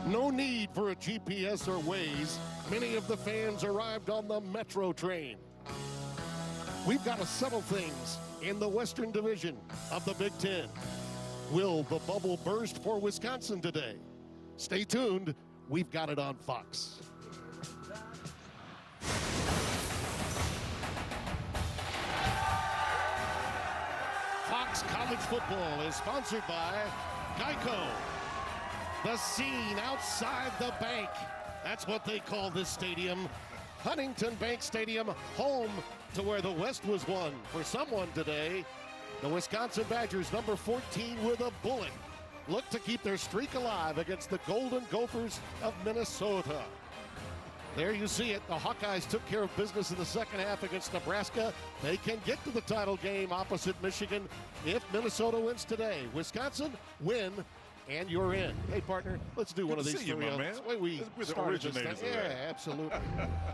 No need for a GPS or Waze. Many of the fans arrived on the Metro train. We've got to settle things in the Western Division of the Big Ten. Will the bubble burst for Wisconsin today? Stay tuned. We've got it on Fox. Fox College Football is sponsored by Geico. The scene outside the bank. That's what they call this stadium. Huntington Bank Stadium, home to where the West was won for someone today. The Wisconsin Badgers, number 14 with a bullet, look to keep their streak alive against the Golden Gophers of Minnesota. There you see it. The Hawkeyes took care of business in the second half against Nebraska. They can get to the title game opposite Michigan if Minnesota wins today. Wisconsin, win, and you're in. Hey, partner, let's do one of these. You, man. That's the way we started this thing. Yeah, absolutely.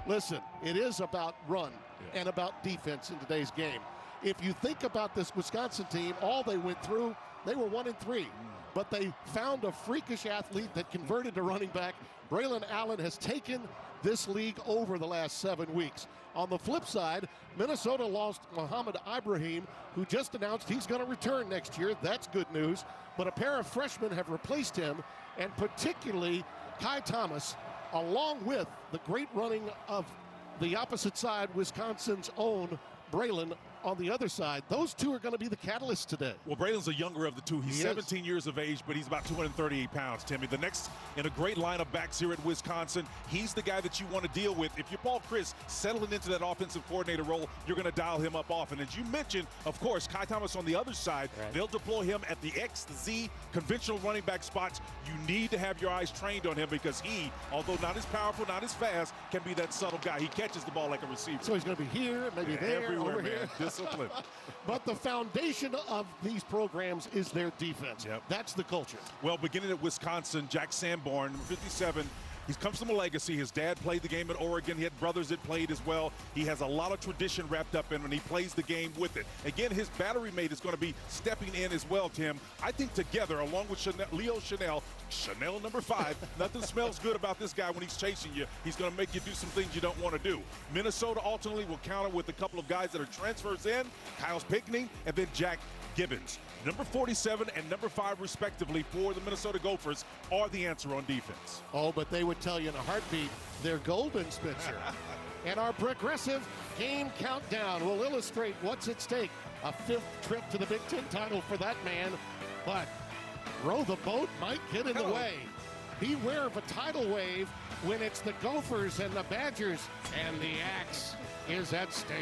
Listen, it is about run and about defense in today's game. If you think about this Wisconsin team, all they went through, they were 1-3. But they found a freakish athlete that converted to running back. Braylon Allen has taken this league over the last 7 weeks. On the flip side, Minnesota lost Mohamed Ibrahim, who just announced he's going to return next year. That's good news. But a pair of freshmen have replaced him, and particularly Kai Thomas, along with the great running of the opposite side, Wisconsin's own Braylon on the other side. Those two are going to be the catalysts today. Well, Braylon's the younger of the two. He's 17 years of age, but he's about 238 pounds, Timmy. The next in a great line of backs here at Wisconsin. He's the guy that you want to deal with. If you're Paul Chryst settling into that offensive coordinator role, you're going to dial him up often. As you mentioned, of course, Kai Thomas on the other side, they'll deploy him at the X, the Z, conventional running back spots. You need to have your eyes trained on him because he, although not as powerful, not as fast, can be that subtle guy. He catches the ball like a receiver. So he's going to be here, maybe there, everywhere, over man. here. Discipline. But the foundation of these programs is their defense. That's the culture. Well, beginning at Wisconsin, Jack Sanborn, 57. He comes from a legacy. His dad played the game at Oregon. He had brothers that played as well. He has a lot of tradition wrapped up in him, and he plays the game with it. Again, his battery mate is going to be stepping in as well, Tim. I think together, along with Leo Chanel number 5, nothing smells good about this guy when he's chasing you. He's going to make you do some things you don't want to do. Minnesota ultimately will counter with a couple of guys that are transfers in, Kyle Pinckney, and then Jack Gibbons. Number 47 and number 5, respectively, for the Minnesota Gophers are the answer on defense. Oh, but they would tell you in a heartbeat, they're golden, Spitzer. And our progressive game countdown will illustrate what's at stake. A 5th trip to the Big Ten title for that man, but row the boat might get in the way. Beware of a tidal wave when it's the Gophers and the Badgers, and the axe is at stake.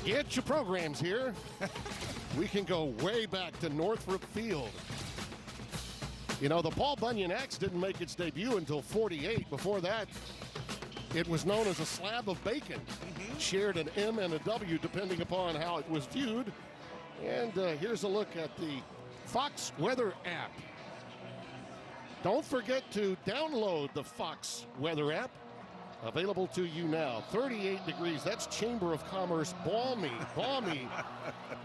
Get your programs here. We can go way back to Northrop Field. You know, the Paul Bunyan axe didn't make its debut until 48. Before that, it was known as a slab of bacon. Shared an M and a W depending upon how it was viewed. And here's a look at the Fox Weather app. Don't forget to download the Fox Weather app. Available to you now. 38 degrees. That's Chamber of Commerce, balmy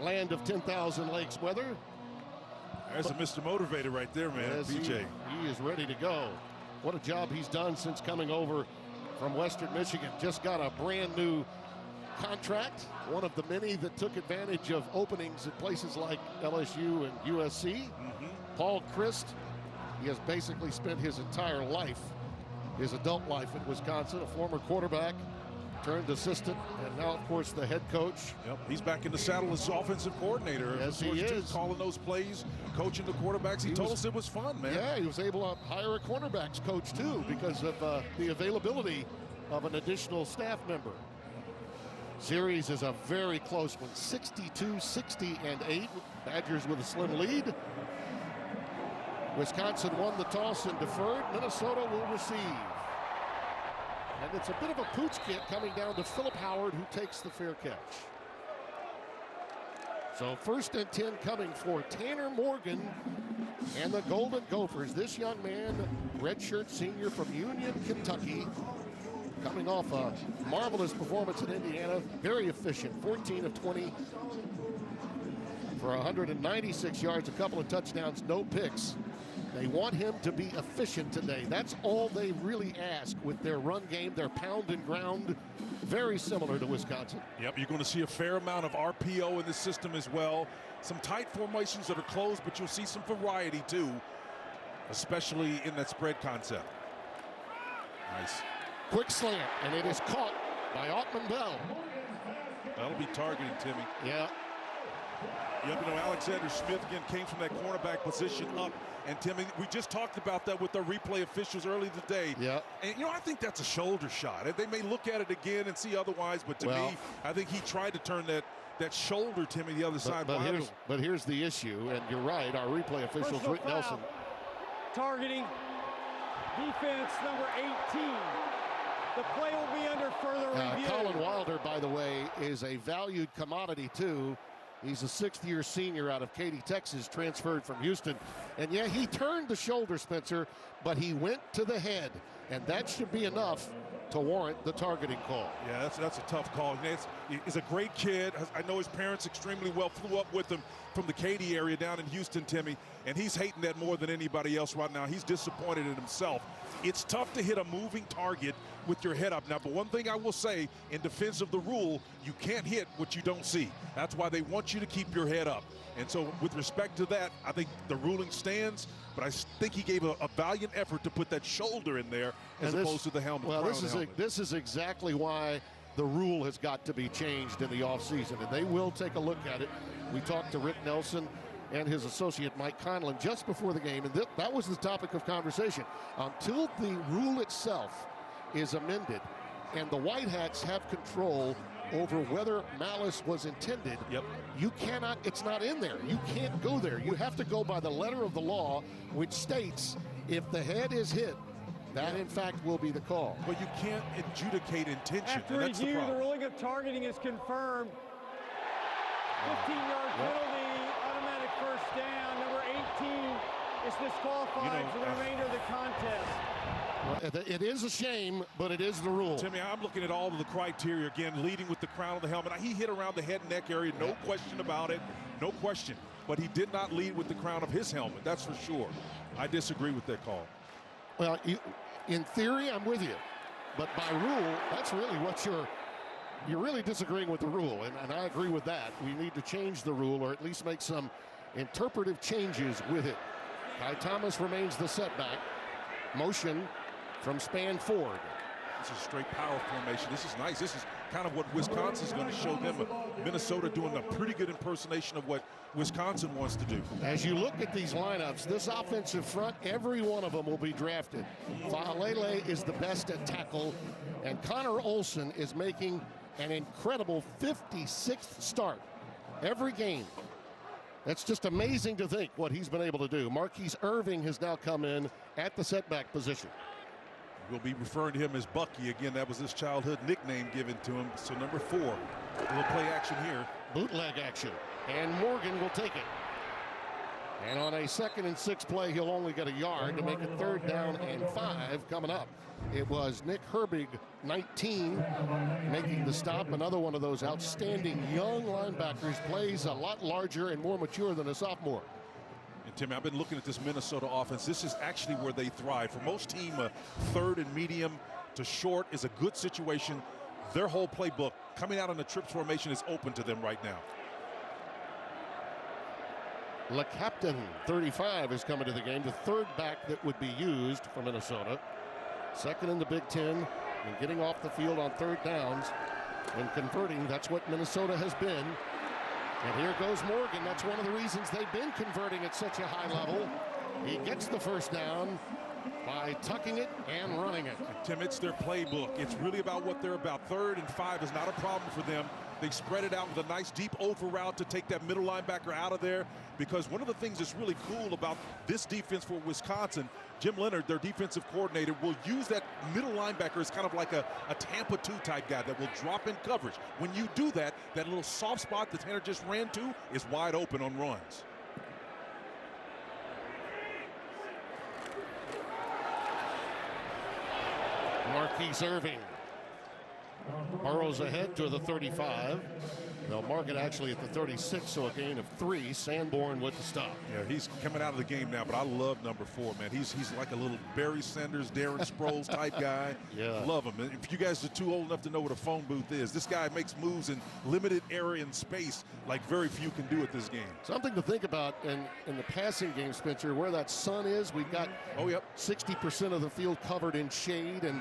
land of 10,000 lakes weather. There's a Mr. Motivator right there, man. Yes, BJ. He is ready to go. What a job he's done since coming over from Western Michigan. Just got a brand new contract. One of the many that took advantage of openings at places like LSU and USC. Paul Chryst, he has basically spent his entire life, his adult life in Wisconsin, a former quarterback, turned assistant, and now, of course, the head coach. He's back in the saddle as offensive coordinator. Yes, he is. Calling those plays, coaching the quarterbacks. He told us it was fun, man. Yeah, he was able to hire a cornerbacks coach, too, because of the availability of an additional staff member. Series is a very close one, 62-60-8. Badgers with a slim lead. Wisconsin won the toss and deferred. Minnesota will receive. And it's a bit of a pooch kick coming down to Philip Howard, who takes the fair catch. So 1st and 10 coming for Tanner Morgan and the Golden Gophers. This young man, redshirt senior from Union, Kentucky, coming off a marvelous performance in Indiana. Very efficient, 14 of 20, for 196 yards, a couple of touchdowns, no picks. They want him to be efficient today. That's all they really ask with their run game, their pound and ground, very similar to Wisconsin. Yep, you're going to see a fair amount of RPO in this system as well. Some tight formations that are closed, but you'll see some variety too, especially in that spread concept. Nice. Quick slant, and it is caught by Autman-Bell. That'll be targeting, Timmy. Yeah. Yep, you know, Alexander Smith again came from that cornerback position up. And Timmy, we just talked about that with the replay officials earlier today. Yeah. And you know, I think that's a shoulder shot. They may look at it again and see otherwise, but to me, I think he tried to turn that shoulder, Timmy, the other side. But here's the issue, and you're right, our replay officials, Rick Nelson. Targeting defense number 18. The play will be under further review. Colin Wilder, by the way, is a valued commodity too. He's a sixth-year senior out of Katy, Texas, transferred from Houston. And yeah, he turned the shoulder, Spencer, but he went to the head. And that should be enough to warrant the targeting call. Yeah, that's a tough call. He's a great kid. I know his parents extremely well, flew up with him from the Katy area down in Houston, Timmy, and he's hating that more than anybody else right now. He's disappointed in himself. It's tough to hit a moving target with your head up now, but one thing I will say, in defense of the rule, you can't hit what you don't see. That's why they want you to keep your head up. And so with respect to that, I think the ruling stands, but I think he gave a valiant effort to put that shoulder in there as opposed to the helmet. Well, this is exactly why the rule has got to be changed in the offseason, and they will take a look at it. We talked to Rick Nelson and his associate Mike Conlon just before the game, and that was the topic of conversation. Until the rule itself is amended and the White Hats have control over whether malice was intended, you cannot, it's not in there. You can't go there. You have to go by the letter of the law, which states if the head is hit, that in fact will be the call. But you can't adjudicate intention. After review, the ruling of targeting is confirmed. 15-yard penalty, automatic first down. Number 18 is disqualified for the remainder of the contest. It is a shame, but it is the rule. Timmy, I'm looking at all of the criteria again, leading with the crown of the helmet. He hit around the head and neck area, no question about it, no question. But he did not lead with the crown of his helmet, that's for sure. I disagree with that call. Well, in theory, I'm with you. But by rule, that's really what you're really disagreeing with the rule, and I agree with that. We need to change the rule, or at least make some interpretive changes with it. Kai Thomas remains the setback. Motion from Span Ford. This is straight power formation. This is nice. This is kind of what Wisconsin's going to show them. Minnesota doing a pretty good impersonation of what Wisconsin wants to do. As you look at these lineups, this offensive front, every one of them will be drafted. Faalele is the best at tackle, and Connor Olson is making an incredible 56th start every game. That's just amazing to think what he's been able to do. Marquise Irving has now come in at the setback position. We'll be referring to him as Bucky. Again, that was his childhood nickname given to him. So number 4, a little play action here. Bootleg action, and Morgan will take it. And on a 2nd and 6 play, he'll only get a yard to make it 3rd down and 5 coming up. It was Nick Herbig, 19, making the stop. Another one of those outstanding young linebackers, plays a lot larger and more mature than a sophomore. And Tim, I've been looking at this Minnesota offense. This is actually where they thrive. For most teams, a 3rd and medium to short is a good situation. Their whole playbook coming out on the trips formation is open to them right now. LeCaptain, 35, is coming to the game. The 3rd back that would be used for Minnesota. 2nd in the Big Ten, and getting off the field on 3rd downs and converting. That's what Minnesota has been. And here goes Morgan. That's one of the reasons they've been converting at such a high level. He gets the 1st down by tucking it and running it. And Tim, it's their playbook. It's really about what they're about. 3rd and 5 is not a problem for them. They spread it out with a nice deep over route to take that middle linebacker out of there, because one of the things that's really cool about this defense for Wisconsin, Jim Leonard, their defensive coordinator, will use that middle linebacker as kind of like a Tampa 2 type guy that will drop in coverage. When you do that, that little soft spot that Tanner just ran to is wide open on runs. Marquise Irving burrows ahead to the 35. They'll mark it actually at the 36, so a gain of 3. Sanborn with the stop. Yeah, he's coming out of the game now, but I love number 4, man. He's like a little Barry Sanders, Darren Sproles type guy. Yeah. Love him. And if you guys are too old enough to know what a phone booth is, this guy makes moves in limited area and space like very few can do at this game. Something to think about in the passing game, Spencer, where that sun is. We've got 60% of the field covered in shade, and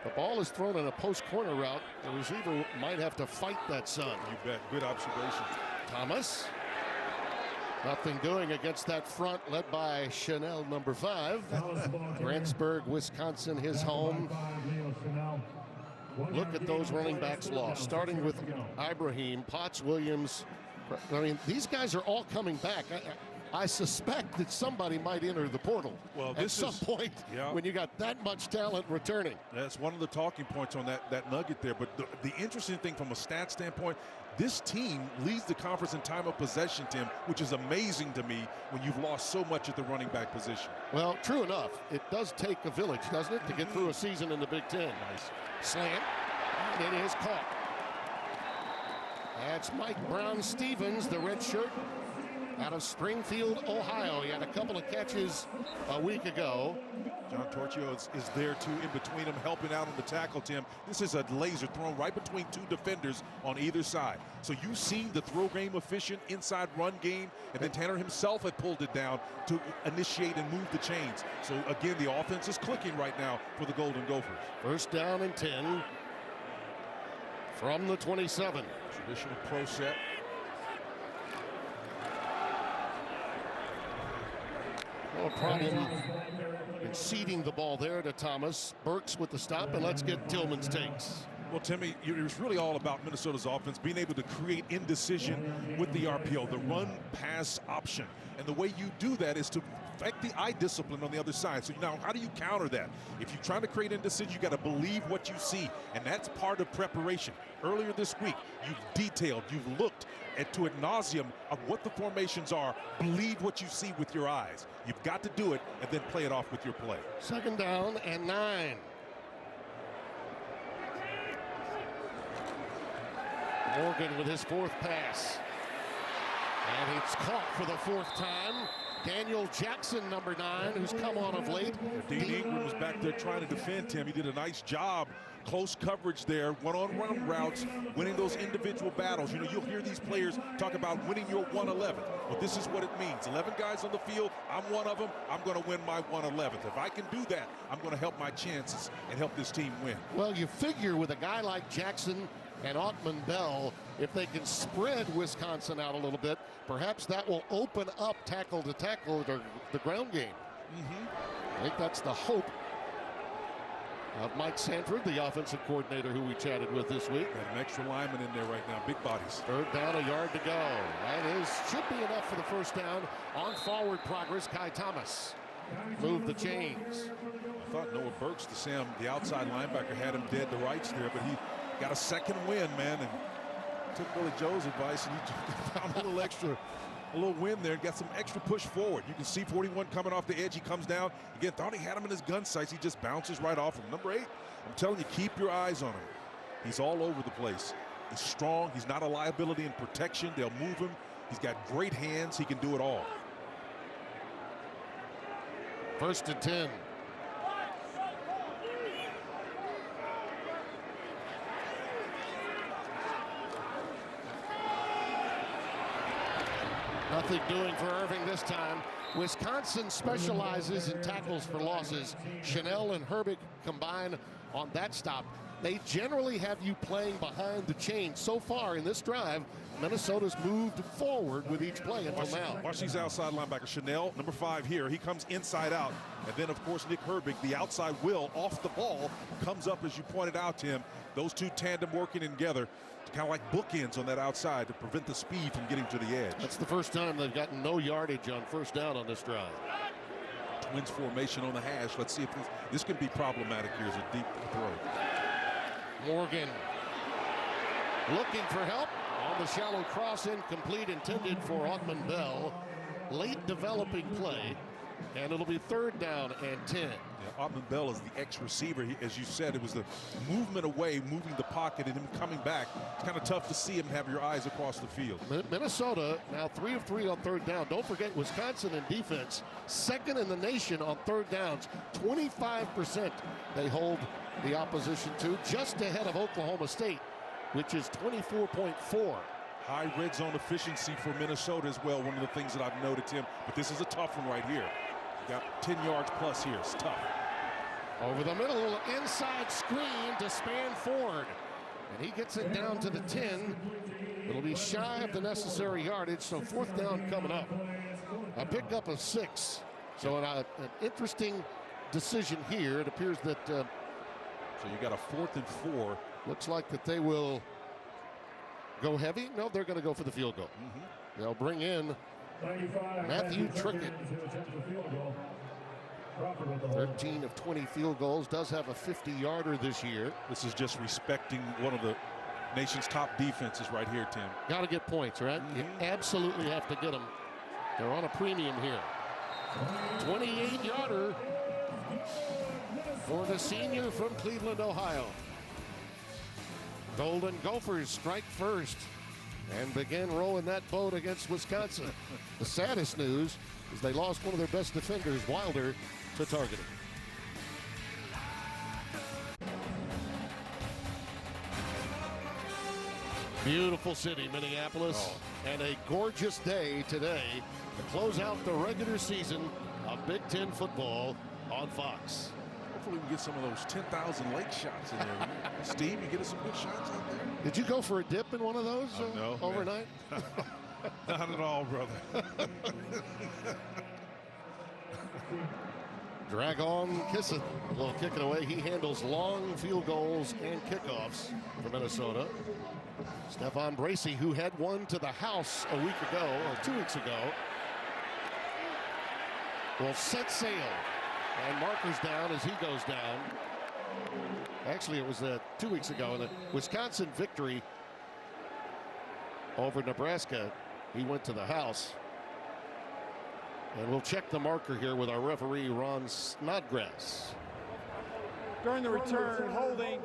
the ball is thrown in a post corner route. The receiver might have to fight that sun. You bet. Good observation. Thomas. Nothing doing against that front led by Chanel, number 5. Grantsburg, Wisconsin, his home. Look at those running backs lost, starting with Ibrahim, Potts, Williams. I mean, these guys are all coming back. I suspect that somebody might enter the portal at some point when you got that much talent returning. That's one of the talking points on that nugget there. But the interesting thing from a stat standpoint, this team leads the conference in time of possession, Tim, which is amazing to me when you've lost so much at the running back position. Well, true enough. It does take a village, doesn't it, to get through a season in the Big Ten. Nice. Slant, and it is caught. That's Mike Brown-Stevens, the red shirt, out of Springfield, Ohio. He had a couple of catches a week ago. John Torchio is there, too, in between them, helping out on the tackle, Tim. This is a laser thrown right between 2 defenders on either side. So you've seen the throw game efficient inside run game, and then Tanner himself had pulled it down to initiate and move the chains. So, again, the offense is clicking right now for the Golden Gophers. First down and 10 from the 27. Traditional pro set. No problem in seeding the ball there to Thomas. Burks with the stop, and let's get Tillman's takes. Well, Timmy, it was really all about Minnesota's offense being able to create indecision with the RPO, the run-pass option. And the way you do that is to affect the eye discipline on the other side. So now, how do you counter that? If you're trying to create indecision, you got to believe what you see, and that's part of preparation. Earlier this week, you've looked to ad nauseum of what the formations are. Believe what you see with your eyes. You've got to do it and then play it off with your play. Second down and 9. Morgan with his 4th pass. And it's caught for the 4th time. Daniel Jackson, number 9, who's come on of late. Dean Ingram was back there trying to defend him. He did a nice job. Close coverage there, one-on-one routes, winning those individual battles. You know, you'll hear these players talk about winning your 111. Well, this is what it means. 11 guys on the field, I'm one of them. I'm going to win my 111th. If I can do that, I'm going to help my chances and help this team win. Well, you figure with a guy like Jackson and Ottman Bell, if they can spread Wisconsin out a little bit, perhaps that will open up tackle to tackle the ground game. I think that's the hope of Mike Sanford, the offensive coordinator who we chatted with this week. Got an extra lineman in there right now, big bodies. Third down, a yard to go. That should be enough for the first down. On forward progress, Kai Thomas. Move the chains. I thought Noah Burks, the outside linebacker, had him dead to rights there, but he got a second win, man, and took Billy Joe's advice, and he found a little win there and got some extra push forward. You can see 41 coming off the edge. He comes down. Again, thought he had him in his gun sights. He just bounces right off him. Number 8, I'm telling you, keep your eyes on him. He's all over the place. He's strong. He's not a liability in protection. They'll move him. He's got great hands. He can do it all. First and 10. Nothing doing for Irving this time. Wisconsin specializes in tackles for losses. Chanel and Herbig combine on that stop. They generally have you playing behind the chain. So far in this drive, Minnesota's moved forward with each play until now. Watch these outside linebackers. Chanel, number 5 here. He comes inside out. And then, of course, Nick Herbig, the outside will, off the ball, comes up, as you pointed out to him. Those two tandem working together, kind of like bookends on that outside to prevent the speed from getting to the edge. That's the first time they've gotten no yardage on first down on this drive. Twins formation on the hash. Let's see if this can be problematic here as a deep throw. Morgan looking for help on the shallow cross, incomplete, intended for Ottman Bell. Late developing play. And it'll be 3rd down and 10. Yeah, Ottman Bell is the ex-receiver. As you said, it was the movement away, moving the pocket, and him coming back. It's kind of tough to see him and have your eyes across the field. Minnesota now 3 of 3 on 3rd down. Don't forget Wisconsin in defense, 2nd in the nation on 3rd downs. 25% they hold the opposition to, just ahead of Oklahoma State, which is 24.4. High red zone efficiency for Minnesota as well. One of the things that I've noted, Tim. But this is a tough one right here. You got 10 yards plus here. It's tough. Over the middle, inside screen to Span Ford. And he gets it down to the 10. It'll be shy of the necessary yardage, so 4th down coming up. A pickup of 6. So an interesting decision here. It appears that... so you got a 4th and 4. Looks like that they will go heavy. No, they're going to go for the field goal. They'll bring in Matthew Trickett. 13 of 20 field goals. Does have a 50-yarder this year. This is just respecting one of the nation's top defenses right here, Tim. Got to get points, right? You absolutely have to get them. They're on a premium here. 28-yarder for the senior from Cleveland, Ohio. Golden Gophers strike first and begin rowing that boat against Wisconsin. The saddest news is they lost one of their best defenders, Wilder, to targeting. Beautiful city, Minneapolis, and a gorgeous day today to close out the regular season of Big Ten football on Fox. Hopefully we can get some of those 10,000 lake shots in there. Steve, you get us some good shots out there? Did you go for a dip in one of those no, overnight? Not at all, brother. Drag on Kisseth will kick it away. He handles long field goals and kickoffs for Minnesota. Stephon Bracey, who had one to the house a week ago, or 2 weeks ago, will set sail. And markers down as he goes down. Actually, it was 2 weeks ago in the Wisconsin victory over Nebraska. He went to the house. And we'll check the marker here with our referee, Ron Snodgrass. During the return, holding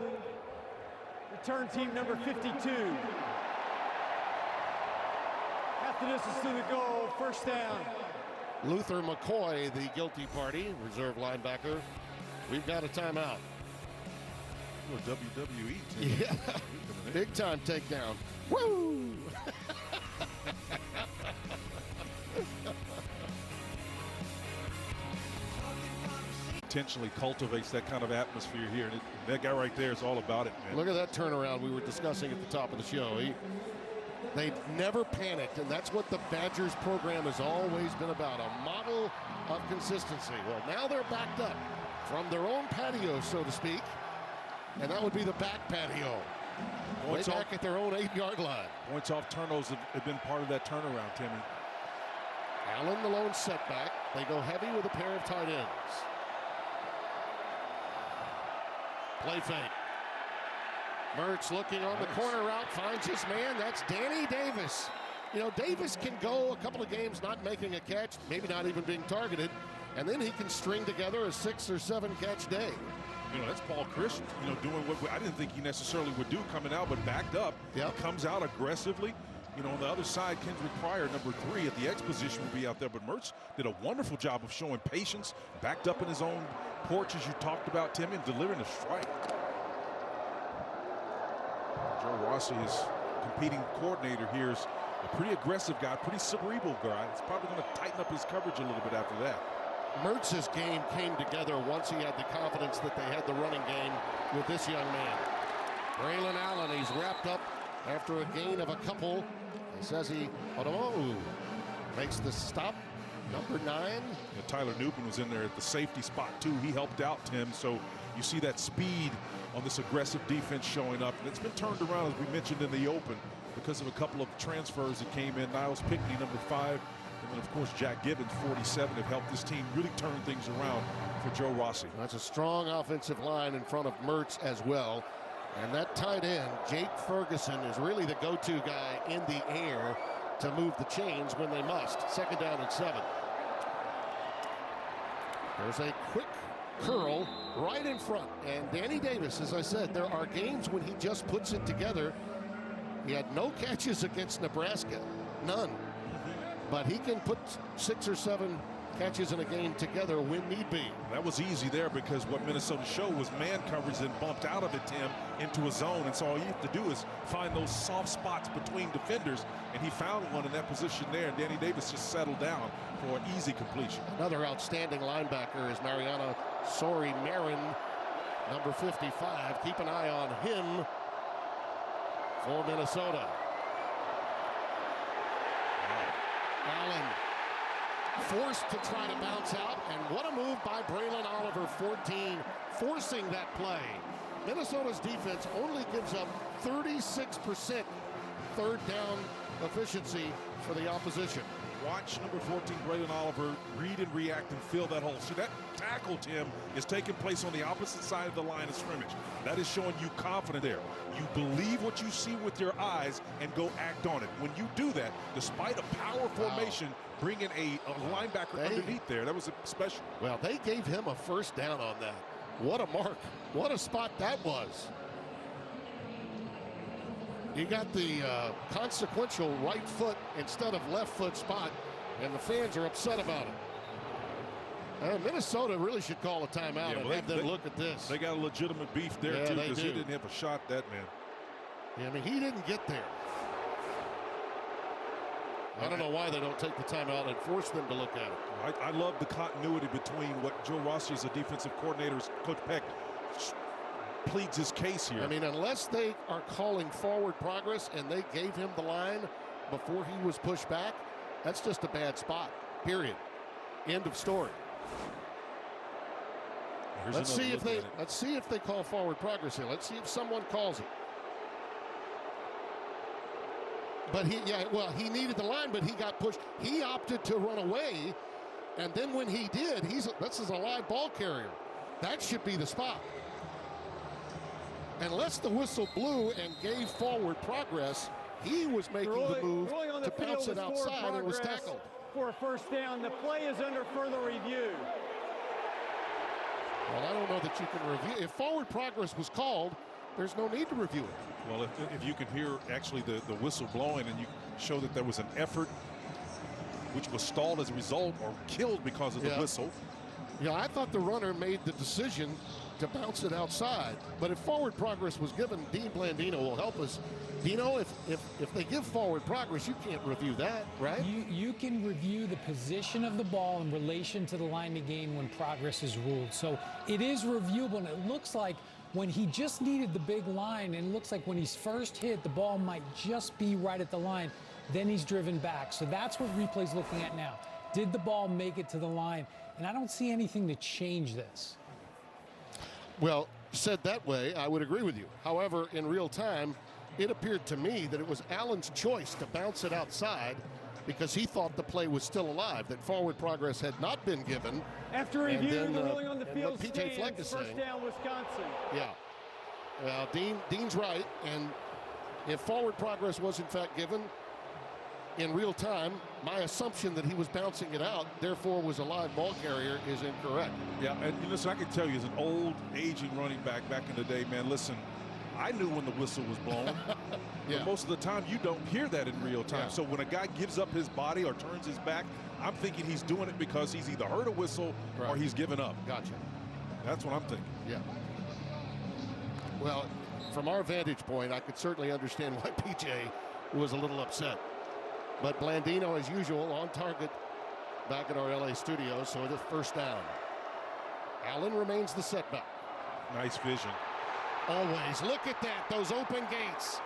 return team number 52. Half the distance to the goal, 1st down. Luther McCoy, the guilty party, reserve linebacker. We've got a timeout. Oh, WWE team. Yeah, big time takedown. Woo! Intentionally cultivates that kind of atmosphere here. And that guy right there is all about it, man. Look at that turnaround we were discussing at the top of the show. They've never panicked, and that's what the Badgers program has always been about, a model of consistency. Well, now they're backed up from their own patio, so to speak, and that would be the back patio. Way back at their own 8-yard line. Points off turnovers have been part of that turnaround, Timmy. Allen, the lone setback. They go heavy with a pair of tight ends. Play fake. Mertz looking on the corner route, finds his man. That's Danny Davis. You know, Davis can go a couple of games not making a catch, maybe not even being targeted, and then he can string together a 6 or 7 catch day. You know, that's Paul Chryst, you know, doing what I didn't think he necessarily would do coming out, but backed up. Yep. He comes out aggressively. You know, on the other side, Kendrick Pryor, number 3 at the X position, will be out there. But Mertz did a wonderful job of showing patience, backed up in his own porch, as you talked about, Tim, and delivering a strike. Joe Rossi, his competing coordinator here, is a pretty aggressive guy, pretty cerebral guy. It's probably going to tighten up his coverage a little bit after that. Mertz's game came together once he had the confidence that they had the running game with this young man. Braylon Allen, he's wrapped up after a gain of a couple. He says he makes the stop. Number 9. Yeah, Tyler Newton was in there at the safety spot too. He helped out Tim. So you see that speed on this aggressive defense showing up. And it's been turned around, as we mentioned in the open, because of a couple of transfers that came in. Niles Pickney, number 5. And then, of course, Jack Gibbons, 47, have helped this team really turn things around for Joe Rossi. That's a strong offensive line in front of Mertz as well. And that tight end, Jake Ferguson, is really the go-to guy in the air to move the chains when they must. 2nd down and 7. There's a quick curl right in front. And Danny Davis, as I said, there are games when he just puts it together. He had no catches against Nebraska, none. But he can put 6 or 7 catches in a game together when need be. That was easy there because what Minnesota showed was man coverage and bumped out of it, Tim, into a zone. And so all you have to do is find those soft spots between defenders. And he found one in that position there. And Danny Davis just settled down for an easy completion. Another outstanding linebacker is Mariano Sori-Marin, number 55. Keep an eye on him for Minnesota. Allen forced to try to bounce out, and what a move by Braylon Oliver, 14, forcing that play. Minnesota's defense only gives up 36% third down efficiency for the opposition. Watch number 14, Braylon Oliver, read and react and fill that hole. See, that tackle, Tim, is taking place on the opposite side of the line of scrimmage. That is showing you confidence there. You believe what you see with your eyes and go act on it. When you do that, despite a power formation, bringing a linebacker underneath there, that was special. Well, they gave him a first down on that. What a mark. What a spot that was. You got the consequential right foot instead of left foot spot, and the fans are upset about it. Minnesota really should call a timeout and have them look at this. They got a legitimate beef there, too, because he didn't have a shot, that man. Yeah, I mean, he didn't get there. I don't know why they don't take the timeout and force them to look at it. I love the continuity between what Joe Rossi as a defensive coordinator, Coach Peck, pleads his case here. I mean, unless they are calling forward progress and they gave him the line before he was pushed back, that's just a bad spot, period. End of story. Let's see if they call forward progress here. Let's see if someone calls it. But he needed the line, but he got pushed. He opted to run away, and then when he did, this is a live ball carrier. That should be the spot. Unless the whistle blew and gave forward progress, he was making the move to bounce it outside and was tackled. For a first down, the play is under further review. Well, I don't know that you can review. If forward progress was called, there's no need to review it. Well, if you can hear actually the whistle blowing and you show that there was an effort which was stalled as a result or killed because of the whistle. Yeah, I thought the runner made the decision to bounce it outside. But if forward progress was given, Dean Blandino will help us. Dino, if they give forward progress, you can't review that, right? You can review the position of the ball in relation to the line of game when progress is ruled. So it is reviewable, and it looks like when he just needed the big line, and it looks like when he's first hit, the ball might just be right at the line. Then he's driven back. So that's what replay's looking at now. Did the ball make it to the line? And I don't see anything to change this. Well, said that way, I would agree with you. However, in real time, it appeared to me that it was Allen's choice to bounce it outside because he thought the play was still alive, that forward progress had not been given. After review, the ruling on the field PJ Fleck is first down, Wisconsin. Yeah. Well, Dean's right, and if forward progress was in fact given in real time, my assumption that he was bouncing it out, therefore was a live ball carrier, is incorrect. Yeah, and listen, I can tell you as an old, aging running back in the day, man, listen, I knew when the whistle was blown. But most of the time, you don't hear that in real time. So when a guy gives up his body or turns his back, I'm thinking he's doing it because he's either heard a whistle or he's given up. Gotcha. That's what I'm thinking. Yeah. Well, from our vantage point, I could certainly understand why PJ was a little upset. But Blandino, as usual, on target back at our LA studios, so it is first down. Allen remains the setback. Nice vision. Always. Look at that, those open gates.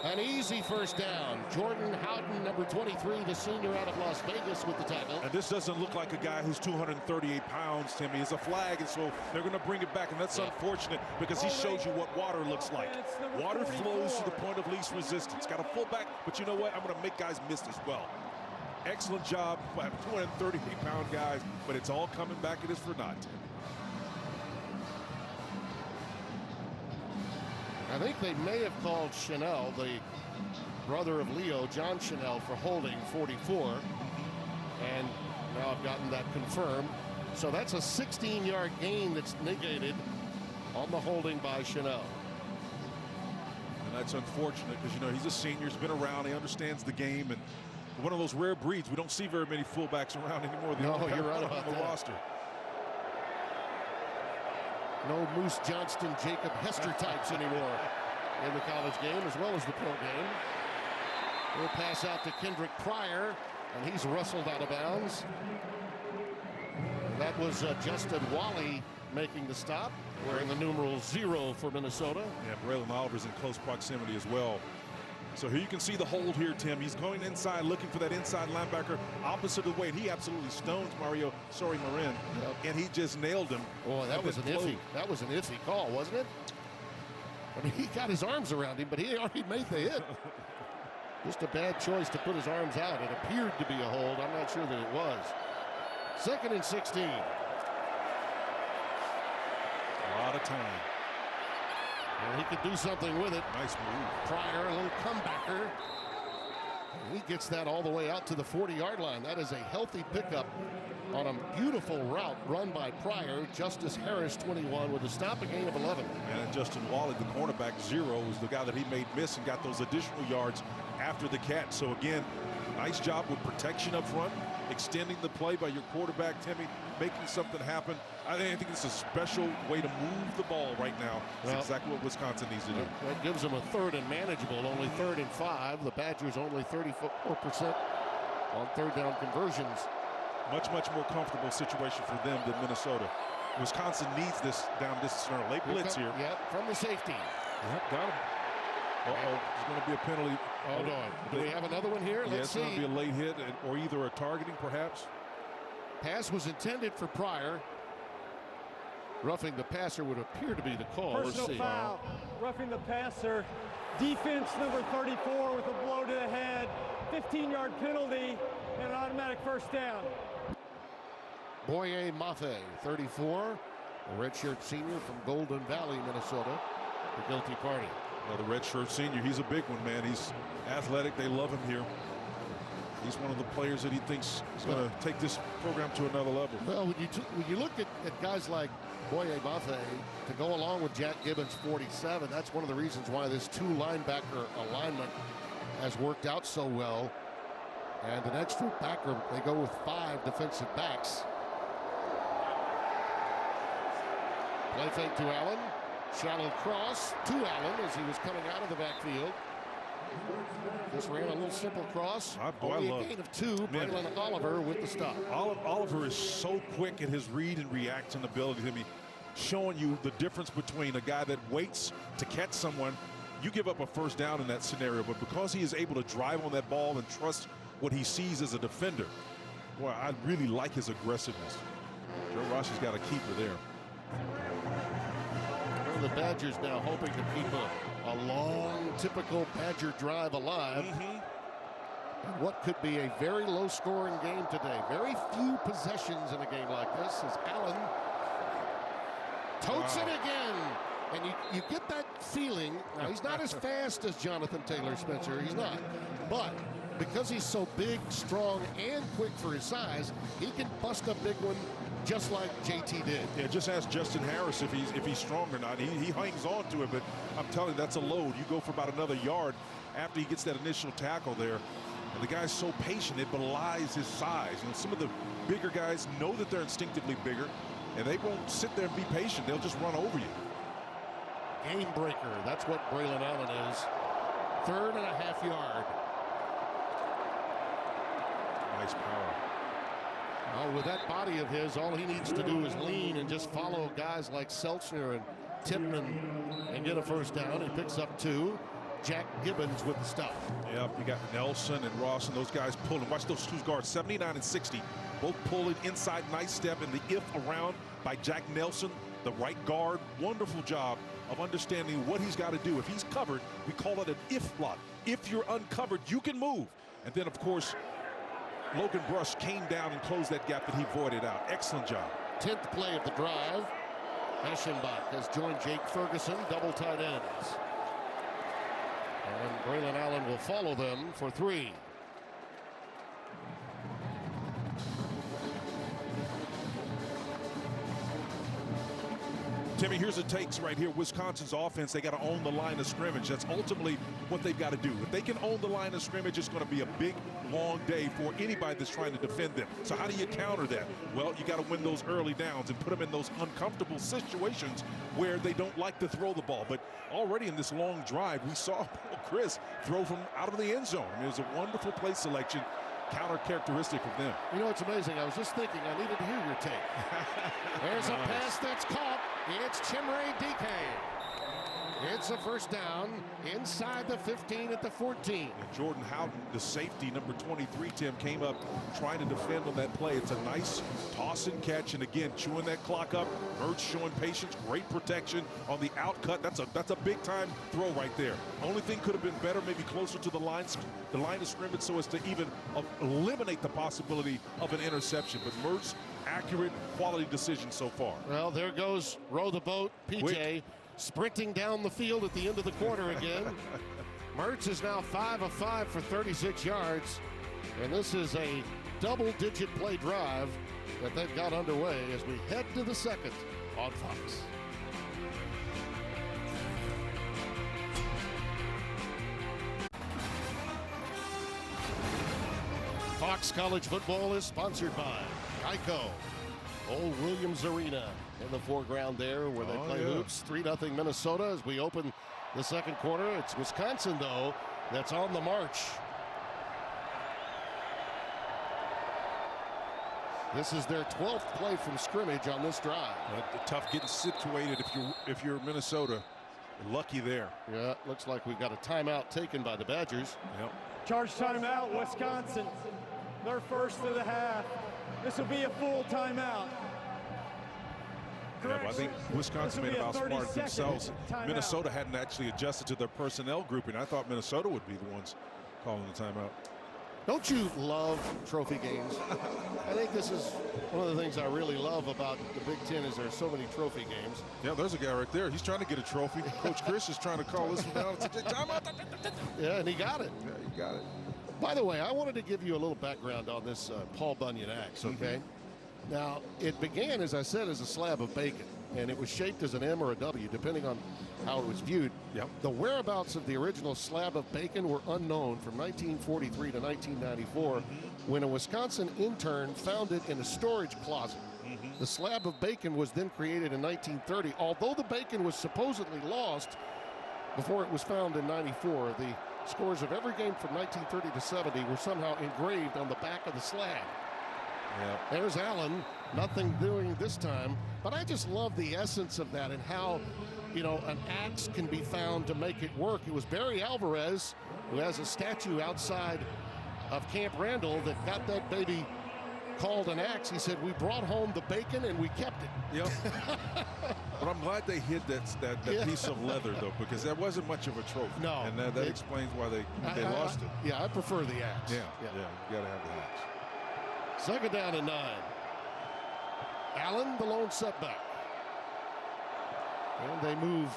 An easy first down. Jordan Howden, number 23, the senior out of Las Vegas with the tackle. And this doesn't look like a guy who's 238 pounds, Timmy. It's a flag, and so they're going to bring it back, and that's unfortunate because he shows you what water looks like. Water flows to the point of least resistance. Got a fullback, but you know what? I'm going to make guys miss as well. Excellent job by 238-pound guys, but it's all coming back at us for naught. I think they may have called Chanel, the brother of Leo, John Chanel, for holding 44. And Now I've gotten that confirmed. So that's a 16-yard gain that's negated on the holding by Chanel. And that's unfortunate because, you know, he's a senior. He's been around. He understands the game. And one of those rare breeds. We don't see very many fullbacks around anymore. No, you're right about the that. roster. No Moose Johnston, Jacob Hester types anymore in the college game as well as the pro game. We'll pass out to Kendrick Pryor, and he's wrestled out of bounds. That was Justin Wally making the stop, wearing the numeral 0 for Minnesota. Yeah, Braylon Oliver's in close proximity as well. So here you can see the hold here, Tim. He's going inside, looking for that inside linebacker opposite of the way, and he absolutely stones Marin, and he just nailed him. Boy, that was an iffy call, wasn't it? I mean, he got his arms around him, but he already made the hit. Just a bad choice to put his arms out. It appeared to be a hold. I'm not sure that it was. 2nd and 16. A lot of time. And he could do something with it. Nice move. Pryor, a little comebacker. And he gets that all the way out to the 40-yard line. That is a healthy pickup on a beautiful route run by Pryor. Justice Harris, 21, with a stop, a gain of 11. And Justin Wally, the cornerback, 0, was the guy that he made miss and got those additional yards after the catch. So again, nice job with protection up front, extending the play by your quarterback, Timmy, making something happen. I think it's a special way to move the ball right now. That's exactly what Wisconsin needs to do. That gives them a 3rd and manageable, only 3rd and 5. The Badgers only 34% on 3rd down conversions. Much more comfortable situation for them than Minnesota. Wisconsin needs this down distance runner. Late blitz here. Yep, from the safety. Yep, got him. Uh-oh, there's going to be a penalty. Hold on. Do we have another one here? Yeah, Let's see. It's going to be a late hit or either a targeting, perhaps. Pass was intended for Pryor. Roughing the passer would appear to be the call. Personal Let's see. foul. Roughing the passer. Defense number 34 with a blow to the head. 15-yard penalty and an automatic first down. Boye Mafe, 34, a redshirt senior from Golden Valley, Minnesota, the guilty party. Well, the redshirt senior, he's a big one, man. He's athletic. They love him here. He's one of the players that he thinks is going to take this program to another level. Well, when you look at guys like Boye Mafe to go along with Jack Gibbons, 47, that's one of the reasons why this 2 linebacker alignment has worked out so well. And an extra backer, they go with 5 defensive backs. Play fake to Allen. Shallow cross to Allen as he was coming out of the backfield. Just ran a little simple cross. Only a gain of 2. Braylon Oliver with the stop. Oliver is so quick at his read and reaction ability. I mean, showing you the difference between a guy that waits to catch someone. You give up a first down in that scenario, but because he is able to drive on that ball and trust what he sees as a defender, boy, I really like his aggressiveness. Joe Rossi's got a keeper there. The Badgers now hoping to keep a long, typical Badger drive alive. And what could be a very low-scoring game today. Very few possessions in a game like this as Allen totes it again. And you get that feeling. Now, he's not as fast as Jonathan Taylor, Spencer. He's not. But because he's so big, strong, and quick for his size, he can bust a big one just like JT did. Yeah, just ask Justin Harris if he's strong or not. He hangs on to it, but I'm telling you, that's a load. You go for about another yard after he gets that initial tackle there. And the guy's so patient, it belies his size. You know, some of the bigger guys know that they're instinctively bigger, and they won't sit there and be patient. They'll just run over you. Game breaker. That's what Braylon Allen is. 3rd and a half yard. Nice power. Well, with that body of his, all he needs to do is lean and just follow guys like Seltzer and Tipman and get a first down. He picks up 2. Jack Gibbons with the stop. Yeah, you got Nelson and Ross and those guys pulling. Watch those 2 guards, 79 and 60, both pulling inside. Nice step in the if around by Jack Nelson, the right guard. Wonderful job of understanding what he's got to do. If he's covered, we call it an if block. If you're uncovered, you can move. And then, of course, Logan Brush came down and closed that gap that he voided out. Excellent job. 10th play of the drive. Eschenbach has joined Jake Ferguson, double tight ends. And Braylon Allen will follow them for 3. Timmy, here's the takes right here. Wisconsin's offense, they got to own the line of scrimmage. That's ultimately what they've got to do. If they can own the line of scrimmage, it's going to be a big, long day for anybody that's trying to defend them. So how do you counter that? Well, you got to win those early downs and put them in those uncomfortable situations where they don't like to throw the ball. But already in this long drive, we saw Chris throw from out of the end zone. I mean, it was a wonderful play selection, counter characteristic of them. You know, it's amazing. I was just thinking I needed to hear your take. There's a pass that's caught. It's Chimere Dike. It's a first down inside the 15 at the 14. And Jordan Houghton, the safety, number 23, Tim, came up trying to defend on that play. It's a nice toss and catch, and again, chewing that clock up. Mertz showing patience, great protection on the out cut. That's a big-time throw right there. Only thing could have been better, maybe closer to the line of scrimmage so as to even eliminate the possibility of an interception. But Mertz, accurate, quality decision so far. Well, there goes Row the Boat, PJ, sprinting down the field at the end of the quarter again. Mertz is now 5 of 5 for 36 yards. And this is a double-digit play drive that they've got underway as we head to the second on Fox. Fox College Football is sponsored by Geico. Old Williams Arena in the foreground there where they play hoops. 3-0 Minnesota as we open the second quarter. It's Wisconsin, though, that's on the march. This is their 12th play from scrimmage on this drive. Tough getting situated if you're Minnesota. Lucky there. Yeah, looks like we've got a timeout taken by the Badgers. Yep. Charge timeout, Wisconsin. Their first of the half. This will be a full timeout. Yeah, I think Wisconsin made about smart themselves. Minnesota hadn't actually adjusted to their personnel grouping. I thought Minnesota would be the ones calling the timeout. Don't you love trophy games? I think this is one of the things I really love about the Big Ten is there's so many trophy games. Yeah, there's a guy right there. He's trying to get a trophy. Coach Chris is trying to call this one out. Timeout. Yeah, and he got it. Yeah, he got it. By the way, I wanted to give you a little background on this Paul Bunyan axe, okay? Now, it began, as I said, as a slab of bacon, and it was shaped as an M or a W, depending on how it was viewed. Yep. The whereabouts of the original slab of bacon were unknown from 1943 to 1994, when a Wisconsin intern found it in a storage closet. The slab of bacon was then created in 1930. Although the bacon was supposedly lost before it was found in 94, the scores of every game from 1930 to 70 were somehow engraved on the back of the slab. Yeah. There's Allen, nothing doing this time, but I just love the essence of that and how, you know, an axe can be found to make it work. It was Barry Alvarez, who has a statue outside of Camp Randall, that got that baby called an axe. He said, we brought home the bacon and we kept it. Yep. But I'm glad they hid that piece of leather, though, because that wasn't much of a trophy. No. And that explains why they lost it. Yeah, I prefer the axe. Yeah, you got to have the axe. Second down and 9. Allen, the lone setback. And they move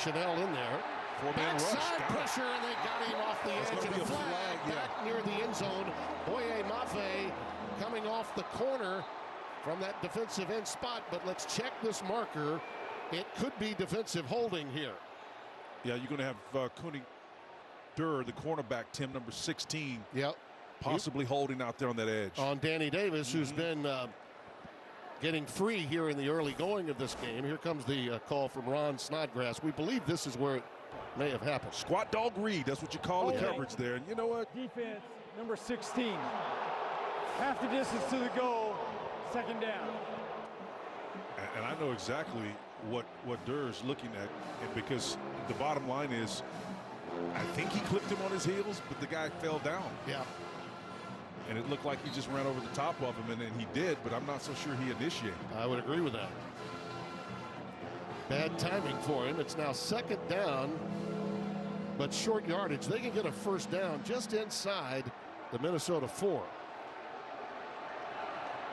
Chanel in there. Four-man rush. Backside pressure, and they got him off the edge of the flag. Yeah. Back near the end zone. Boye Mafe coming off the corner from that defensive end spot. But let's check this marker. It could be defensive holding here. Yeah, you're going to have Cooney Durr, the cornerback, Tim, number 16. Yep. Possibly holding out there on that edge. On Danny Davis, who's been getting free here in the early going of this game. Here comes the call from Ron Snodgrass. We believe this is where it may have happened. Squat dog read, that's what you call the coverage there. And you know what? Defense, number 16. Half the distance to the goal, second down. And I know exactly what Durr is looking at, and because the bottom line is, I think he clipped him on his heels, but the guy fell down. Yeah. And it looked like he just ran over the top of him, and then he did, but I'm not so sure he initiated. I would agree with that. Bad timing for him. It's now second down, but short yardage. They can get a first down just inside the Minnesota 4.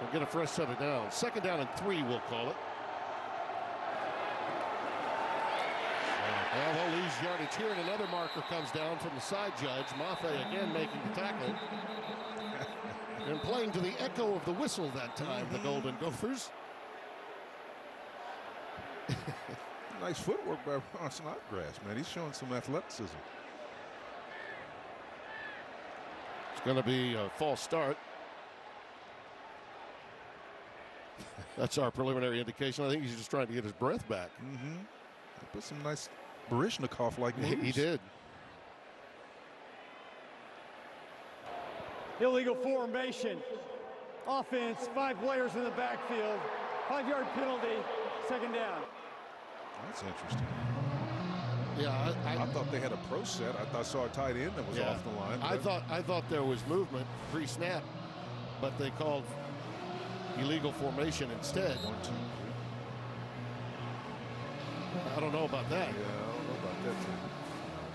We'll get a fresh set of downs. Second down and 3, we'll call it. Well, they'll lose yardage here, and another marker comes down from the side judge. Mafe again making the tackle. And playing to the echo of the whistle that time, the Golden Gophers. Nice footwork by Ron Snodgrass, man. He's showing some athleticism. It's going to be a false start. That's our preliminary indication. I think he's just trying to get his breath back. Mm-hmm. He put some nice Baryshnikov-like moves. He did. Illegal formation. Offense, 5 players in the backfield. 5-yard penalty, second down. That's interesting. Yeah, I thought they had a pro set. I saw a tight end that was off the line. I thought there was movement pre-snap, but they called illegal formation instead. 1, 2, 3. I don't know about that. Yeah, I don't know about that too.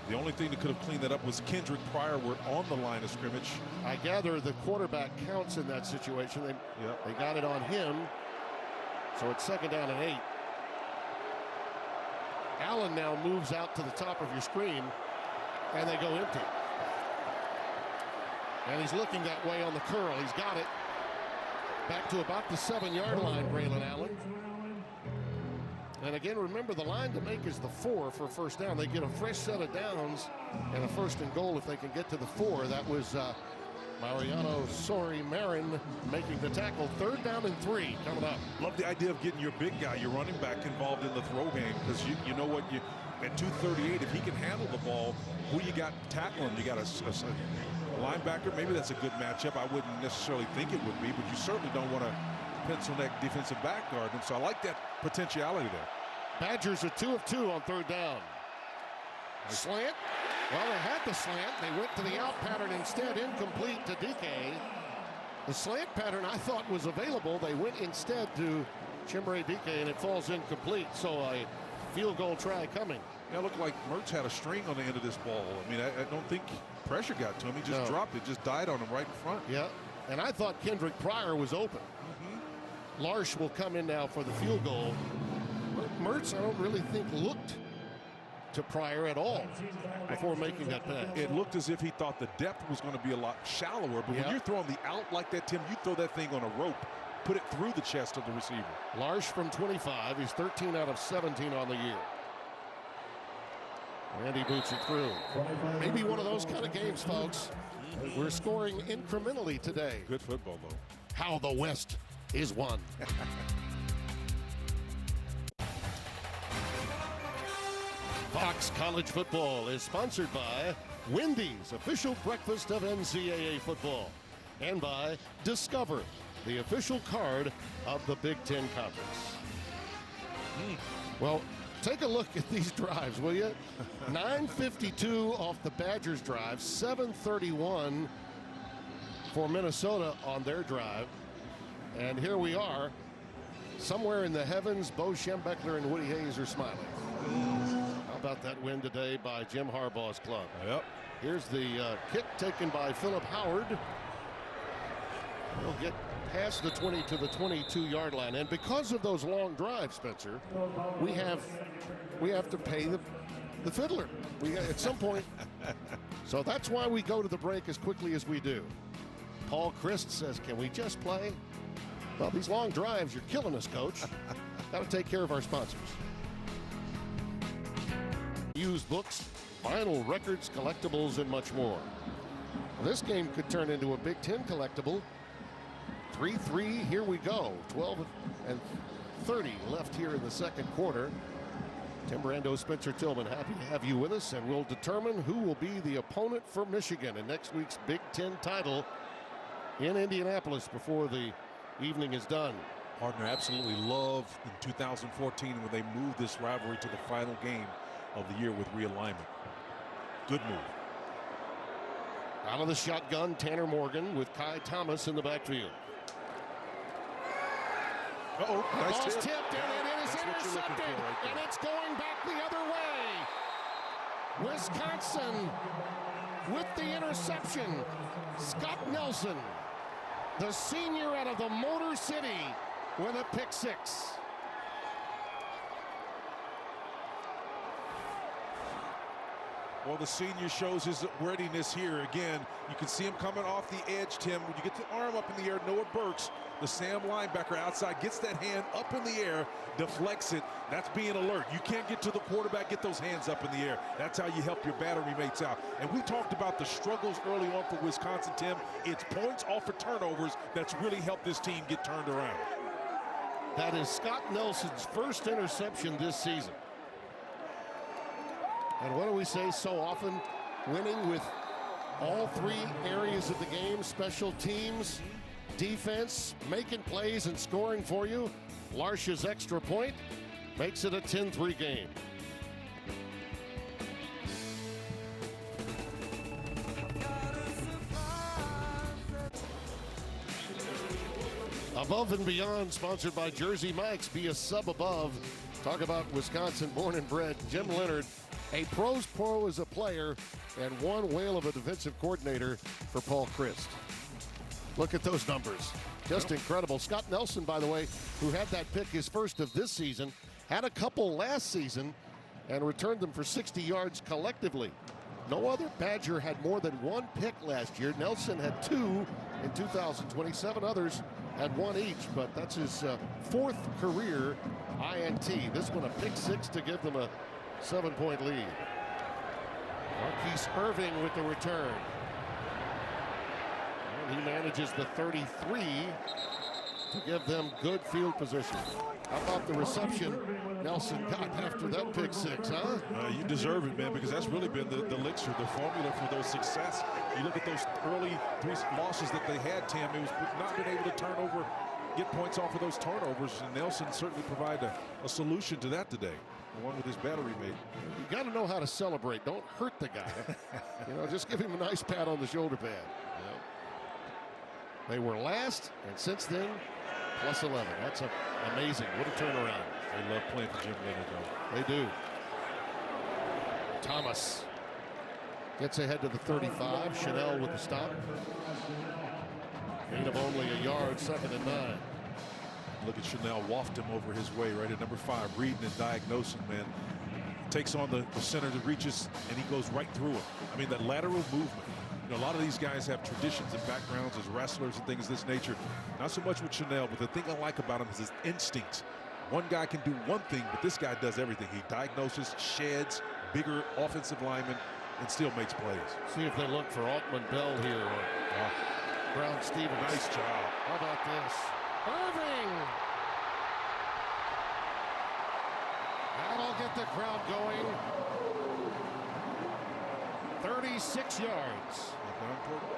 The only thing that could have cleaned that up was Kendrick Pryor were on the line of scrimmage. I gather the quarterback counts in that situation. They got it on him, so it's second down and 8. Allen now moves out to the top of your screen, and they go empty. And he's looking that way on the curl. He's got it. Back to about the 7-yard line, Braylon Allen. And again, remember, the line to make is the 4 for first down. They get a fresh set of downs and a first and goal if they can get to the 4. That was Mariano Sori-Marin making the tackle. 3rd down and 3 coming up. Love the idea of getting your big guy, your running back, involved in the throw game, because you know what, at 238, if he can handle the ball, who you got tackling? You got a linebacker. Maybe that's a good matchup. I wouldn't necessarily think it would be, but you certainly don't want to pencil neck defensive back guard them. So I like that potentiality there. Badgers are 2 of 2 on 3rd down. Slant. Well, they had the slant. They went to the out pattern instead, incomplete to DK. The slant pattern I thought was available. They went instead to Chimere DK, and it falls incomplete. So a field goal try coming. Yeah, it looked like Mertz had a string on the end of this ball. I mean, I don't think pressure got to him. He just dropped it, just died on him right in front. Yeah, and I thought Kendrick Pryor was open. Larsh will come in now for the field goal. Mertz, I don't really think looked to Pryor at all before making that pass. It looked as if he thought the depth was going to be a lot shallower, but when you're throwing the out like that, Tim, you throw that thing on a rope, put it through the chest of the receiver. Larsh from 25. He's 13 out of 17 on the year. Randy boots it through. Maybe one of those kind of games, folks. We're scoring incrementally today. Good football, though. How the West is won. Fox College Football is sponsored by Wendy's, official breakfast of NCAA football, and by Discover, the official card of the Big Ten Conference. Well, take a look at these drives, will you? 9:52 off the Badgers drive, 7:31 for Minnesota on their drive. And here we are, somewhere in the heavens. Bo Schembechler and Woody Hayes are smiling. How about that win today by Jim Harbaugh's club? Yep. Here's the kick taken by Philip Howard. He'll get past the 20 to the 22-yard line. And because of those long drives, Spencer, we have to pay the fiddler. At some point. So that's why we go to the break as quickly as we do. Paul Christ says, can we just play? Well, these long drives, you're killing us, Coach. Got to take care of our sponsors. Used books, vinyl records, collectibles, and much more. This game could turn into a Big Ten collectible. 3-3, here we go. 12 and 30 left here in the second quarter. Tim Brando, Spencer Tillman, happy to have you with us, and we'll determine who will be the opponent for Michigan in next week's Big Ten title in Indianapolis before the evening is done. Partner absolutely loved in 2014 when they moved this rivalry to the final game of the year with realignment. Good move. Out of the shotgun, Tanner Morgan with Kai Thomas in the backfield. Uh-oh, nice Ball's tip. tipped and it is intercepted, and it's going back the other way. Wisconsin with the interception. Scott Nelson, the senior out of the Motor City, with a pick six. Well, the senior shows his readiness here. Again, you can see him coming off the edge, Tim. When you get the arm up in the air, Noah Burks, the Sam linebacker outside, gets that hand up in the air, deflects it. That's being alert. You can't get to the quarterback, get those hands up in the air. That's how you help your battery mates out. And we talked about the struggles early on for Wisconsin, Tim. It's points off of turnovers that's really helped this team get turned around. That is Scott Nelson's first interception this season. And what do we say so often? Winning with all three areas of the game, special teams, defense, making plays and scoring for you. Larsh's extra point makes it a 10-3 game. Above and Beyond, sponsored by Jersey Mike's. Be a sub above. Talk about Wisconsin born and bred. Jim Leonhard, a pro's pro as a player, and one whale of a defensive coordinator for Paul Chryst. Look at those numbers. Just incredible. Scott Nelson, by the way, who had that pick, his first of this season, had a couple last season and returned them for 60 yards collectively. No other Badger had more than one pick last year. Nelson had two in 2027. Others had one each, but that's his fourth career INT. This one a pick six to give them a 7-point lead. Marquise Irving with the return. And he manages the 33 to give them good field position. How about the reception Nelson got after that pick six, huh? You deserve it, man, because that's really been the elixir, the formula for their success. You look at those early three losses that they had, Tim, it was not being able to turn over, get points off of those turnovers, and Nelson certainly provided a solution to that today. The one with his battery mate. You got to know how to celebrate. Don't hurt the guy. Just give him a nice pat on the shoulder pad. Yep. They were last, and since then, plus 11. That's amazing. What a turnaround. They love playing for Jim Leonhard, though. They do. Thomas gets ahead to the 35. Chanel with the stop. Gain of only a yard, 2nd and 9. Look at Chanel waft him over his way right at number 5, reading and diagnosing, man. Takes on the center that reaches, and he goes right through him. I mean, that lateral movement. A lot of these guys have traditions and backgrounds as wrestlers and things of this nature. Not so much with Chanel, but the thing I like about him is his instincts. One guy can do one thing, but this guy does everything. He diagnoses, sheds, bigger offensive linemen, and still makes plays. See if they look for Altman Bell here or Brown Stevens. Nice job. How about this? Irving! That'll get the crowd going. 36 yards.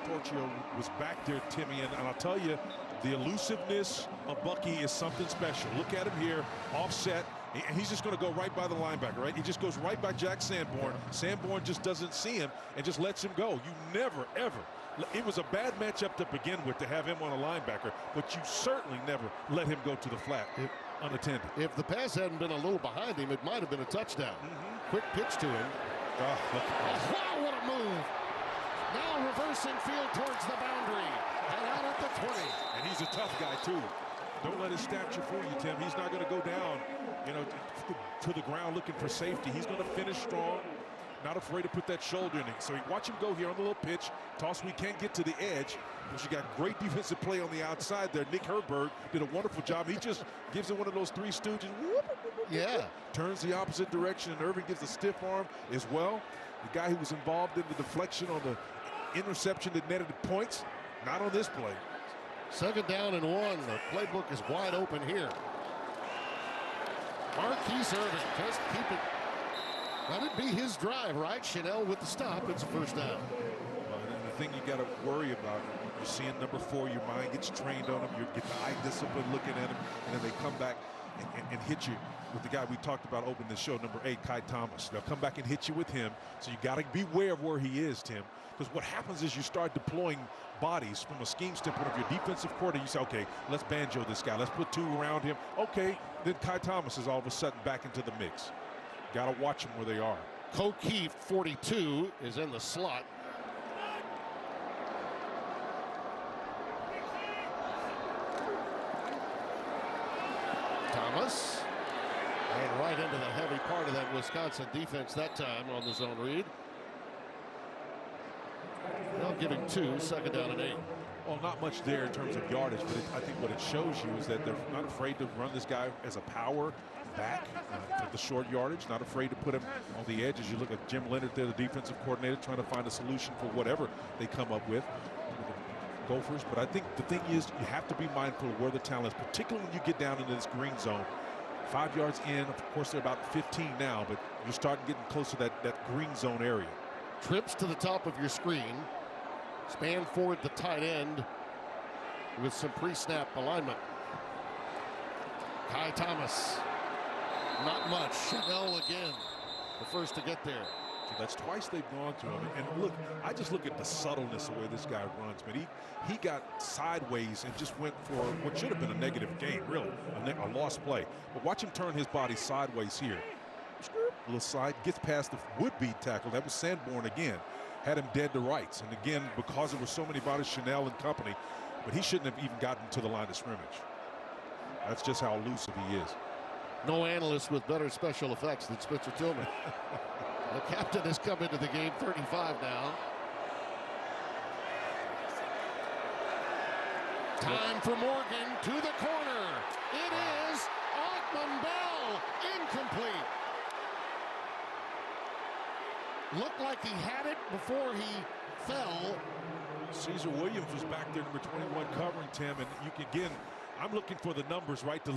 Torchio was back there, Timmy, and I'll tell you, the elusiveness of Bucky is something special. Look at him here, offset, and he's just going to go right by the linebacker, right? He just goes right by Jack Sanborn. Sanborn just doesn't see him and just lets him go. You never, ever. It was a bad matchup to begin with to have him on a linebacker, but you certainly never let him go to the flat unattended. If the pass hadn't been a little behind him, it might have been a touchdown. Quick pitch to him. Wow, what a move. Now reversing field towards the boundary and out at the 20. And he's a tough guy, too. Don't let his stature fool you, Tim. He's not going to go down, to the ground looking for safety. He's going to finish strong, not afraid to put that shoulder in it. So you watch him go here on the little pitch. Toss, we can't get to the edge. But you got great defensive play on the outside there. Nick Herberg did a wonderful job. He just gives him one of those Three Stooges. Yeah. Turns the opposite direction, and Irving gives a stiff arm as well. The guy who was involved in the deflection on the interception that netted the points, not on this play. 2nd down and 1. The playbook is wide open here. Marquise Irving, just keep it. Let it be his drive, right? Chanel with the stop. It's a 1st down. And the thing you got to worry about, you're seeing number 4, your mind gets trained on him. You get the eye discipline looking at him, and then they come back and hit you with the guy we talked about opening the show, number 8, Kai Thomas. They'll come back and hit you with him, so you got to be aware of where he is, Tim. Because what happens is you start deploying bodies from a scheme standpoint of your defensive coordinator. You say, okay, let's banjo this guy. Let's put 2 around him. Okay, then Kai Thomas is all of a sudden back into the mix. Got to watch them where they are. Kokeef, 42, is in the slot. Thomas. And right into the heavy part of that Wisconsin defense that time on the zone read. giving 2, second down and 8. Well, not much there in terms of yardage, but I think what it shows you is that they're not afraid to run this guy as a power back for the short yardage, not afraid to put him on the edge. As you look at Jim Leonard there, the defensive coordinator, trying to find a solution for whatever they come up with. Gophers, but I think the thing is you have to be mindful of where the talent is, particularly when you get down into this green zone. 5 yards in, of course they're about 15 now, but you're starting getting close to that green zone area. Trips to the top of your screen. Span forward the tight end with some pre-snap alignment. Kai Thomas. Not much. Chanel again. The first to get there. So that's twice they've gone to him. And look, I just look at the subtleness of where this guy runs. But he got sideways and just went for what should have been a negative gain, really, a lost play. But watch him turn his body sideways here. A little side, gets past the would-be tackle. That was Sanborn again. Had him dead to rights. And again, because there were so many bodies, Chanel and company, but he shouldn't have even gotten to the line of scrimmage. That's just how elusive he is. No analyst with better special effects than Spencer Tillman. The captain has come into the game, 35 now. Time for Morgan to the corner. It is Othman Bell, incomplete. Looked like he had it before he fell. Caesar Williams was back there, number 21, covering Tim, and you can, again, I'm looking for the numbers, right, to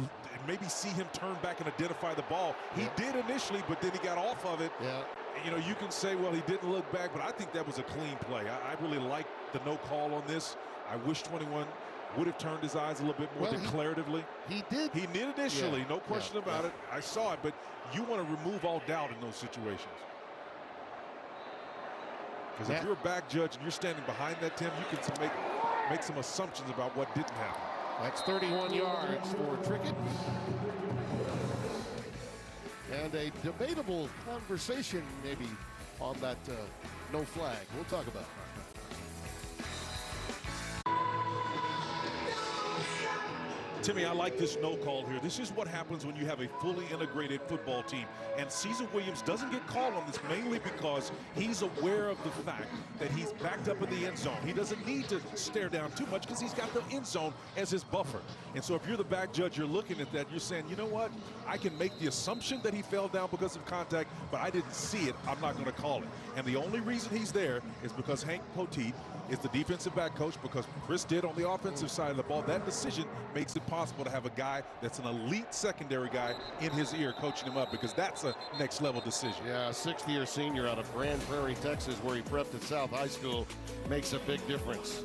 maybe see him turn back and identify the ball. He did initially, but then he got off of it. Yeah. You know, you can say, well, he didn't look back, but I think that was a clean play. I really like the no call on this. I wish 21 would have turned his eyes a little bit more declaratively. He did. He did initially, no question about it. I saw it, but you want to remove all doubt in those situations. Because if you're a back judge and you're standing behind that, Tim, you can make some assumptions about what didn't happen. That's 31 yards for Trickett. And a debatable conversation maybe on that no flag. We'll talk about it. Timmy, I like this no call here. This is what happens when you have a fully integrated football team. And Caesar Williams doesn't get called on this mainly because he's aware of the fact that he's backed up in the end zone. He doesn't need to stare down too much because he's got the end zone as his buffer. And so if you're the back judge, you're looking at that, you're saying, you know what? I can make the assumption that he fell down because of contact, but I didn't see it. I'm not going to call it. And the only reason he's there is because Hank Poteet is the defensive back coach, because Chris did on the offensive side of the ball. That decision makes it possible to have a guy that's an elite secondary guy in his ear coaching him up, because that's a next level decision. Yeah, a sixth-year senior out of Grand Prairie, Texas, where he prepped at South High School, makes a big difference.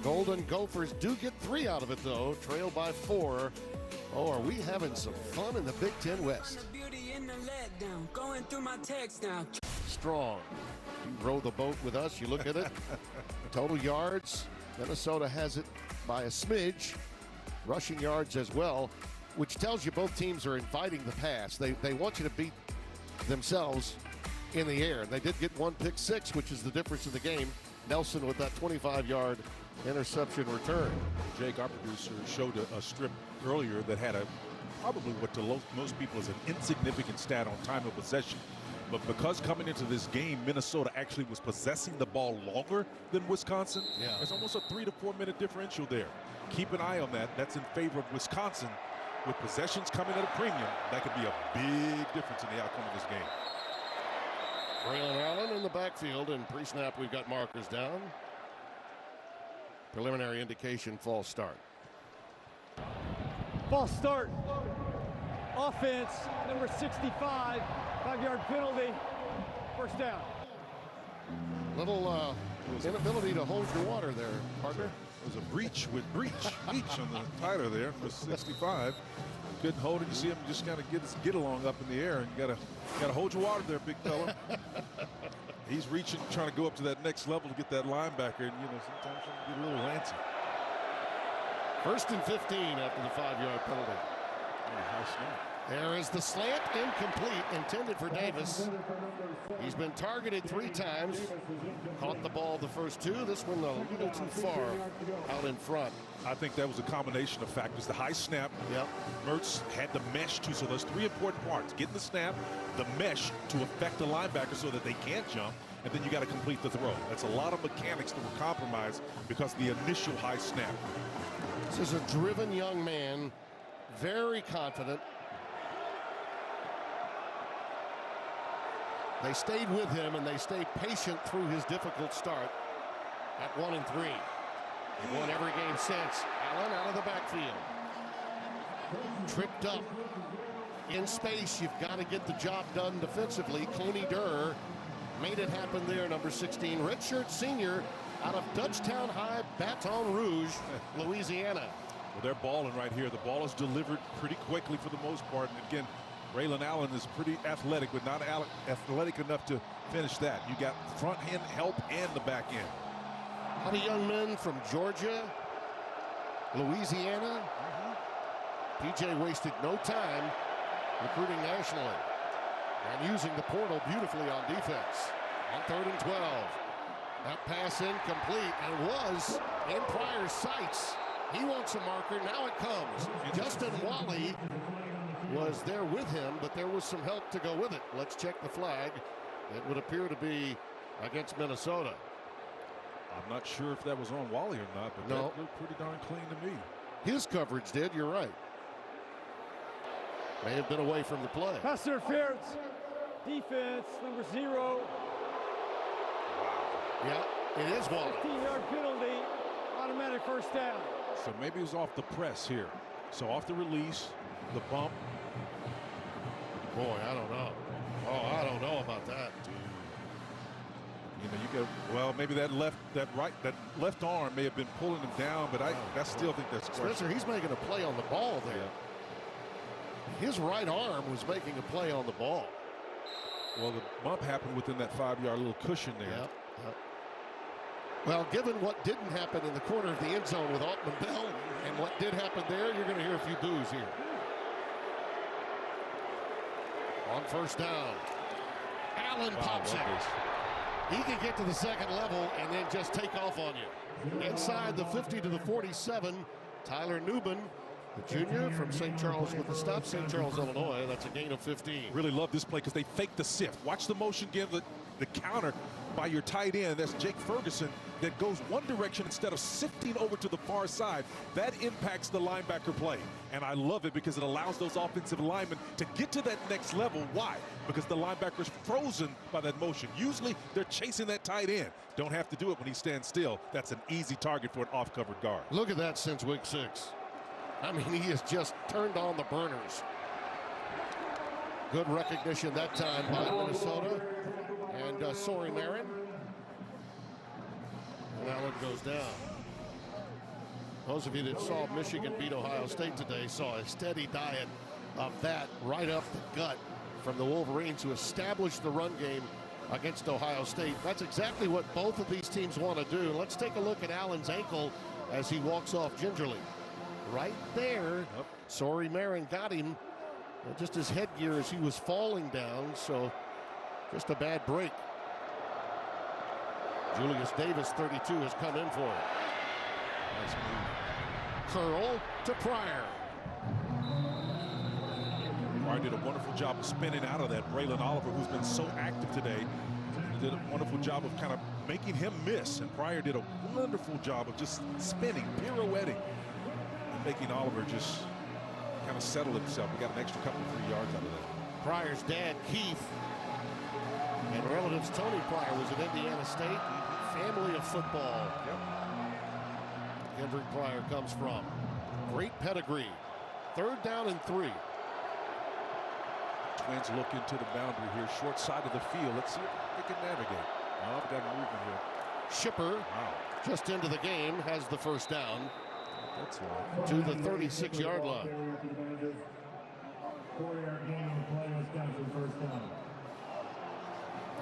Golden Gophers do get 3 out of it, though, trailed by 4. Oh, are we having some fun in the Big Ten West? Strong. You row the boat with us, you look at it. Total yards, Minnesota has it by a smidge. Rushing yards as well, which tells you both teams are inviting the pass. They want you to beat themselves in the air. They did get one pick six, which is the difference in the game. Nelson with that 25-yard interception return. Jake, our producer, showed a strip earlier that had probably what to most people is an insignificant stat on time of possession. But because coming into this game, Minnesota actually was possessing the ball longer than Wisconsin, there's almost a 3 to 4 minute differential there. Keep an eye on that. That's in favor of Wisconsin. With possessions coming at a premium, that could be a big difference in the outcome of this game. Braylon Allen in the backfield, and pre-snap we've got markers down. Preliminary indication, false start. False start. Offense, number 65, 5-yard penalty, first down. Little inability to hold your water there, partner. It was a breach on the titer there for 65. Couldn't hold it. You see him just kind of get along up in the air, and you gotta hold your water there, big fella. He's reaching, trying to go up to that next level to get that linebacker, and sometimes you get a little antsy. 1st and 15 after the 5-yard penalty. Oh, high snap. There is the slant, incomplete, intended for Davis. He's been targeted 3 times. Caught the ball the first 2. This one a little too far out in front. I think that was a combination of factors. The high snap. Yep. Mertz had the mesh too, so there's 3 important parts. Getting the snap, the mesh to affect the linebacker so that they can't jump, and then you got to complete the throw. That's a lot of mechanics that were compromised because of the initial high snap. This is a driven young man, very confident. They stayed with him, and they stayed patient through his difficult start at 1-3. They've won every game since. Allen out of the backfield. Tripped up. In space, you've got to get the job done defensively. Clooney Durr made it happen there, number 16. Redshirt senior out of Dutchtown High, Baton Rouge, Louisiana. Well, they're balling right here. The ball is delivered pretty quickly for the most part. And again, Braylon Allen is pretty athletic, but not athletic enough to finish that. You got front end help and the back end. A lot of young men from Georgia, Louisiana. PJ wasted no time recruiting nationally and using the portal beautifully on defense. On 3rd and 12. That pass incomplete, and was in Pryor's sights. He wants a marker. Now it comes. Justin Wally was there with him, but there was some help to go with it. Let's check the flag. It would appear to be against Minnesota. I'm not sure if that was on Wally or not, but that looked pretty darn clean to me. His coverage did, you're right. May have been away from the play. Pass interference. Defense, number 0. Yeah, it is Wally. 15-yard penalty, automatic first down. So maybe it was off the press here. So off the release, the bump. Boy, I don't know. Oh, I don't know about that. You know, you got, well, maybe that left arm may have been pulling him down, but I still think that's Spencer, he's making a play on the ball there. Yeah. His right arm was making a play on the ball. Well, the bump happened within that 5-yard little cushion there. Yep. Well, given what didn't happen in the corner of the end zone with Altman Bell and what did happen there, you're going to hear a few boos here. On first down, Allen pops it. He can get to the second level and then just take off on you. Inside the 50 to the 47, Tyler Newman, the junior from St. Charles with the stop, St. Charles, Illinois. That's a gain of 15. Really love this play because they fake the sift. Watch the motion, give the counter by your tight end. That's Jake Ferguson that goes one direction instead of sifting over to the far side. That impacts the linebacker play. And I love it because it allows those offensive linemen to get to that next level. Why? Because the linebacker's frozen by that motion. Usually they're chasing that tight end. Don't have to do it when he stands still. That's an easy target for an off-covered guard. Look at that since week 6. I mean, he has just turned on the burners. Good recognition that time by Minnesota. And Sorry Marin. And Allen goes down. Those of you that saw Michigan beat Ohio State today saw a steady diet of that right up the gut from the Wolverines, who established the run game against Ohio State. That's exactly what both of these teams want to do. Let's take a look at Allen's ankle as he walks off gingerly. Right there, Sorry Marin got him. Just his headgear as he was falling down, so just a bad break. Julius Davis, 32, has come in for it. Nice move. Curl to Pryor. Pryor did a wonderful job of spinning out of that. Braylon Oliver, who's been so active today, did a wonderful job of kind of making him miss. And Pryor did a wonderful job of just spinning, pirouetting, and making Oliver just kind of settle himself. We got an extra couple of 3 yards out of that. Pryor's dad, Keith, and relatives Tony Pryor was at Indiana State. Family of football. Kendrick Pryor comes from. Great pedigree. 3rd down and 3. Twins look into the boundary here, short side of the field. Let's see if they can navigate. Oh, we got movement here. Shipper, just into the game, has the first down. That's long. To the 36-yard line.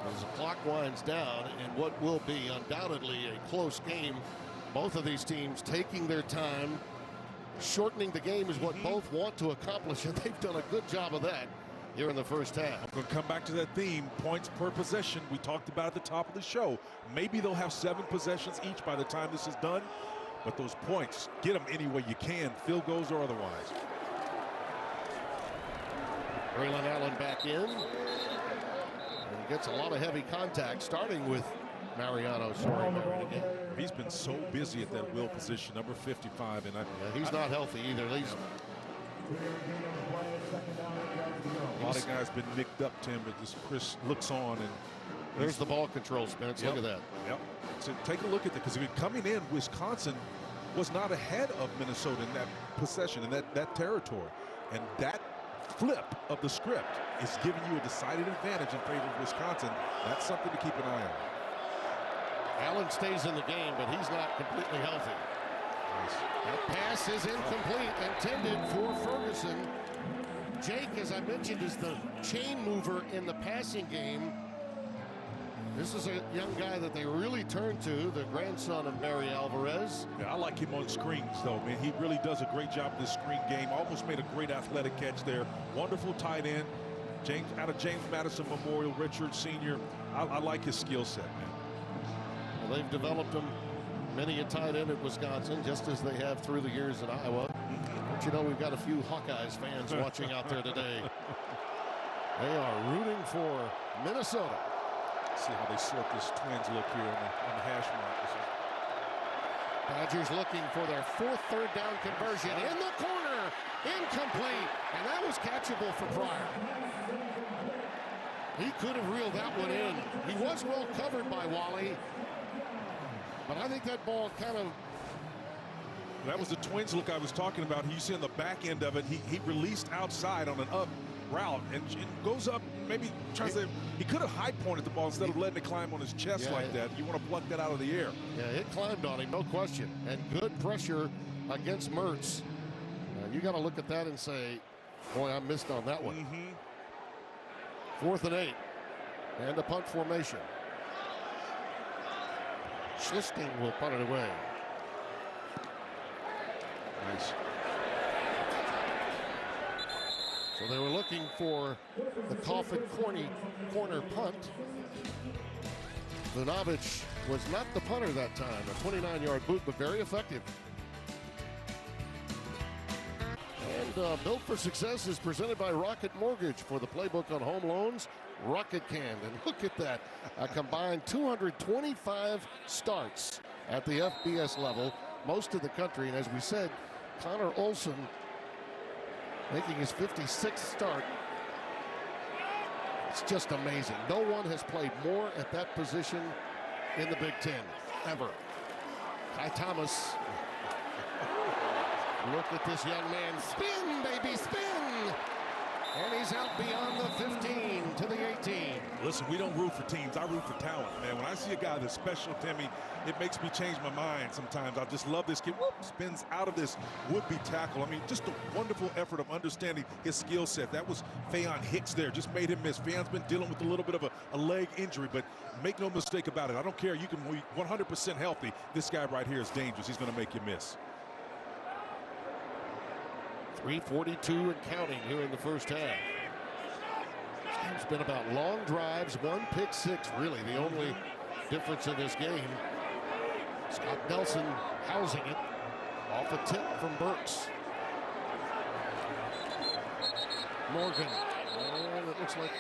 As the clock winds down in what will be undoubtedly a close game, both of these teams taking their time, shortening the game is what both want to accomplish, and they've done a good job of that here in the first half. I'm going to come back to that theme, points per possession. We talked about at the top of the show. Maybe they'll have 7 possessions each by the time this is done, but those points, get them any way you can, field goals or otherwise. Braylon Allen back in. And he gets a lot of heavy contact, starting with Mariano Story. He's been so busy at that will position, number 55, and he's not healthy either. A lot of guys been nicked up, Tim, but this Chris looks on, and there's the ball control, Spence. Look at that. Yep. So take a look at that, because coming in, Wisconsin was not ahead of Minnesota in that possession, in that territory, and that flip of the script is giving you a decided advantage in favor of Wisconsin. That's something to keep an eye on. Allen stays in the game, but he's not completely healthy. Nice. That pass is incomplete, intended for Ferguson. Jake, as I mentioned, is the chain mover in the passing game. This is a young guy that they really turn to, the grandson of Barry Alvarez. Yeah, I like him on screens, though, man. He really does a great job of this screen game. Almost made a great athletic catch there. Wonderful tight end. Out of James Madison Memorial, Richard Sr. I like his skill set, man. Well, they've developed him many a tight end at Wisconsin, just as they have through the years at Iowa. But you know, we've got a few Hawkeyes fans watching out there today. They are rooting for Minnesota. See how they sort this Twins look here on the hash mark. Badgers looking for their 4th third down conversion in the corner, incomplete, and that was catchable for Pryor. He could have reeled that one in. He was well covered by Wally, but I think that ball kind of... That was the Twins look I was talking about. You see on the back end of it, he released outside on an up route and goes up, maybe tries to... He could have high pointed the ball instead of letting it climb on his chest like that. You want to pluck that out of the air. Yeah, it climbed on him, no question. And good pressure against Mertz. You got to look at that and say, boy, I missed on that one. 4th and 8. And a punt formation. Schlisting will punt it away. Nice. So they were looking for the Coffin corner punt. Vunovich was not the punter that time. A 29-yard boot, but very effective. And Built for Success is presented by Rocket Mortgage. For the playbook on home loans, Rocket can. And look at that. A combined 225 starts at the FBS level, most of the country. And as we said, Connor Olson making his 56th start. It's just amazing. No one has played more at that position in the Big Ten, ever. Kai Thomas. Look at this young man. Spin, baby, spin! And he's out beyond the 15 to the 18. Listen, we don't root for teams. I root for talent, man. When I see a guy that's special, Timmy, it makes me change my mind sometimes. I just love this kid. Whoop, spins out of this would-be tackle. I mean, just a wonderful effort of understanding his skill set. That was Faion Hicks there. Just made him miss. Faion's been dealing with a little bit of a leg injury, but make no mistake about it. I don't care. You can be 100% healthy. This guy right here is dangerous. He's going to make you miss. 3:42 and counting here in the first half. It's been about long drives, 1 pick 6, really the only difference in this game. Scott Nelson housing it off a tip from Burks. Morgan. And it looks like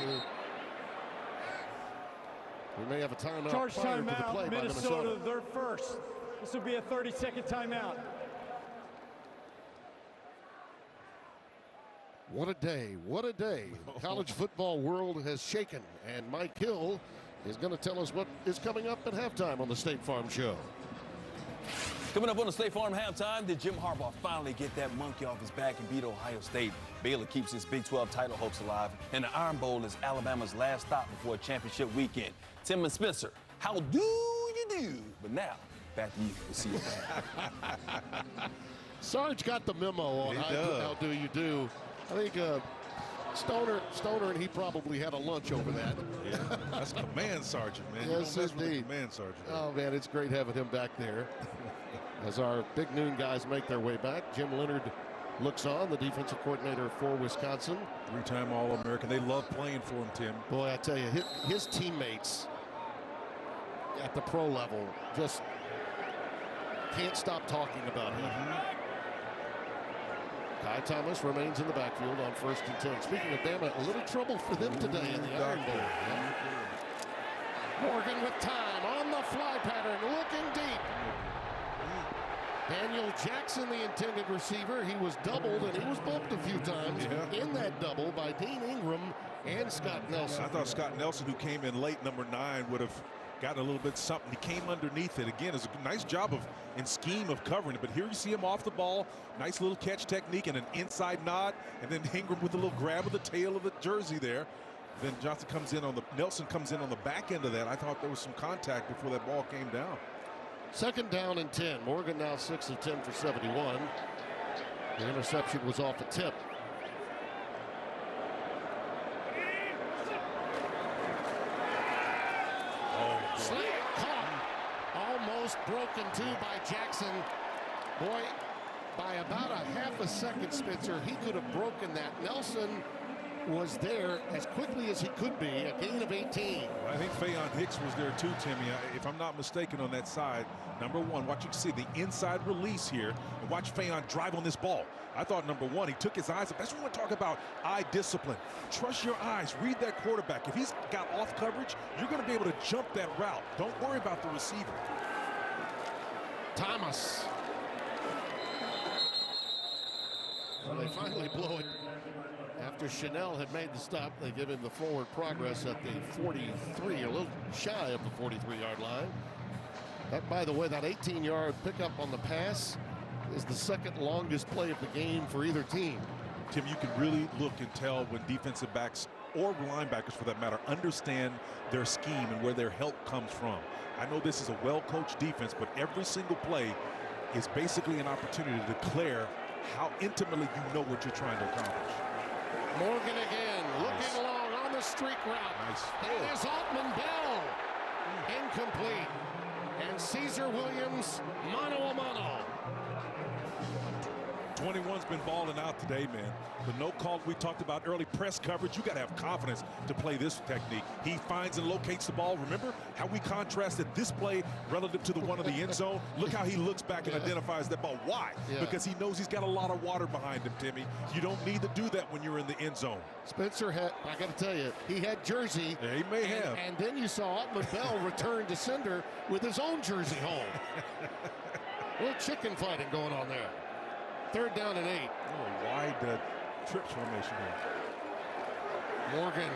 we may have a timeout. Charge prior to the timeout, play by Minnesota, their first. This will be a 30-second timeout. What a day, what a day. The college football world has shaken, and Mike Hill is going to tell us what is coming up at halftime on the State Farm Show. Coming up on the State Farm halftime, did Jim Harbaugh finally get that monkey off his back and beat Ohio State? Baylor keeps his Big 12 title hopes alive, and the Iron Bowl is Alabama's last stop before a championship weekend. Tim and Spencer, how do you do? But now, back to you. We'll see you. Sarge got the memo on how do you do. I think Stoner and he probably had a lunch over that. Yeah, that's Command Sergeant, man. Yes, you don't mess with indeed. Command Sergeant. Oh, man, it's great having him back there. As our big noon guys make their way back, Jim Leonhard looks on, the defensive coordinator for Wisconsin. Three-time All-American. They love playing for him, Tim. Boy, I tell you, his teammates at the pro level just can't stop talking about him. Ty Thomas remains in the backfield on 1st and 10. Speaking of Bama, a little trouble for them today in the Iron Bowl. Morgan with time on the fly pattern, looking deep. Daniel Jackson, the intended receiver, he was doubled and he was bumped a few times in that double by Dean Ingram and Scott Nelson. I thought Scott Nelson, who came in late, number 9, would have gotten a little bit something. He came underneath it. Again, it's a nice job in scheme of covering it, but here you see him off the ball. Nice little catch technique and an inside nod, and then Ingram with a little grab of the tail of the jersey there. Then Nelson comes in on the back end of that. I thought there was some contact before that ball came down. 2nd down and 10. Morgan now 6 of 10 for 71. The interception was off a tip. Slant caught. Almost broken too by Jackson. Boy, by about a half a second, Spencer, he could have broken that. Nelson was there as quickly as he could be, a gain of 18. I think Faion Hicks was there too, Timmy, if I'm not mistaken on that side. Number 1, watch you see the inside release here, and watch Faion drive on this ball. I thought number 1, he took his eyes up. That's what we talk about, eye discipline. Trust your eyes, read that quarterback. If he's got off coverage, you're gonna be able to jump that route. Don't worry about the receiver. Thomas. Well, they finally blow it. After Chanel had made the stop, they give him the forward progress at the 43, a little shy of the 43-yard line. That, by the way, that 18-yard pickup on the pass is the 2nd longest play of the game for either team. Tim, you can really look and tell when defensive backs or linebackers, for that matter, understand their scheme and where their help comes from. I know this is a well-coached defense, but every single play is basically an opportunity to declare how intimately you know what you're trying to accomplish. Morgan again, looking along on the streak route. Nice. It is Altman Bell. Incomplete. And Caesar Williams, mano a mano. 21's been balling out today, man. The no call we talked about early, press coverage, you got to have confidence to play this technique. He finds and locates the ball. Remember how we contrasted this play relative to the one in the end zone? Look how he looks back and identifies that ball. Why? Because he knows he's got a lot of water behind him, Timmy. You don't need to do that when you're in the end zone. Spencer had, I got to tell you, he had jersey. Yeah, he may have. And then you saw Altman Bell return to sender with his own jersey home. A little chicken fighting going on there. 3rd down and 8. Oh, wide trips formation here. Morgan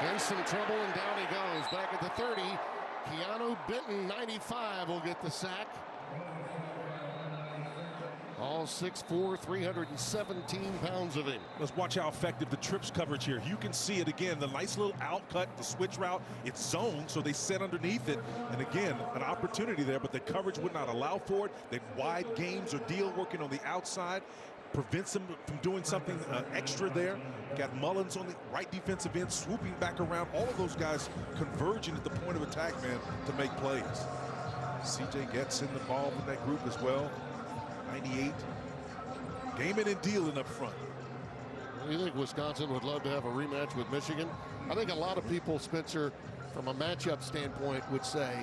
in some trouble, and down he goes. Back at the 30. Keanu Benton, 95, will get the sack. All 6'4", 317 pounds of him. Let's watch how effective the trips coverage here. You can see it again, the nice little outcut, the switch route. It's zoned, so they set underneath it. And again, an opportunity there, but the coverage would not allow for it. They wide games or deal working on the outside. Prevents them from doing something extra there. Got Mullins on the right defensive end, swooping back around. All of those guys converging at the point of attack, man, to make plays. CJ gets in the ball with that group as well. 98. Gaming and dealing up front. You think Wisconsin would love to have a rematch with Michigan? I think a lot of people, Spencer, from a matchup standpoint, would say,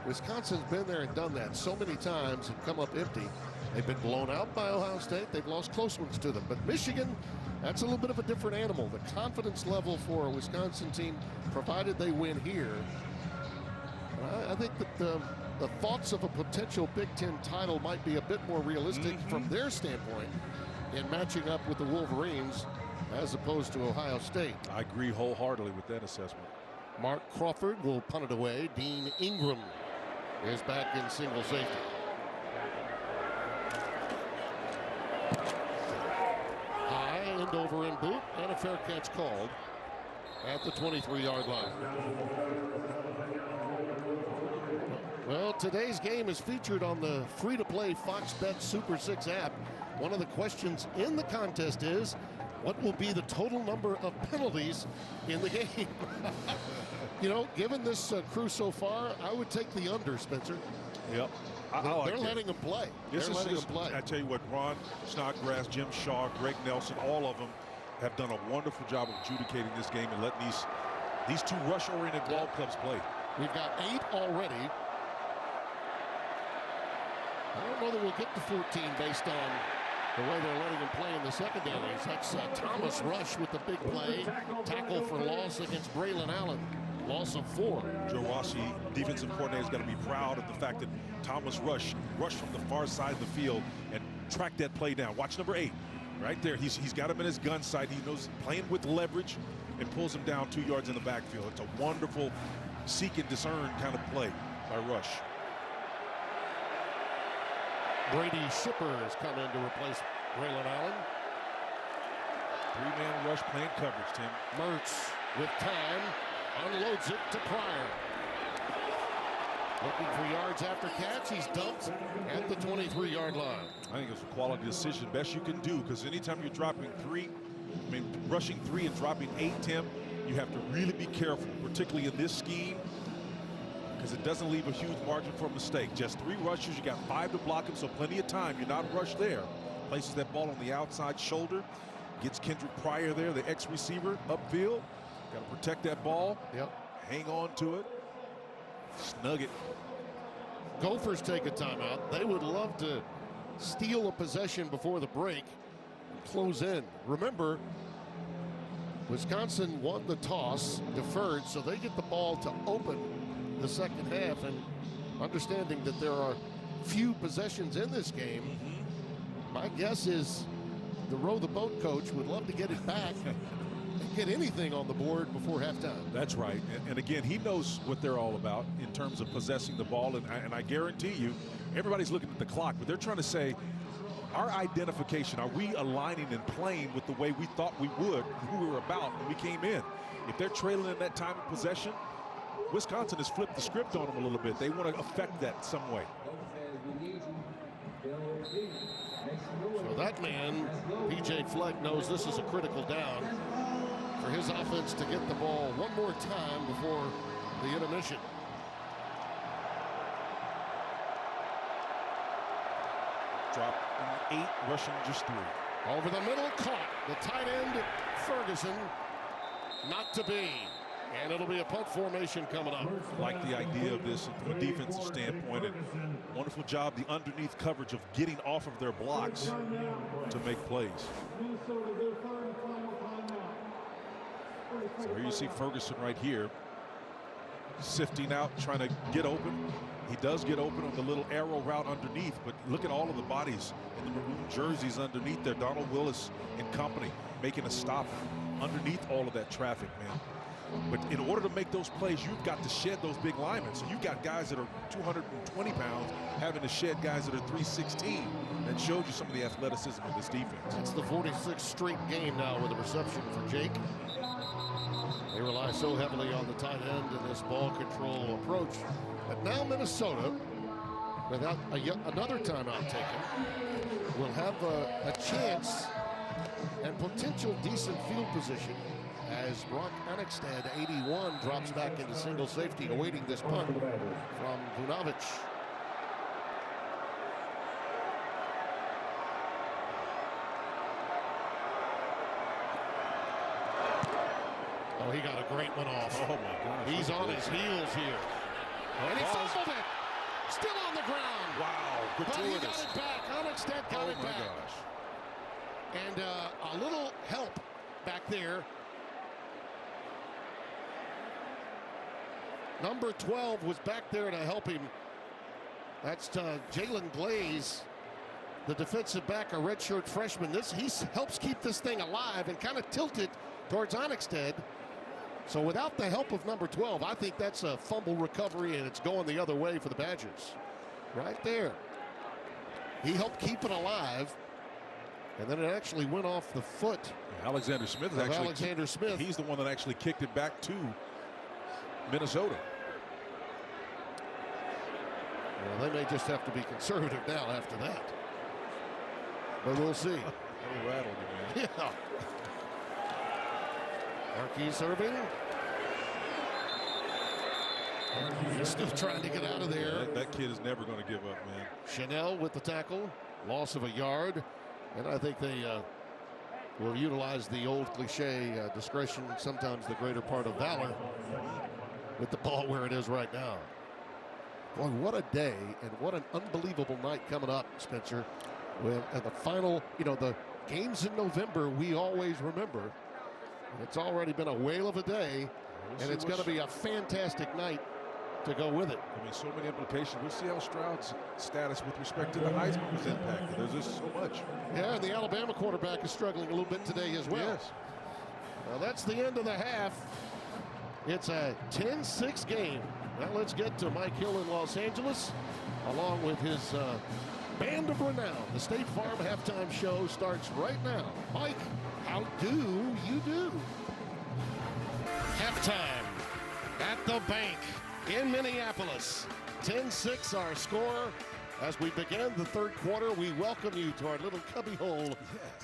Wisconsin's been there and done that so many times and come up empty. They've been blown out by Ohio State. They've lost close ones to them. But Michigan, that's a little bit of a different animal. The confidence level for a Wisconsin team, provided they win here, I think that the thoughts of a potential Big Ten title might be a bit more realistic from their standpoint in matching up with the Wolverines as opposed to Ohio State. I agree wholeheartedly with that assessment. Mark Crawford will punt it away. Dean Ingram is back in single safety. High and over in boot, and a fair catch called at the 23-yard line. Well, today's game is featured on the free-to-play Fox Bet Super 6 app. One of the questions in the contest is, what will be the total number of penalties in the game? You know, given this crew so far, I would take the under, Spencer. Yep. They're letting them play. They're letting them play. I tell you what, Ron Snodgrass, Jim Shaw, Greg Nelson, all of them have done a wonderful job of adjudicating this game and letting these two rush-oriented ball clubs play. We've got 8 already. I don't know that we'll get to 14 based on the way they're letting him play in the secondaries. That's Thomas Rush with the big play. Tackle for loss against Braylon Allen. Loss of 4. Joe Rossi, defensive coordinator, has got to be proud of the fact that Thomas Rush rushed from the far side of the field and tracked that play down. Watch number 8 right there. He's got him in his gun sight. He knows playing with leverage and pulls him down 2 yards in the backfield. It's a wonderful seek and discern kind of play by Rush. Brady Shipper has come in to replace Braylon Allen. 3-man rush playing coverage, Tim. Mertz with time. Unloads it to Pryor. Looking for yards after catch. He's dumped at the 23-yard line. I think it's a quality decision, best you can do, because anytime you're dropping 3, rushing 3 and dropping 8, Tim, you have to really be careful, particularly in this scheme, because it doesn't leave a huge margin for a mistake. Just 3 rushes, you got 5 to block him, so plenty of time. You're not rushed there. Places that ball on the outside shoulder, gets Kendrick Pryor there, the ex-receiver, upfield. Got to protect that ball. Yep. Hang on to it. Snug it. Gophers take a timeout. They would love to steal a possession before the break and close in. Remember, Wisconsin won the toss, deferred, so they get the ball to open the second half. And understanding that there are few possessions in this game, my guess is the row the boat coach would love to get it back. Get anything on the board before halftime. That's right. And again, he knows what they're all about in terms of possessing the ball. And I guarantee you, everybody's looking at the clock, but they're trying to say, our identification, are we aligning and playing with the way we thought we would, who we were about when we came in? If they're trailing in that time of possession, Wisconsin has flipped the script on them a little bit. They want to affect that some way. So that man, P.J. Fleck, knows this is a critical down for his offense to get the ball one more time before the intermission. Drop 8, rushing just 3. Over the middle, caught. The tight end, Ferguson, not to be. And it'll be a punt formation coming up. Like the idea of this from a defensive standpoint, and wonderful job, the underneath coverage of getting off of their blocks to make plays. So here you see Ferguson right here, sifting out, trying to get open. He does get open on the little arrow route underneath, but look at all of the bodies in the maroon jerseys underneath there. Donald Willis and company making a stop underneath all of that traffic, man. But in order to make those plays, you've got to shed those big linemen. So you've got guys that are 220 pounds having to shed guys that are 316. That shows you some of the athleticism of this defense. It's the 46th straight game now with a reception for Jake. They rely so heavily on the tight end in this ball control approach. But now Minnesota, without another timeout taken, will have a chance and potential decent field position as Brock Annexstad, 81, drops back into single safety, awaiting this punt from Vunovic. Oh, he got a great one off. Oh, my gosh. He's on his heels here. And he fumbled it. Still on the ground. Wow, But he got gratuitous. it back. Annexstad got it back. Gosh. And a little help back there. Number 12 was back there to help him. That's Jalen Glaze, the defensive back, a redshirt freshman. He helps keep this thing alive and kind of tilt it towards Annexstad. So without the help of number 12, I think that's a fumble recovery, and it's going the other way for the Badgers. Right there. He helped keep it alive, and then it actually went off the foot. Alexander Smith is of actually Alexander Smith. He's the one that actually kicked it back to Minnesota. Well, they may just have to be conservative now after that. But we'll see. They rattled him, man. Yeah. Marquise Irving. He's still trying to get out of there. That kid is never going to give up, man. Chanel with the tackle, loss of a yard. And I think they will utilize the old cliche, discretion, sometimes the greater part of valor, with the ball where it is right now. Boy, what a day and what an unbelievable night coming up, Spencer. And the final, the games in November we always remember. It's already been a whale of a day, and it's going to be a fantastic night to go with it. I mean, so many implications. We'll see how Stroud's status with respect to the Heisman was impacted. There's just so much. Yeah, and the Alabama quarterback is struggling a little bit today as well. Yes. Well, that's the end of the half. It's a 10-6 game. Now let's get to Mike Hill in Los Angeles, along with his band of renown. The State Farm halftime show starts right now. Mike, how do you do? Halftime at the bank in Minneapolis. 10-6 our score. As we begin the third quarter, we welcome you to our little cubby hole. Yes.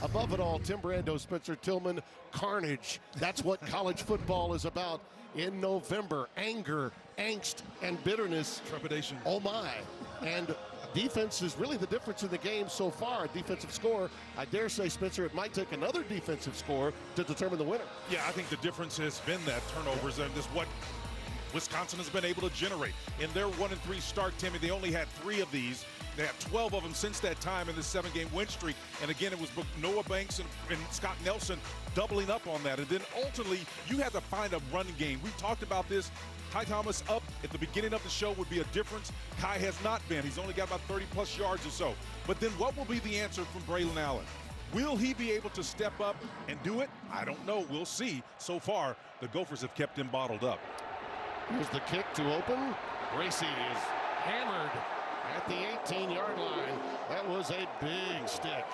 Above it all, Tim Brando, Spencer Tillman, carnage. That's what college football is about in November. Anger, angst, and bitterness. Trepidation. Oh, my. And defense is really the difference in the game so far. A defensive score, I dare say, Spencer, it might take another defensive score to determine the winner. Yeah, I think the difference has been that turnovers, and just what Wisconsin has been able to generate. In their 1-3 start, Timmy, they only had 3 of these. They have 12 of them since that time in this 7-game win streak. And again, it was Noah Banks and Scott Nelson doubling up on that. And then ultimately, you had to find a running game. We talked about this. Kai Thomas up at the beginning of the show would be a difference. Kai has not been. He's only got about 30-plus yards or so. But then what will be the answer from Braylon Allen? Will he be able to step up and do it? I don't know. We'll see. So far, the Gophers have kept him bottled up. Here's the kick to open. Gracie is hammered at the 18-yard line. That was a big stick.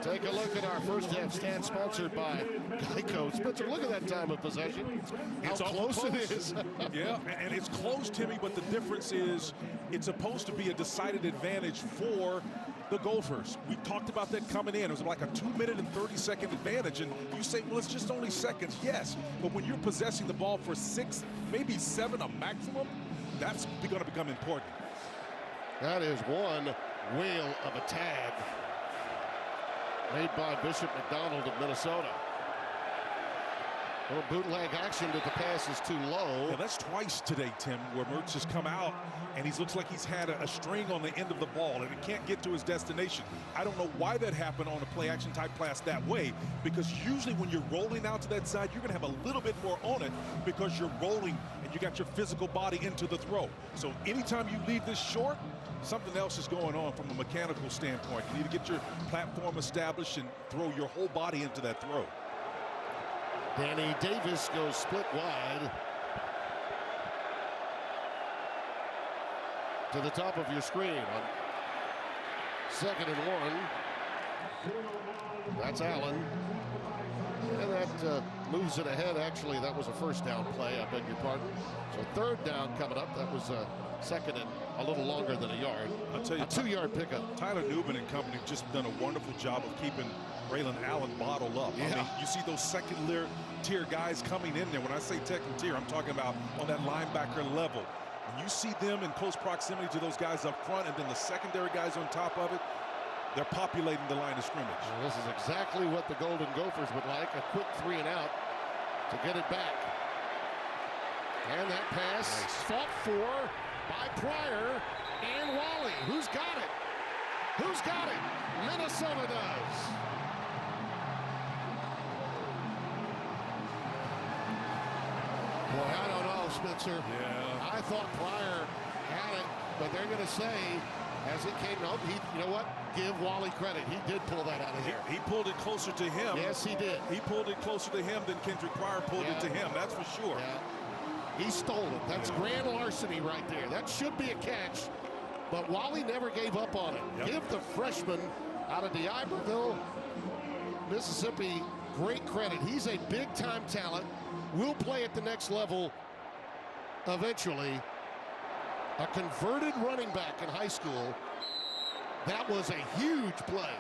Take a look at our first half stats sponsored by Geico. Spencer, look at that time of possession. How close it is. Yeah, and it's close, Timmy, but the difference is it's supposed to be a decided advantage for the Gophers. We talked about that coming in. It was like a 2-minute and 30-second advantage. And you say, well, it's just only seconds. Yes, but when you're possessing the ball for 6, maybe 7, a maximum, that's going to become important. That is one whale of a tag made by Bishop McDonald of Minnesota. A little bootleg action, but the pass is too low. Yeah, that's twice today, Tim, where Mertz has come out and he looks like he's had a string on the end of the ball and it can't get to his destination. I don't know why that happened on a play action type pass that way, because usually when you're rolling out to that side, you're going to have a little bit more on it because you're rolling and you got your physical body into the throw. So anytime you leave this short, something else is going on from a mechanical standpoint. You need to get your platform established and throw your whole body into that throw. Danny Davis goes split wide to the top of your screen on 2nd and 1. That's Allen. And that moves it ahead. Actually, that was a first down play. I beg your pardon. So 3rd down coming up. That was 2nd and a little longer than a yard. I'll tell you, a 2-yard pickup. Tyler Newman and company have just done a wonderful job of keeping Braylon Allen bottled up. Yeah. I mean, you see those second-tier guys coming in there. When I say second tier, I'm talking about on that linebacker level. When you see them in close proximity to those guys up front and then the secondary guys on top of it, they're populating the line of scrimmage. Well, this is exactly what the Golden Gophers would like, a quick 3 and out to get it back. And that pass fought for by Pryor and Wally. Who's got it? Who's got it? Minnesota does. Boy, I don't know, Spencer. Yeah. I thought Pryor had it, but they're going to say, as it came out, you know what? Give Wally credit. He did pull that out of there. He pulled it closer to him. Yes, he did. He pulled it closer to him than Kendrick Pryor pulled it to him. That's for sure. Yeah. He stole it. That's grand larceny right there. That should be a catch, but Wally never gave up on it. Yep. Give the freshman out of DeIberville, Mississippi, great credit. He's a big-time talent. Will play at the next level eventually. A converted running back in high school. That was a huge play.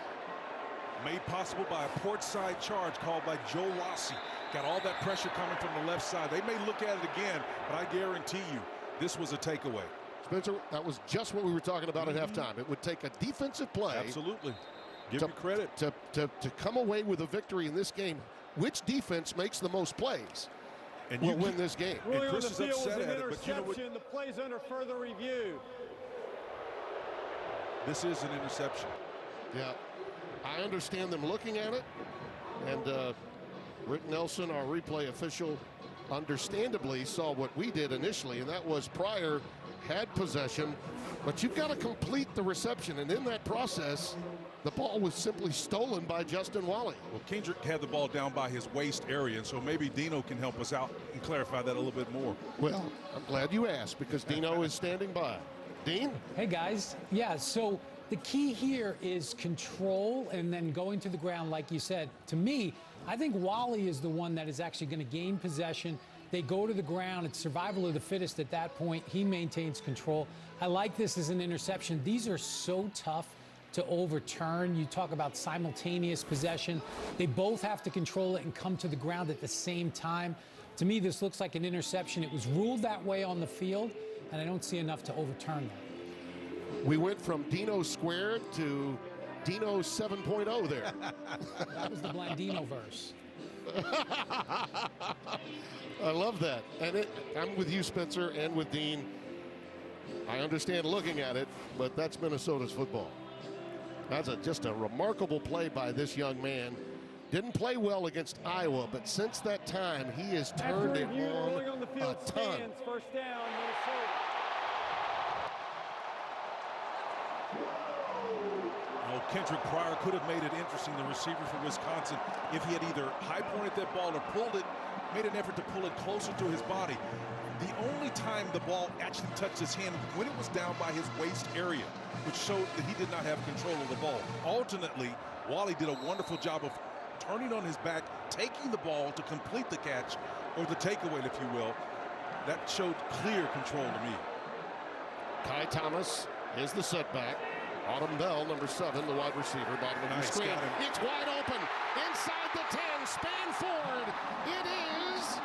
Made possible by a port side charge called by Joe Rossi. Got all that pressure coming from the left side. They may look at it again, but I guarantee you, this was a takeaway. Spencer, that was just what we were talking about at halftime. It would take a defensive play. Absolutely. Give you credit. To come away with a victory in this game. Which defense makes the most plays And will win this game. Ruling on Chris the is field was upset an at it, but you know what? interception. The play's under further review. This is an interception. Yeah, I understand them looking at it. And Rick Nelson, our replay official, understandably saw what we did initially, and that was Pryor had possession, but you've got to complete the reception, and in that process, the ball was simply stolen by Justin Walley. Well, Kendrick had the ball down by his waist area, and so maybe Dino can help us out and clarify that a little bit more. Well, I'm glad you asked because Dino is standing by. Dean? Hey, guys. Yeah, so the key here is control and then going to the ground, like you said. To me, I think Walley is the one that is actually going to gain possession. They go to the ground. It's survival of the fittest at that point. He maintains control. I like this as an interception. These are so tough to overturn. You talk about simultaneous possession. They both have to control it and come to the ground at the same time. To me, this looks like an interception. It was ruled that way on the field, and I don't see enough to overturn that. We went from Dino squared to Dino 7.0 there. That was the Blandino verse. I love that. And I'm with you, Spencer, and with Dean. I understand looking at it, but that's Minnesota's football. That's just a remarkable play by this young man. Didn't play well against Iowa, but since that time, he has turned it on the field a ton. stands, first down, Minnesota. Kendrick Pryor could have made it interesting, the receiver for Wisconsin, if he had either high-pointed that ball or pulled it, made an effort to pull it closer to his body. The only time the ball actually touched his hand when it was down by his waist area, which showed that he did not have control of the ball. Alternately, Walley did a wonderful job of turning on his back, taking the ball to complete the catch, or the takeaway, if you will. That showed clear control to me. Kai Thomas is the setback. Autumn Bell, number 7, the wide receiver, bottom of the screen. It's wide open, inside the 10, span forward. It is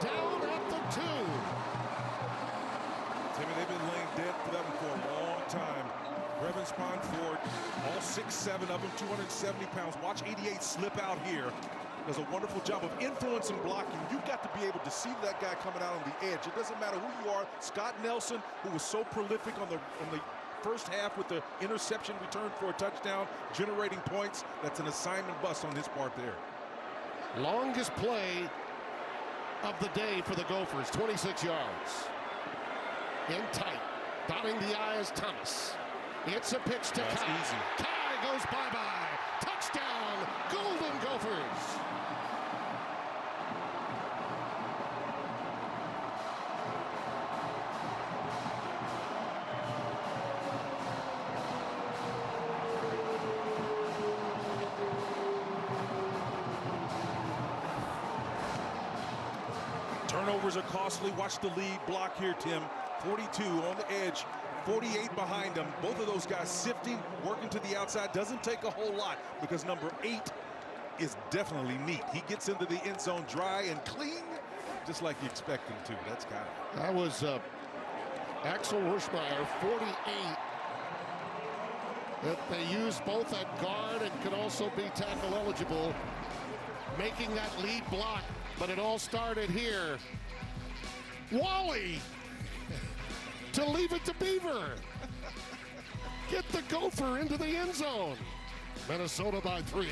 down at the 2. Timmy, they've been laying dead for that one for a long time. Brevin Sponford, all 6'7" of them, 270 pounds. Watch 88 slip out here. Does a wonderful job of influence and blocking. You've got to be able to see that guy coming out on the edge. It doesn't matter who you are. Scott Nelson, who was so prolific on the first half with the interception return for a touchdown, generating points. That's an assignment bust on his part there. Longest play of the day for the Gophers, 26 yards. In tight, dotting the I is Thomas. It's a pitch to That's Kai. easy. Kai goes bye-bye. Touchdown, Golden Gophers. Turnovers are costly. Watch the lead block here, Tim. 42 on the edge, 48 behind them. Both of those guys sifting, working to the outside. Doesn't take a whole lot because number 8 is definitely neat. He gets into the end zone dry and clean, just like you expect him to. That's kind of. That was Axel Rushmeyer, 48. That they use both at guard and could also be tackle eligible, making that lead block. But it all started here. Walley to leave it to Beaver. Get the Gopher into the end zone. Minnesota by 3.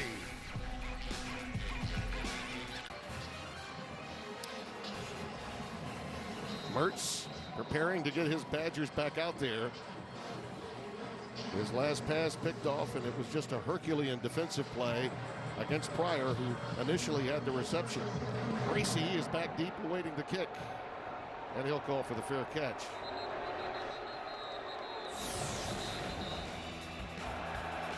Mertz preparing to get his Badgers back out there. His last pass picked off, and it was just a Herculean defensive play against Pryor, who initially had the reception. Gracie is back deep awaiting the kick, and he'll call for the fair catch.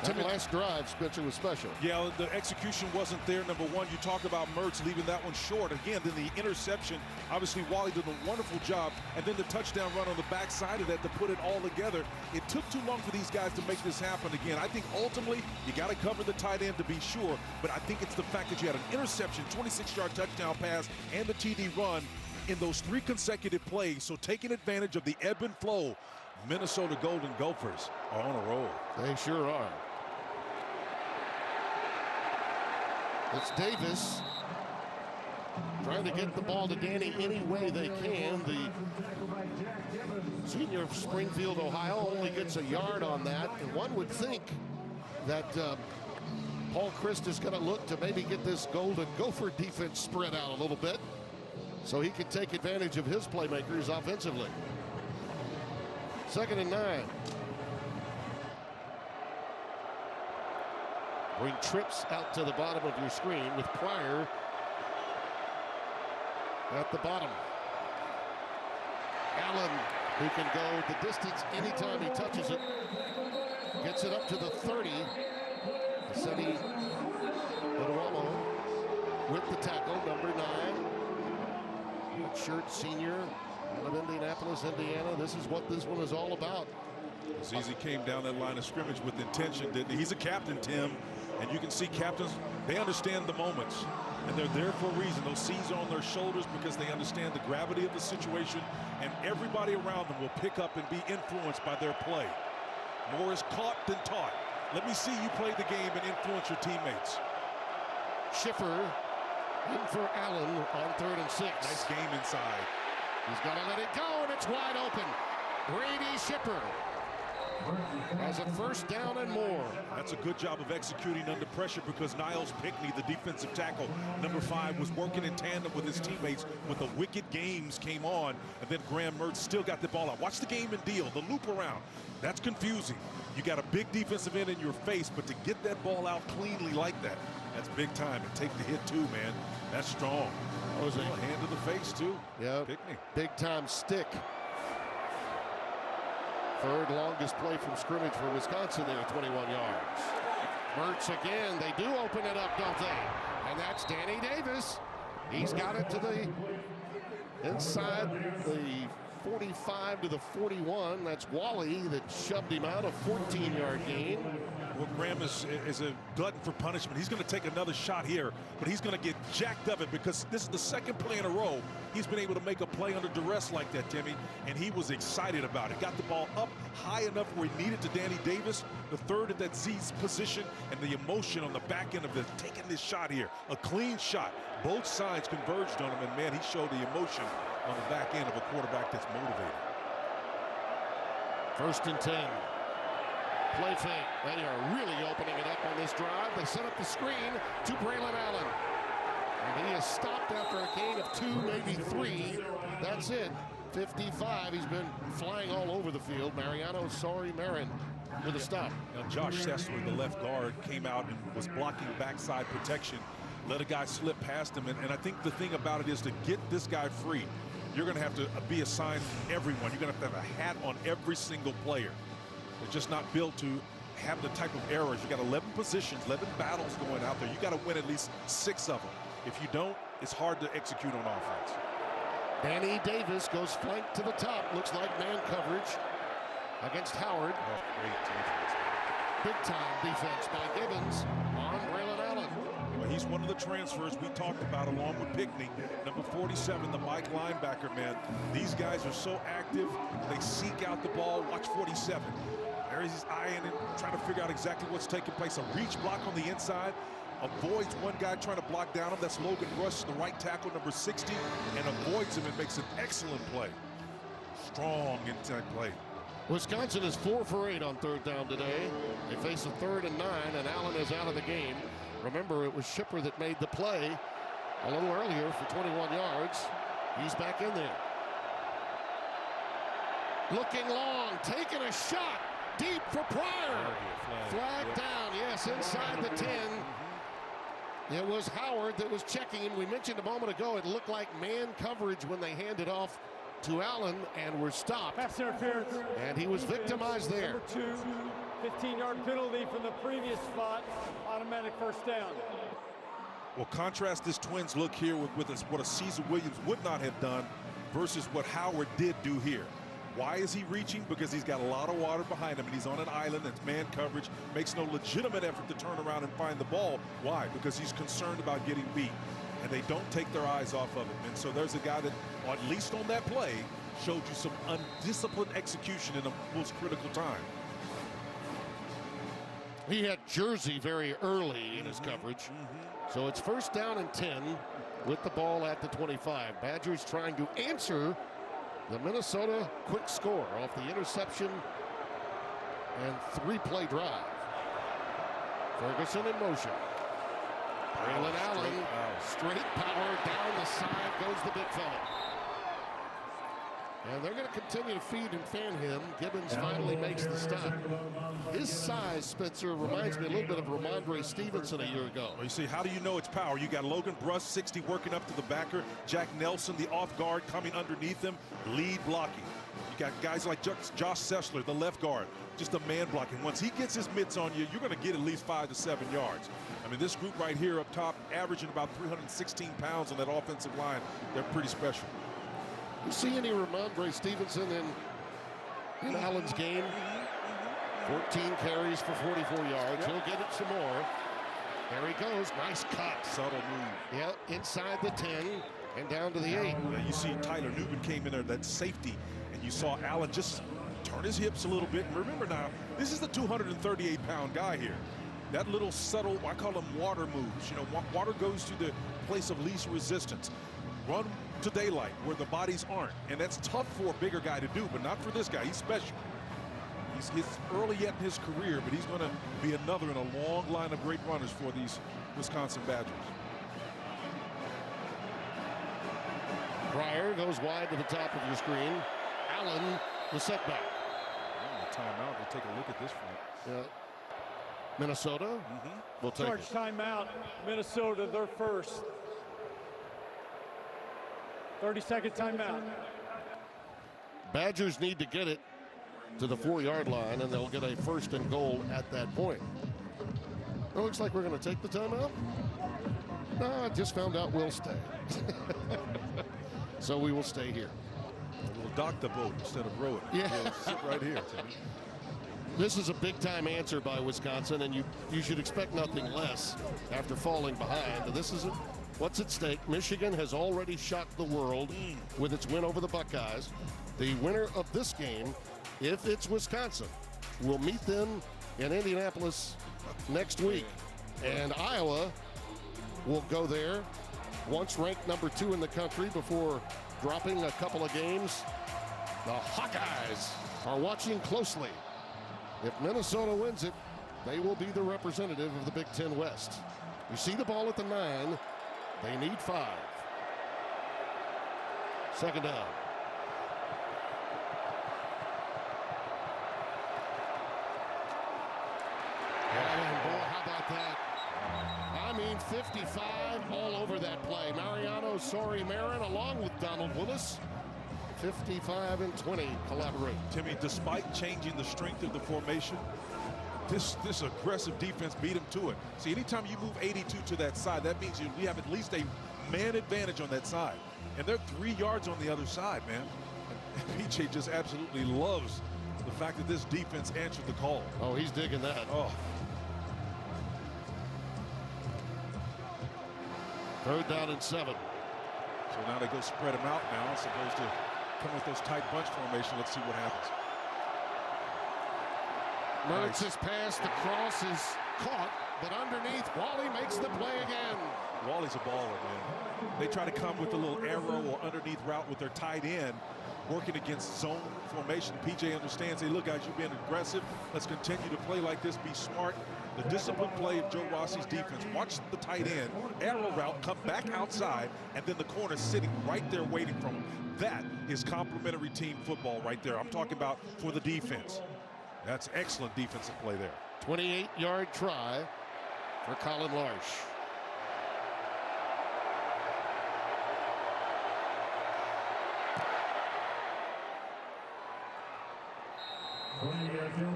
That last drive, Spencer, was special. Yeah, the execution wasn't there. Number one, you talk about Mertz leaving that one short. Again, then the interception. Obviously, Walley did a wonderful job. And then the touchdown run on the backside of that to put it all together. It took too long for these guys to make this happen again. I think ultimately you got to cover the tight end to be sure. But I think it's the fact that you had an interception, 26-yard touchdown pass, and the TD run. in those 3 consecutive plays, so taking advantage of the ebb and flow. Minnesota Golden Gophers are on a roll. They sure are. It's Davis trying to get the ball to Danny any way they can. The senior of Springfield, Ohio, only gets a yard on that. And one would think that Paul Chryst is going to look to maybe get this Golden Gopher defense spread out a little bit so he can take advantage of his playmakers offensively. 2nd and 9. Bring trips out to the bottom of your screen with Pryor at the bottom. Allen, who can go the distance anytime he touches it, gets it up to the 30. Seti Oduamo with the tackle, number 9. Shirt senior out of Indianapolis, Indiana. This is what this one is all about. Zizi came down that line of scrimmage with intention, didn't he? He's a captain, Tim, and you can see captains, they understand the moments, and they're there for a reason. Those C's are on their shoulders because they understand the gravity of the situation, and everybody around them will pick up and be influenced by their play. More is caught than taught. Let me see you play the game and influence your teammates. Schiffer in for Allen on 3rd and 6. Nice game inside. He's got to let it go, and it's wide open. Brady Schiffer has a 1st down and more. That's a good job of executing under pressure because Niles Pickney, the defensive tackle, number 5, was working in tandem with his teammates when the wicked games came on, and then Graham Mertz still got the ball out. Watch the game and deal, the loop around. That's confusing. You got a big defensive end in your face, but to get that ball out cleanly like that, that's big time. And take the hit too, man. That's strong. That was a hand to the face too. Yeah, Pickney. Big time stick. 3rd longest play from scrimmage for Wisconsin there, 21 yards. Mertz again. They do open it up, don't they? And that's Danny Davis. He's got it to the inside the 45 to the 41. That's Wally that shoved him out, a 14-yard gain. Well, Graham is a glutton for punishment. He's going to take another shot here, but he's going to get jacked of it because this is the 2nd play in a row he's been able to make a play under duress like that, Timmy, and he was excited about it. Got the ball up high enough where he needed to Danny Davis, the 3rd at that Z's position, and the emotion on the back end of it, taking this shot here, a clean shot. Both sides converged on him, and man, he showed the emotion on the back end of a quarterback that's motivated. 1st and 10. Play fake. They are really opening it up on this drive. They set up the screen to Braylon Allen. And he is stopped after a gain of 2, maybe 3. That's it. 55. He's been flying all over the field. Mariano Sori-Marin with a stop. Now Josh Sessler, the left guard, came out and was blocking backside protection. Let a guy slip past him. And I think the thing about it is to get this guy free, you're going to have to be assigned everyone. You're going to have a hat on every single player. They're just not built to have the type of errors. You got 11 positions, 11 battles going out there. You got to win at least 6 of them. If you don't, it's hard to execute on offense. Danny Davis goes flank to the top. Looks like man coverage against Howard. Oh, great defense. Big time defense by Gibbons on Braylon Allen. Well, he's one of the transfers we talked about along with Pickney. Number 47, the Mike linebacker, man. These guys are so active. They seek out the ball. Watch 47. There's his eye in it, trying to figure out exactly what's taking place. A reach block on the inside. Avoids one guy trying to block down him. That's Logan Rush, the right tackle, number 60, and avoids him and makes an excellent play. Strong inside play. Wisconsin is 4 for 8 on 3rd down today. They face a 3rd and 9, and Allen is out of the game. Remember, it was Schiffer that made the play a little earlier for 21 yards. He's back in there. Looking long, taking a shot deep for Pryor. Flag down, yes, inside the 10. It was Howard that was checking him. We mentioned a moment ago, it looked like man coverage when they handed off to Allen and were stopped. Pass interference. And he was victimized there. Number 2, 15-yard penalty from the previous spot. Automatic 1st down. Well, contrast this Twins look here with what a Caesar Williams would not have done versus what Howard did do here. Why is he reaching? Because he's got a lot of water behind him, and he's on an island that's man coverage, makes no legitimate effort to turn around and find the ball. Why? Because he's concerned about getting beat. and they don't take their eyes off of it. And so there's a guy that, at least on that play, showed you some undisciplined execution in the most critical time. He had Jersey very early in his coverage. So it's first down and 10 with the ball at the 25. Badgers trying to answer the Minnesota quick score off the interception and 3-play drive. Ferguson in motion. Braylon Allen, straight power down the side goes the big fella. And they're going to continue to feed and fan him. Gibbons finally makes the stop. His size, Spencer, reminds me a little bit of Ramondre Stevenson a year ago. Well, you see, how do you know it's power? You got Logan Bruss, 60, working up to the backer. Jack Nelson, the off guard, coming underneath him, lead blocking. You got guys like Josh Sessler, the left guard, just a man blocking. Once he gets his mitts on you, you're going to get at least 5 to 7 yards. I mean, this group right here up top, averaging about 316 pounds on that offensive line. They're pretty special. You see any Ramondre Stevenson in Allen's game? 14 carries for 44 yards. He'll get it some more. There he goes. Nice cut. Subtle move. Yeah, inside the 10 and down to the 8. You see Tyler Nubin came in there, that safety, and you saw Allen just turn his hips a little bit. And remember now, this is the 238-pound guy here. That little subtle, I call them water moves. You know, water goes to the place of least resistance. Run to daylight where the bodies aren't. And that's tough for a bigger guy to do, but not for this guy. He's special. He's early yet in his career, but he's going to be another in a long line of great runners for these Wisconsin Badgers. Pryor goes wide to the top of your screen. Allen, the setback. Timeout. We'll take a look at this front. Yeah. Minnesota will take Charge it. timeout. Minnesota, their first. 30-second timeout. Badgers need to get it to the 4-yard line, and they'll get a 1st and goal at that point. It looks like we're going to take the timeout. No, I just found out we'll stay. So we will stay here. We'll dock the boat instead of row it. Yeah. We'll sit right here, Timmy. This is a big-time answer by Wisconsin, and you should expect nothing less after falling behind. This is what's at stake. Michigan has already shocked the world with its win over the Buckeyes. The winner of this game, if it's Wisconsin, will meet them in Indianapolis next week. And Iowa will go there, once ranked number 2 in the country before dropping a couple of games. The Hawkeyes are watching closely. If Minnesota wins it, they will be the representative of the Big Ten West. You see the ball at the 9. They need 5. 2nd down. And boy, how about that? I mean, 55 all over that play. Mariano Sori-Marin along with Donald Willis. 55 and 20 collaborate. Timmy, despite changing the strength of the formation, this aggressive defense beat him to it. See, anytime you move 82 to that side, that means you have at least a man advantage on that side. And they're 3 yards on the other side, man. And PJ just absolutely loves the fact that this defense answered the call. Oh, he's digging that. Oh. 3rd down and 7. So now they go spread them out now, as opposed to come with those tight bunch formation. Let's see what happens. Mertz's pass, the cross is caught, but underneath, Wally makes the play again. Wally's a baller, man. They try to come with a little arrow or underneath route with their tight end, working against zone formation. PJ understands, hey, look, guys, you've been aggressive. Let's continue to play like this, be smart. The disciplined play of Joe Rossi's defense. Watch the tight end, arrow route, come back outside, and then the corner sitting right there waiting for him. That is complementary team football right there. I'm talking about for the defense. That's excellent defensive play there. 28-yard try for Colin Larsh.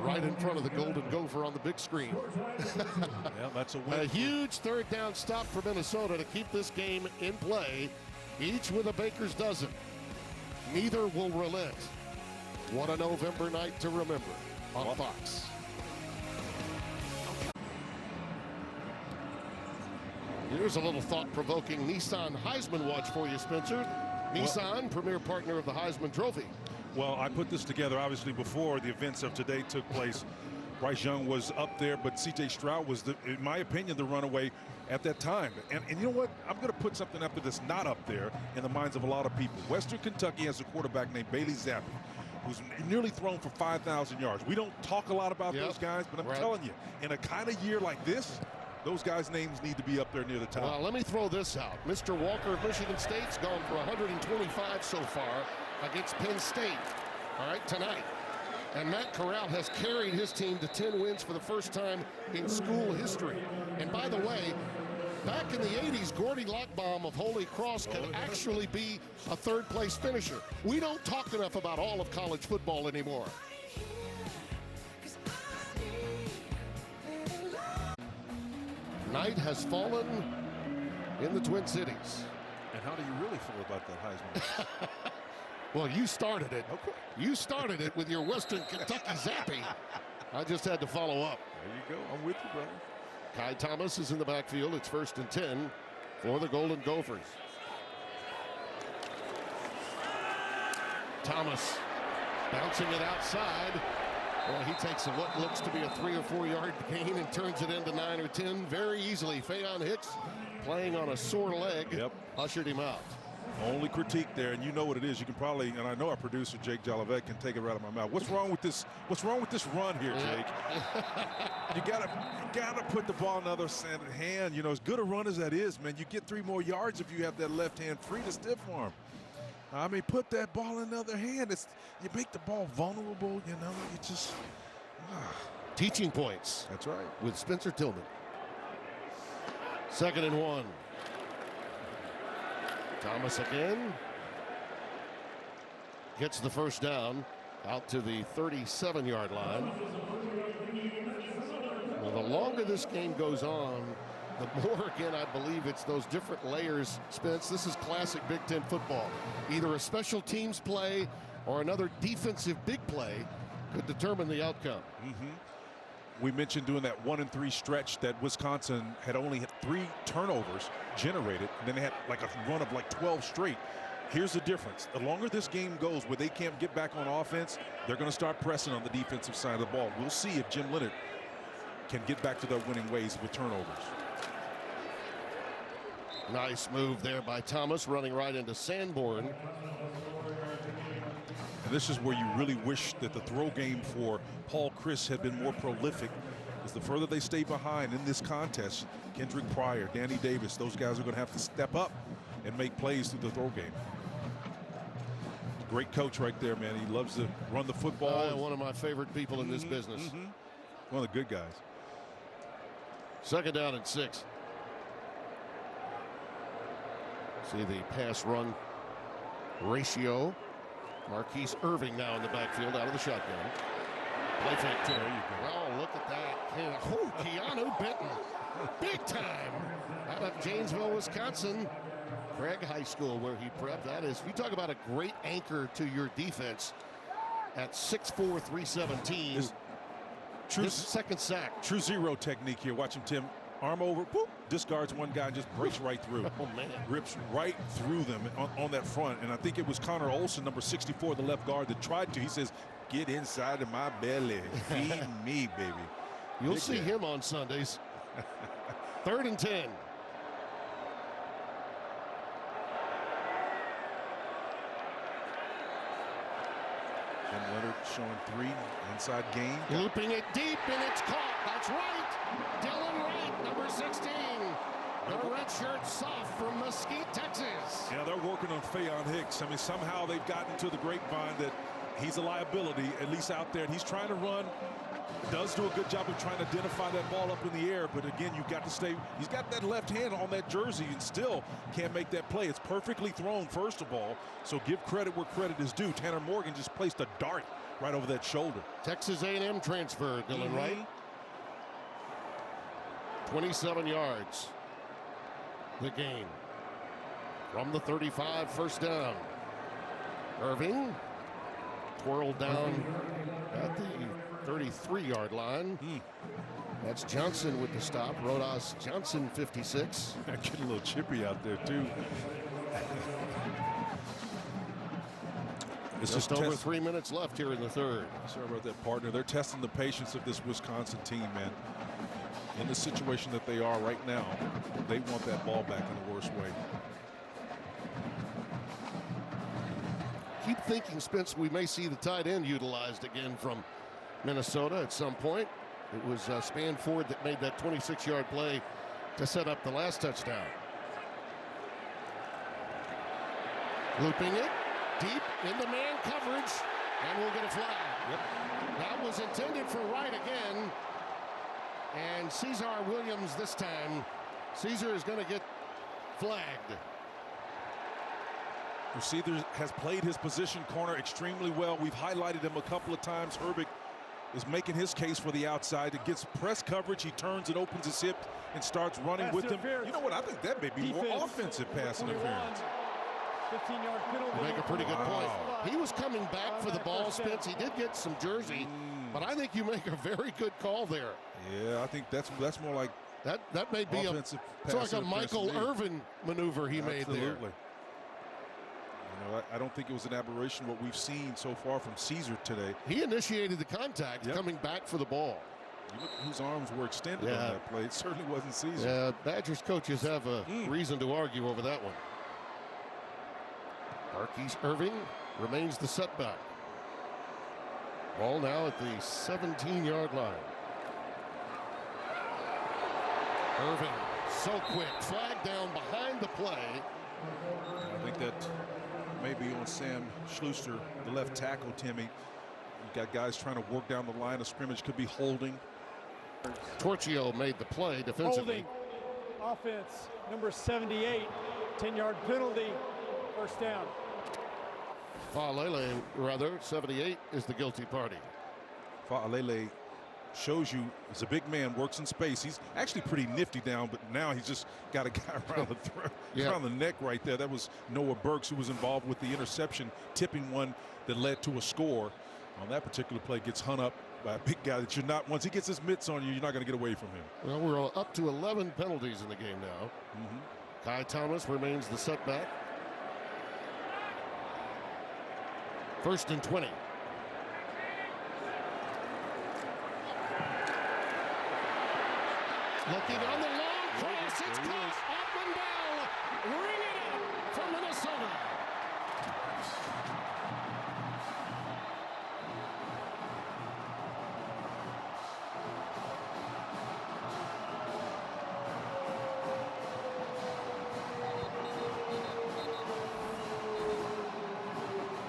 Right in front of the Golden Gopher on the big screen. Yeah, that's a win. A huge 3rd down stop for Minnesota to keep this game in play, each with a baker's dozen. Neither will relent. What a November night to remember on Fox. Here's a little thought-provoking Nissan Heisman watch for you, Spencer. Nissan, premier partner of the Heisman Trophy. Well, I put this together obviously before the events of today took place. Bryce Young was up there, but C.J. Stroud was, in my opinion, the runaway at that time. And you know what? I'm going to put something up there that's not up there in the minds of a lot of people. Western Kentucky has a quarterback named Bailey Zappi, who's nearly thrown for 5,000 yards. We don't talk a lot about those guys, but I'm telling you, in a kind of year like this, those guys' names need to be up there near the top. Well, let me throw this out. Mr. Walker of Michigan State's gone for 125 so far against Penn State, all right, tonight. And Matt Corral has carried his team to 10 wins for the first time in school history. And by the way, back in the 80s, Gordy Lockbaum of Holy Cross could actually be a third-place finisher. We don't talk enough about all of college football anymore. Night has fallen in the Twin Cities. And how do you really feel about that Heisman? Well, you started it. Okay. You started it with your Western Kentucky Zappi. I just had to follow up. There you go. I'm with you, brother. Kai Thomas is in the backfield. It's 1st and 10 for the Golden Gophers. Thomas bouncing it outside. Well, he takes what looks to be a 3 or 4 yard gain and turns it into 9 or 10 very easily. Faion Hicks, playing on a sore leg, ushered him out. Only critique there, and you know what it is. You can probably, and I know our producer Jake Jolivet can take it right out of my mouth. What's wrong with this? What's wrong with this run here, Jake? you gotta put the ball in the other hand. You know, as good a run as that is, man, you get 3 more yards if you have that left hand free to stiff arm. I mean, put that ball in the other hand. You make the ball vulnerable. You know, you just teaching points. That's right. With Spencer Tillman. 2nd and 1. Thomas again gets the first down out to the 37-yard line. Well, the longer this game goes on, the more, again, I believe it's those different layers, Spence. This is classic Big Ten football. Either a special teams play or another defensive big play could determine the outcome. We mentioned doing that 1-3 stretch that Wisconsin had only had 3 turnovers generated, and then they had like a run of like 12 straight. Here's the difference. The longer this game goes where they can't get back on offense, they're going to start pressing on the defensive side of the ball. We'll see if Jim Leonhard can get back to their winning ways with turnovers. Nice move there by Thomas, running right into Sanborn. And this is where you really wish that the throw game for Paul Chryst had been more prolific, because the further they stay behind in this contest, Kendrick Pryor, Danny Davis, those guys are going to have to step up and make plays through the throw game. Great coach right there, man. He loves to run the football. One of my favorite people in this business. One of the good guys. 2nd down and 6. See the pass run ratio. Marquise Irving now in the backfield out of the shotgun. Play fake to him. Oh, look at that. Oh, Keanu Benton. Big time. Out of Janesville, Wisconsin. Craig High School, where he prepped. That is, you talk about a great anchor to your defense at 6'4", 317. His 2nd sack. True zero technique here. Watch him, Tim. Arm over, boop, discards one guy, just breaks right through. Oh, man. Rips right through them on that front. And I think it was Connor Olson, number 64, the left guard, that tried to. He says, get inside of my belly. Feed me, baby. You'll see him on Sundays. 3rd and 10. Jim Leonhard showing 3 inside game. Looping it deep, and it's caught. That's right. Dylan Wright, number 16. The redshirt soft from Mesquite, Texas. Yeah, they're working on Faion Hicks. I mean, somehow they've gotten to the grapevine that he's a liability, at least out there. And he's trying to run. Does do a good job of trying to identify that ball up in the air. But again, you've got to stay. He's got that left hand on that jersey and still can't make that play. It's perfectly thrown, first of all. So give credit where credit is due. Tanner Morgan just placed a dart right over that shoulder. Texas A&M transfer, Dylan Wright. 27 yards. The game. From the 35, 1st down. Irving twirled down at the 33-yard line. That's Johnson with the stop. Rodas Johnson, 56. Getting a little chippy out there, too. It's Just over 3 minutes left here in the third. Sorry about that, partner. They're testing the patience of this Wisconsin team, man. In the situation that they are right now, they want that ball back in the worst way. Keep thinking, Spence, we may see the tight end utilized again from Minnesota at some point. It was Spanford that made that 26-yard play to set up the last touchdown. Looping it deep into man coverage, and we'll get a flag. Yep. That was intended for Wright again, and Cesar Williams this time. Cesar is going to get flagged. Cesar has played his position corner extremely well. We've highlighted him a couple of times. Herbig is making his case for the outside. It gets press coverage. He turns and opens his hip and starts running with him. You know what? I think that may be more offensive pass interference. 15-yard penalty. You make a pretty good point. He was coming back for the ball, Spence. He did get some jersey, but I think you make a very good call there. Yeah, I think that's more like that may be offensive it's like a Michael Irvin maneuver he made there. Absolutely. You know, I don't think it was an aberration what we've seen so far from Cesar today. He initiated the contact coming back for the ball. You look whose arms were extended on that play. It certainly wasn't Cesar. Yeah, Badgers coaches have a reason to argue over that one. Marquise Irving remains the setback. Ball now at the 17-yard line. Irving, so quick, flag down behind the play. I think that may be on Sam Schluster, the left tackle, Timmy. You've got guys trying to work down the line of scrimmage, could be holding. Torchio made the play defensively. Holding. Offense, number 78, 10-yard penalty, first down. Fa'alele, rather, 78 is the guilty party. Fa'alele shows you he's a big man, works in space. He's actually pretty nifty down, but now he's just got a guy around the throat, around the neck right there. That was Noah Burks, who was involved with the interception, tipping one that led to a score. On that particular play, gets hung up by a big guy that you're not, once he gets his mitts on you, you're not going to get away from him. Well, we're up to 11 penalties in the game now. Kai Thomas remains the setback. 1st and 20. Looking on the long cross, it's caught. Ackman Bell, ring it up from Minnesota.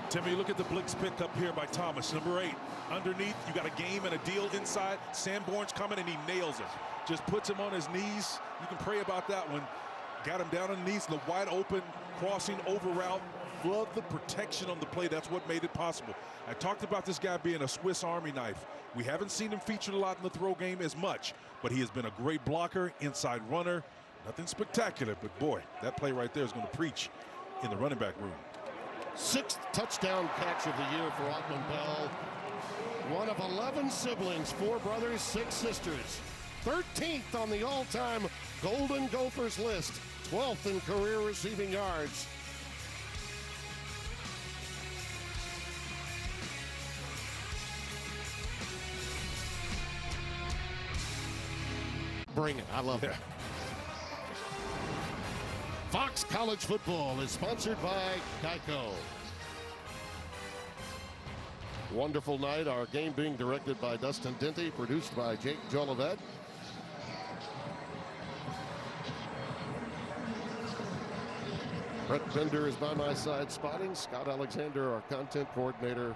Timmy, look at the blitz pick up here by Thomas, number 8. Underneath, you got a game and a deal inside. Sanborn's coming and he nails it. Just puts him on his knees. You can pray about that one. Got him down on the knees, the wide open, crossing over route. Love the protection on the play. That's what made it possible. I talked about this guy being a Swiss Army knife. We haven't seen him featured a lot in the throw game as much, but he has been a great blocker, inside runner. Nothing spectacular, but boy, that play right there is going to preach in the running back room. 6th touchdown catch of the year for Ackman Bell. One of 11 siblings, 4 brothers, 6 sisters. 13th on the all-time Golden Gophers list. 12th in career receiving yards. Bring it. I love it. Fox College Football is sponsored by Geico. Wonderful night. Our game being directed by Dustin Denty, produced by Jake Jolivet. Brett Bender is by my side spotting. Scott Alexander, our content coordinator.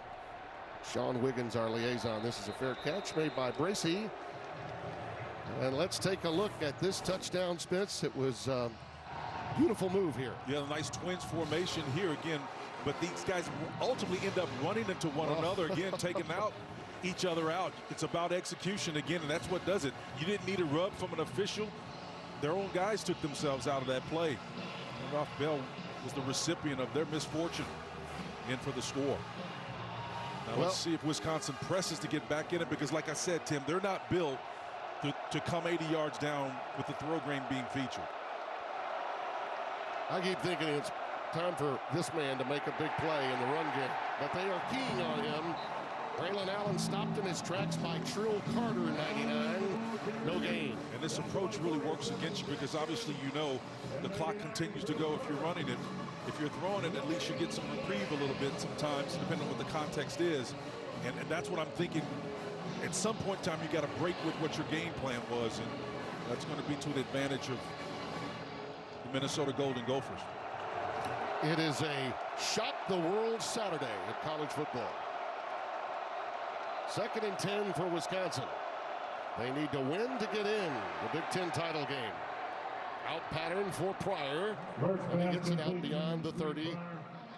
Sean Wiggins, our liaison. This is a fair catch made by Bracey. And let's take a look at this touchdown, Spence. It was beautiful move here. Yeah, a nice twins formation here again, but these guys ultimately end up running into one another again, taking out each other out. It's about execution again, and that's what does it. You didn't need a rub from an official. Their own guys took themselves out of that play. And Ralph Bell was the recipient of their misfortune in for the score. Now let's see if Wisconsin presses to get back in it, because like I said, Tim, they're not built to come 80 yards down with the throw game being featured. I keep thinking it's time for this man to make a big play in the run game, but they are keying on him. Braylon Allen stopped in his tracks by Trill Carter, 99. No gain. And this approach really works against you, because obviously you know the clock continues to go if you're running it. If you're throwing it, at least you get some reprieve a little bit sometimes, depending on what the context is. And that's what I'm thinking. At some point in time, you got to break with what your game plan was, and that's going to be to the advantage of the Minnesota Golden Gophers. It is a shock the world Saturday in college football. 2nd and 10 for Wisconsin. They need to win to get in the Big Ten title game. Out pattern for Pryor, and he gets it out beyond the 30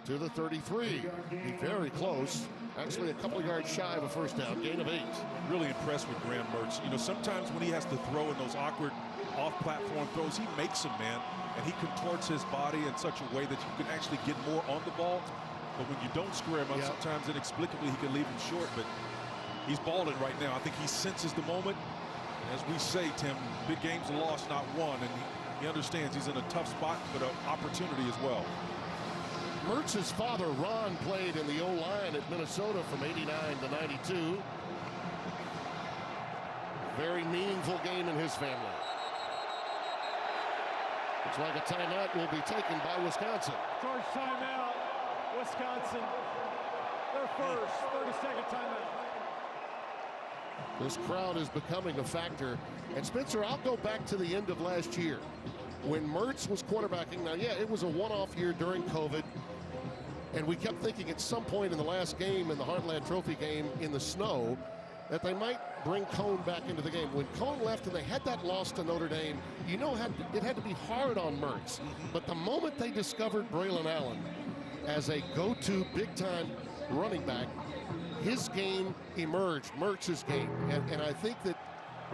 to the 33. He's very close. Actually, a couple yards shy of a first down. Gain of 8. Really impressed with Graham Mertz. You know, sometimes when he has to throw in those awkward off-platform throws, he makes them, man. And he contorts his body in such a way that you can actually get more on the ball. But when you don't square him up, sometimes inexplicably he can leave him short. But he's balling right now. I think he senses the moment. As we say, Tim, big games are lost, not won. And he understands he's in a tough spot, but an opportunity as well. Mertz's father, Ron, played in the O-line at Minnesota from 89 to 92. Very meaningful game in his family. Looks like a timeout will be taken by Wisconsin. Charge timeout, Wisconsin. Their first 30-second timeout. This crowd is becoming a factor. And Spencer, I'll go back to the end of last year when Mertz was quarterbacking. Now, yeah, it was a one-off year during COVID. And we kept thinking at some point in the last game, in the Heartland Trophy game in the snow, that they might bring Cohn back into the game. When Cohn left and they had that loss to Notre Dame, you know it had to be hard on Mertz. But the moment they discovered Braylon Allen as a go-to big-time running back, his game emerged, Mertz's game. And I think that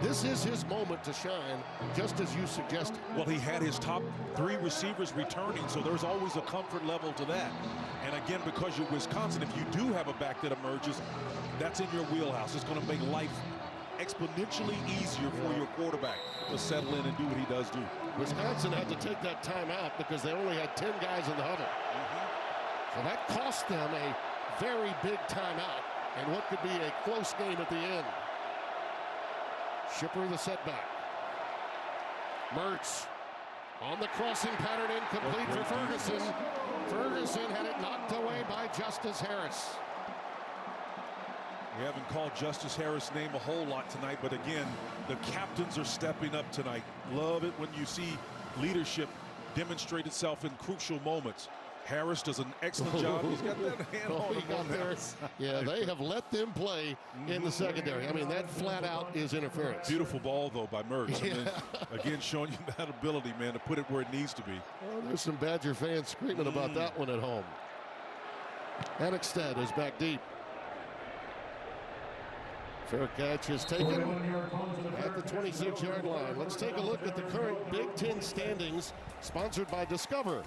this is his moment to shine, just as you suggested. Well, he had his top 3 receivers returning, so there's always a comfort level to that. And again, because you're Wisconsin, if you do have a back that emerges, that's in your wheelhouse. It's going to make life exponentially easier for your quarterback to settle in and do what he does do. Wisconsin had to take that timeout because they only had 10 guys in the huddle. So that cost them a very big timeout and what could be a close game at the end. Shipper the setback. Mertz on the crossing pattern, incomplete for Ferguson. Ferguson had it knocked away by Justice Harris. We haven't called Justice Harris' name a whole lot tonight, but again, the captains are stepping up tonight. Love it when you see leadership demonstrate itself in crucial moments. Harris does an excellent job. He's got that hand on him. Yeah, they have let them play in the secondary. I mean, that flat out is interference. Beautiful ball, though, by Mertz. I mean, again, showing you that ability, man, to put it where it needs to be. Well, there's some Badger fans screaming about that one at home. Annexstad is back deep. Fair catch is taken at the 26-yard line. Let's take a look at the current Big Ten standings, sponsored by Discover.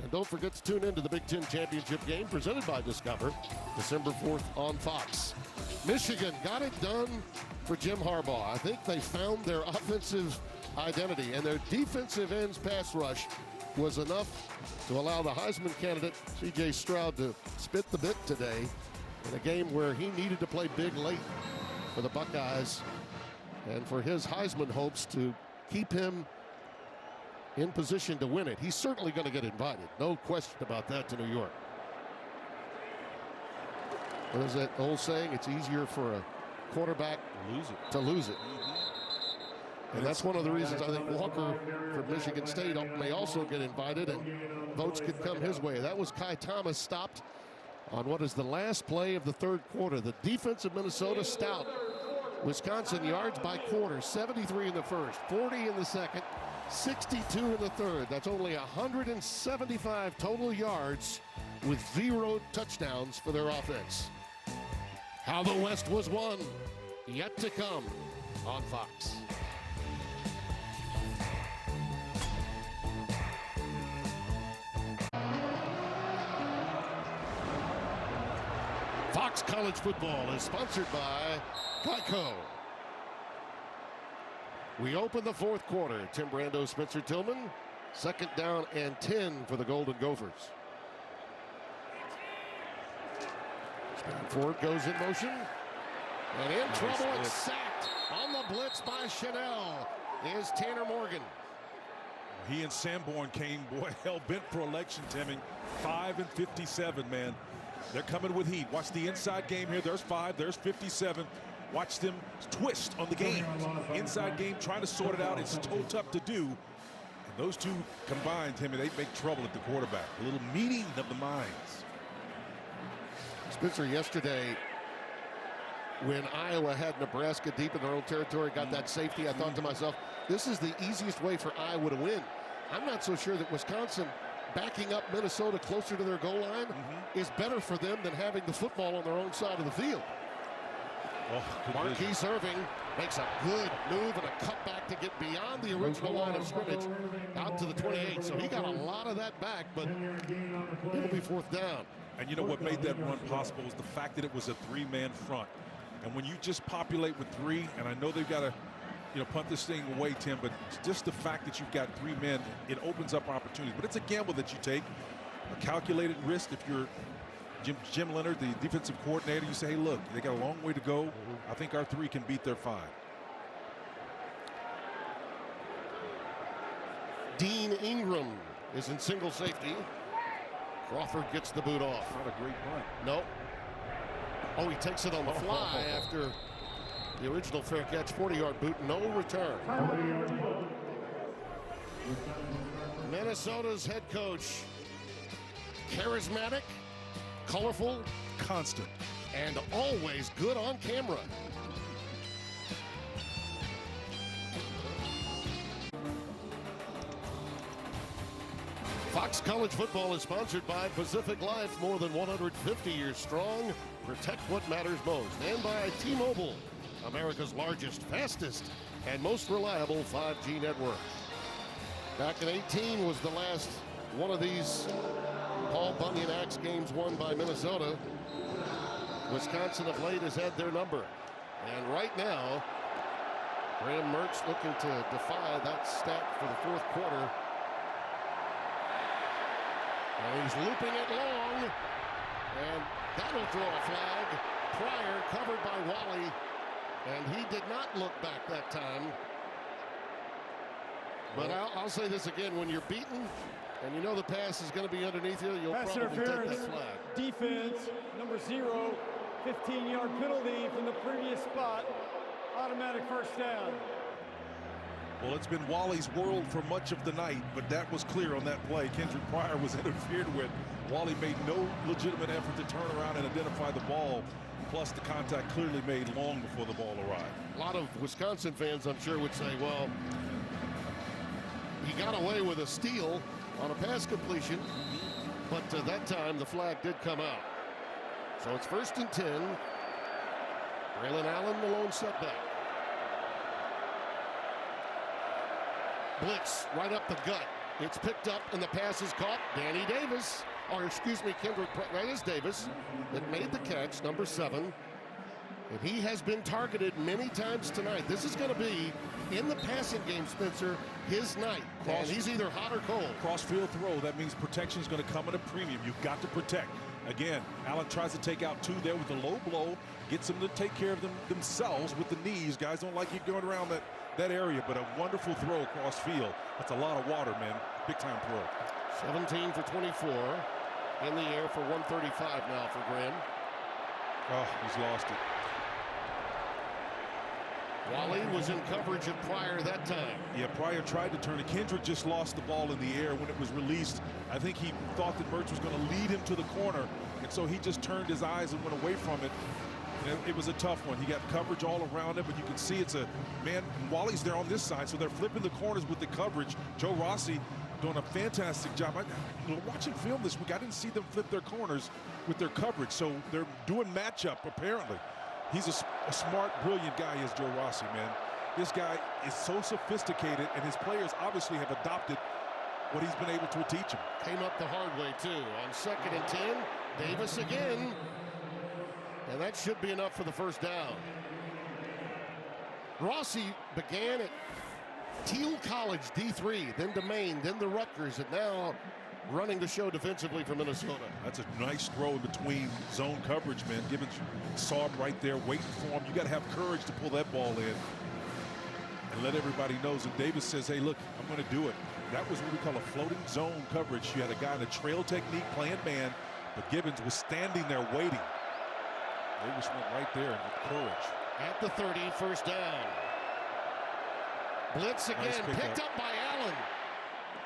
And don't forget to tune into the Big Ten Championship game presented by Discover, December 4th on Fox. Michigan got it done for Jim Harbaugh. I think they found their offensive identity, and their defensive ends pass rush was enough to allow the Heisman candidate, C.J. Stroud, to spit the bit today in a game where he needed to play big late for the Buckeyes and for his Heisman hopes to keep him in position to win it. He's certainly going to get invited. No question about that, to New York. What is that old saying? It's easier for a quarterback to lose it. And that's one of the reasons I think Walker from Michigan State may also get invited, and votes could come his way. That was Kai Thomas, stopped on what is the last play of the third quarter. The defense of Minnesota stout. Wisconsin yards by quarter, 73 in the first, 40 in the second, 62 in the third. That's only 175 total yards with 0 touchdowns for their offense. How the West was won, yet to come on Fox. Fox College Football is sponsored by Geico. We open the fourth quarter. Tim Brando, Spencer Tillman. 2nd down and 10 for the Golden Gophers. Stanford goes in motion. And in trouble and sacked on the blitz by Chanel is Tanner Morgan. He and Sanborn came, boy, hell-bent for election, Timmy. 5 and 57, man. They're coming with heat. Watch the inside game here. There's 5, there's 57. Watch them twist on the game. Inside game, trying to sort it out. It's so tough to do. And those two combined, Timmy, they make trouble at the quarterback. A little meeting of the minds. Spencer, yesterday, when Iowa had Nebraska deep in their own territory, got that safety, I thought to myself, this is the easiest way for Iowa to win. I'm not so sure that Wisconsin backing up Minnesota closer to their goal line is better for them than having the football on their own side of the field. Oh, Marquise Irving makes a good move and a cutback to get beyond the original line of scrimmage out to the 28. So he got a lot of that back, but it'll be 4th down. And you know what made that run possible was the fact that it was a 3-man front. And when you just populate with 3, and I know they've got to, punt this thing away, Tim, but just the fact that you've got 3 men, it opens up opportunities. But it's a gamble that you take, a calculated risk. If you're Jim Leonard, the defensive coordinator, you say, hey, look, they got a long way to go. I think our 3 can beat their 5. Dean Ingram is in single safety. Crawford gets the boot off. Not a great punt. Nope. Oh, he takes it on the fly after the original fair catch, 40-yard boot, no return. Minnesota's head coach, charismatic, colorful, constant, and always good on camera. Fox College Football is sponsored by Pacific Life, more than 150 years strong. Protect what matters most. And by T-Mobile, America's largest, fastest, and most reliable 5G network. Back in 18 was the last one of these Paul Bunyan Axe games won by Minnesota. Wisconsin of late has had their number. And right now, Graham Mertz looking to defy that stat for the 4th quarter. And he's looping it long, and that'll draw a flag. Pryor covered by Wally, and he did not look back that time. But I'll say this again, when you're beaten and you know the pass is going to be underneath you, you'll Pass probably take interference. that flag. Defense, number 0, 15-yard penalty from the previous spot. Automatic 1st down. Well, it's been Wally's world for much of the night, but that was clear on that play. Kendrick Pryor was interfered with. Wally made no legitimate effort to turn around and identify the ball, plus the contact clearly made long before the ball arrived. A lot of Wisconsin fans, I'm sure, would say, well, he got away with a steal on a pass completion, but that time the flag did come out. So it's 1st and 10. Braylon Allen, the lone setback. Blitz right up the gut. It's picked up and the pass is caught. Danny Davis, or excuse me, Kendrick, that is Davis, that made the catch, number 7. And he has been targeted many times tonight. This is going to be, in the passing game, Spencer, his night. And he's either hot or cold. Cross-field throw, that means protection is going to come at a premium. You've got to protect. Again, Allen tries to take out 2 there with a low blow, gets them to take care of themselves with the knees. Guys don't like you going around that area, but a wonderful throw across field. That's a lot of water, man. Big-time throw. 17 for 24 in the air for 135 now for Graham. Oh, he's lost it. Wally was in coverage of Pryor that time. Yeah, Pryor tried to turn it. Kendrick just lost the ball in the air when it was released. I think he thought that Mertz was going to lead him to the corner, and so he just turned his eyes and went away from it. And it was a tough one. He got coverage all around him, but you can see it's a man. Wally's there on this side, so they're flipping the corners with the coverage. Joe Rossi doing a fantastic job. Watching film this week, I didn't see them flip their corners with their coverage, so they're doing matchup apparently. He's a smart, brilliant guy, is Joe Rossi, man. This guy is so sophisticated, and his players obviously have adopted what he's been able to teach them. Came up the hard way, too. On 2nd and 10, Davis again. And that should be enough for the first down. Rossi began at Thiel College, D3, then to Maine, then to Rutgers, and now running the show defensively for Minnesota. That's a nice throw in between zone coverage, man. Gibbons saw him right there, waiting for him. You got to have courage to pull that ball in and let everybody know. And Davis says, hey, look, I'm going to do it. That was what we call a floating zone coverage. You had a guy in a trail technique playing man, but Gibbons was standing there waiting. Davis went right there with courage. At the 30, first down. Blitz again, Nice picked up by Allen.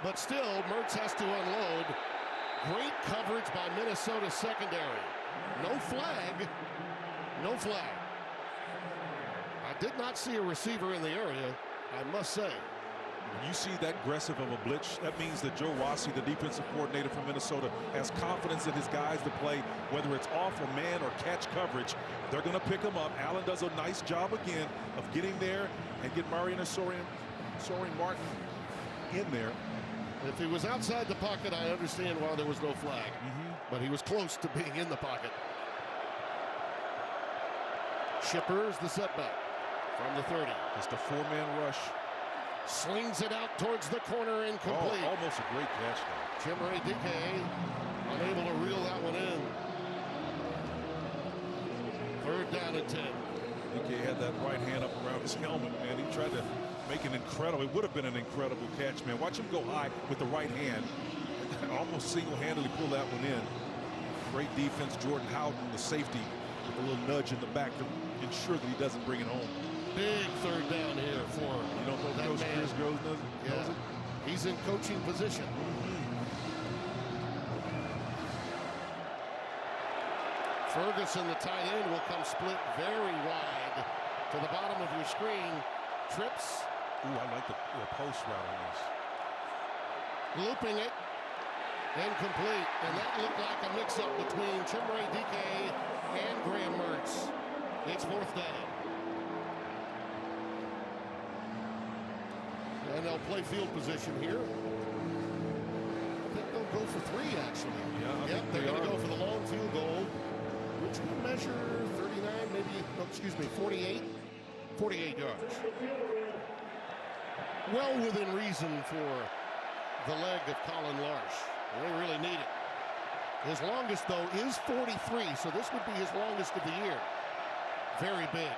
But still, Mertz has to unload. Great coverage by Minnesota secondary. No flag. No flag. I did not see a receiver in the area, I must say. When you see that aggressive of a blitz, that means that Joe Rossi, the defensive coordinator from Minnesota, has confidence in his guys to play, whether it's off or man or catch coverage. They're going to pick him up. Allen does a nice job again of getting there and get Marion Soren Martin in there. If he was outside the pocket, I understand why there was no flag. But he was close to being in the pocket. Shippers the setback from the 30. It's the four-man rush. Slings it out towards the corner, incomplete. Oh, almost a great catch there. Chimere Dike unable to reel that one in. Third down and 10. Dike had that right hand up around his helmet, man. He tried to make an incredible, it would have been an incredible catch, man. Watch him go high with the right hand. Almost single-handedly pull that one in. Great defense. Jordan Howden, the safety, with a little nudge in the back to ensure that he doesn't bring it home. Big third down here for You don't know that Coach man. Chris Groves knows it? He's in coaching position. Ferguson, the tight end, will come split very wide to the bottom of your screen. Trips. Ooh, I like the post route on this. Looping it. Incomplete. And that looked like a mix-up between Chimere Dike and Graham Mertz. It's fourth down. And they'll play field position here. I think they'll go for three, actually. Yeah, they're going to go for the long field goal, which will measure 39, maybe, no, excuse me, 48 yards. Well within reason for the leg of Colin Larsh. They really need it. His longest, though, is 43, so this would be his longest of the year. Very big.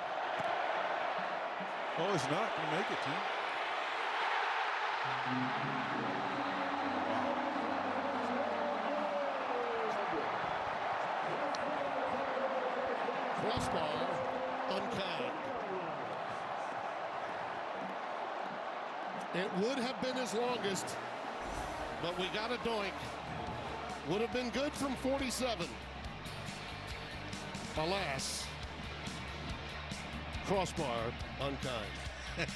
Oh, it's not going to make it, team. Crossbar, unkind. It would have been his longest, but we got a doink. Would have been good from 47. Alas, crossbar, unkind.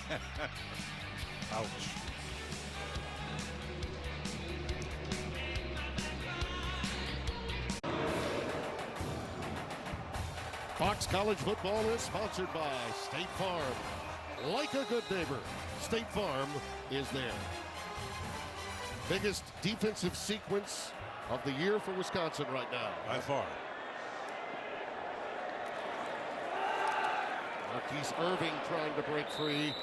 Ouch. Fox College Football is sponsored by State Farm. Like a good neighbor, State Farm is there. Biggest defensive sequence of the year for Wisconsin right now. By far. Marquise Irving trying to break free.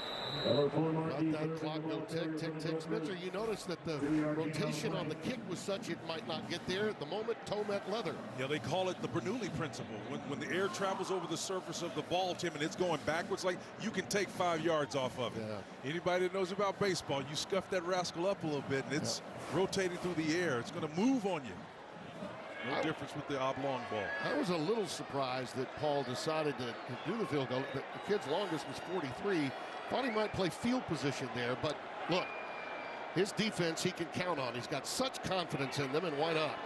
Let that clock go tick, tick, tick. Spencer, you notice that the rotation on the kick was such it might not get there. At the moment, toe met leather. Yeah, they call it the Bernoulli principle. When the air travels over the surface of the ball, Tim, and it's going backwards, like you can take 5 yards off of it. Yeah. Anybody that knows about baseball, you scuff that rascal up a little bit, and it's rotating through the air. It's going to move on you. No difference with the oblong ball. I was a little surprised that Paul decided to do the field goal. The kid's longest was 43. Thought he might play field position there, but look, his defense he can count on. He's got such confidence in them, and why not?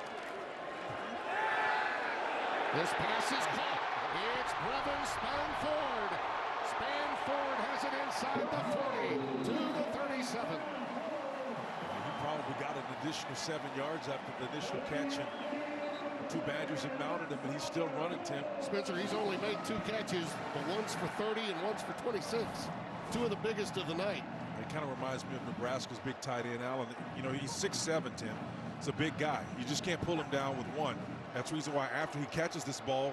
This pass is caught. It's Brevin Spanford. Spanford has it inside the 40 to the 37. He probably got an additional 7 yards after the initial catch, and two Badgers have mounted him, and he's still running, Tim. Spencer, he's only made 2 catches, but one's for 30 and one's for 26. 2 of the biggest of the night. It kind of reminds me of Nebraska's big tight end, Allen. You know, he's 6'7", Tim. He's a big guy. You just can't pull him down with one. That's the reason why after he catches this ball,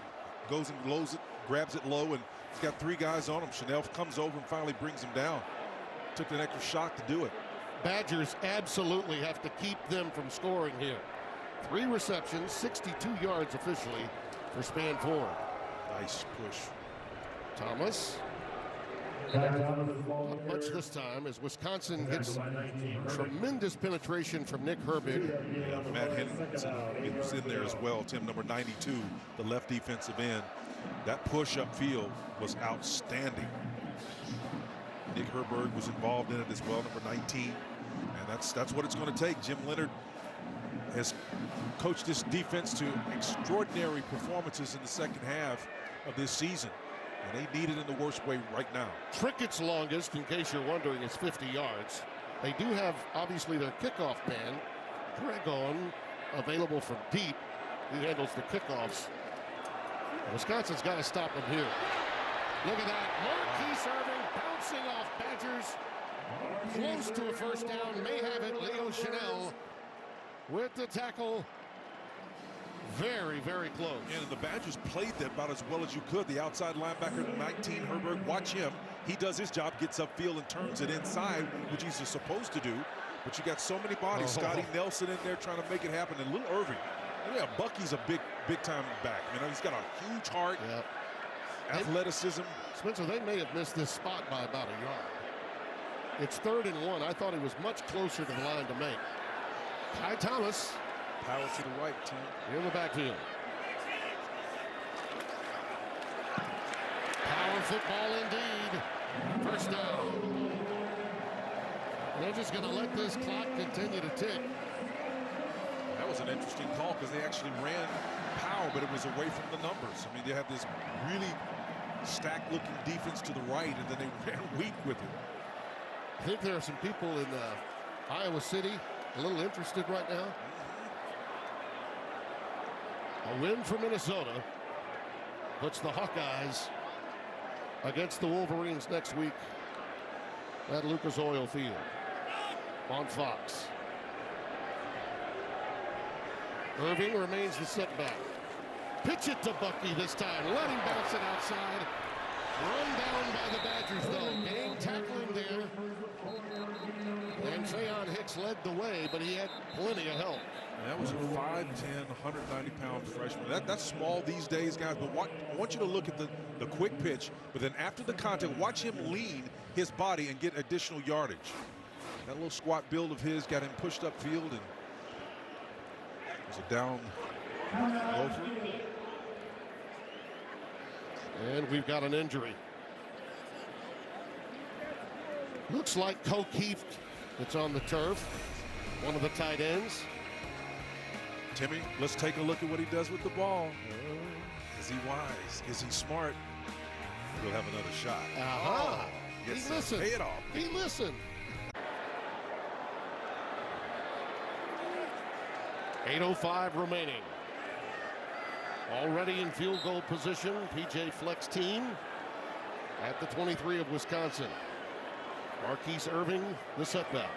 goes and lows it, grabs it low, and he's got 3 guys on him. Chanel comes over and finally brings him down. Took an extra shot to do it. Badgers absolutely have to keep them from scoring here. 3 receptions, 62 yards officially for Spann-Ford. Nice push. Thomas. Not much this time as Wisconsin gets tremendous penetration from Nick Herbig. Yeah, Matt Henningsen was in there as well. Tim, number 92, the left defensive end. That push upfield was outstanding. Nick Herbig was involved in it as well, number 19. And that's what it's going to take. Jim Leonhard has coached this defense to extraordinary performances in the second half of this season. And they need it in the worst way right now. Trickett's longest, in case you're wondering, is 50 yards. They do have, obviously, their kickoff man, Dragon, available from deep. He handles the kickoffs. Wisconsin's got to stop him here. Look at that. Marquise Irving bouncing off Badgers. Close to a first down. May have it. Leo Chanel with the tackle. Very, very close. And the Badgers played that about as well as you could. The outside linebacker, 19, Herbig, watch him. He does his job, gets upfield and turns it inside, which he's supposed to do. But you got so many bodies. Scotty Nelson in there trying to make it happen. And little Irving. Yeah, Bucky's a big time back. You know, he's got a huge heart, athleticism. Spencer, they may have missed this spot by about a yard. It's 3rd and 1. I thought he was much closer to the line to make. Kai Thomas. Power to the right, Tim. In the backfield. Power football indeed. First down. They're just going to let this clock continue to tick. That was an interesting call because they actually ran power, but it was away from the numbers. I mean, they had this really stacked-looking defense to the right, and then they ran weak with it. I think there are some people in Iowa City a little interested right now. A win for Minnesota puts the Hawkeyes against the Wolverines next week at Lucas Oil Field on Fox. Irving remains the setback. Pitch it to Bucky this time. Let him bounce it outside. Run down by the Badgers, though. Game tackling there. And Faion Hicks led the way, but he had plenty of help. And that was a 5'10", 190-pound freshman. That's small these days, guys, but I want you to look at the quick pitch, but then after the contact, watch him lean his body and get additional yardage. That little squat build of his got him pushed upfield, and it was a down loafer. And we've got an injury. Looks like O'Keefe that's on the turf, one of the tight ends. Timmy, let's take a look at what he does with the ball. Is he wise? Is he smart? We'll have another shot. Aha! Yes, He listened. pay it off. He listened. 8:05 remaining. Already in field goal position, PJ Fleck's team at the 23 of Wisconsin. Marquise Irving, the setback.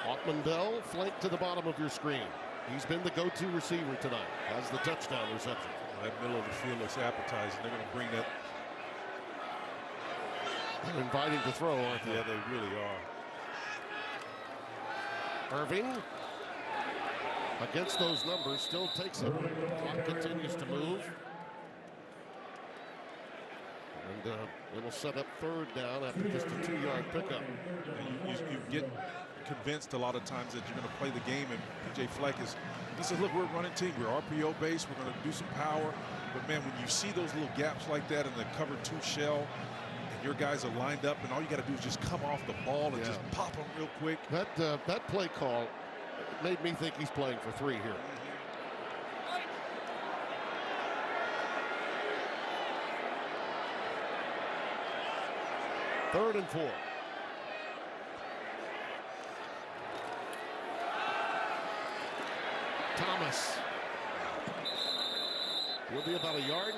Hawkman Bell, flanked to the bottom of your screen. He's been the go-to receiver tonight. Has the touchdown reception. That middle of the field looks appetizing. They're going to bring that. They're inviting to throw, aren't they? Yeah, they really are. Irving, against those numbers, still takes it. Clock continues to move. And it'll set up 3rd down after just a 2-yard pickup. And you get convinced a lot of times that you're going to play the game, and PJ Fleck he says, look, we're a running team. We're RPO based. We're going to do some power. But, man, when you see those little gaps like that in the cover 2 shell, and your guys are lined up, and all you got to do is just come off the ball and just pop them real quick. That play call made me think he's playing for 3 here. Third and 4. Thomas. He'll be about 1.5 yards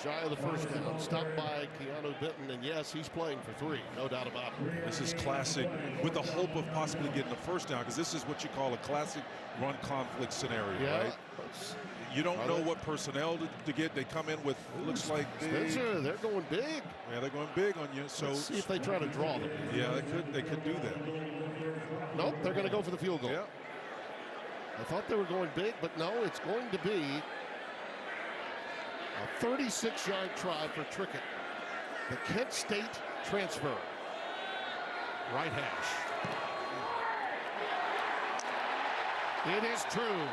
shy of the first down. Stopped by Keanu Benton, and yes, he's playing for 3, no doubt about it. This is classic with the hope of possibly getting a first down, because this is what you call a classic run conflict scenario, right? You don't know what personnel to get. They come in with, it looks like Spencer, they're going big. Yeah, they're going big on you. So let's see if they try to draw them. Yeah, they could do that. Nope, they're going to go for the field goal. Yeah. I thought they were going big, but no, it's going to be a 36-yard try for Trickett. The Kent State transfer. Right hash. It is true.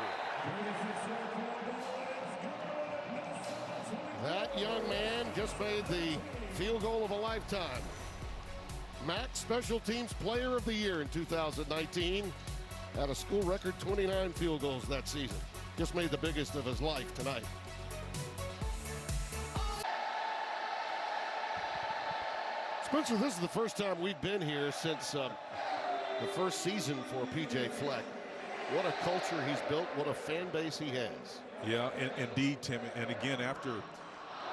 That young man just made the field goal of a lifetime. MAC Special Teams Player of the Year in 2019. Had a school record 29 field goals that season. Just made the biggest of his life tonight. Spencer, this is the first time we've been here since the first season for P.J. Fleck. What a culture he's built, what a fan base he has. Yeah, indeed, Tim. And again, after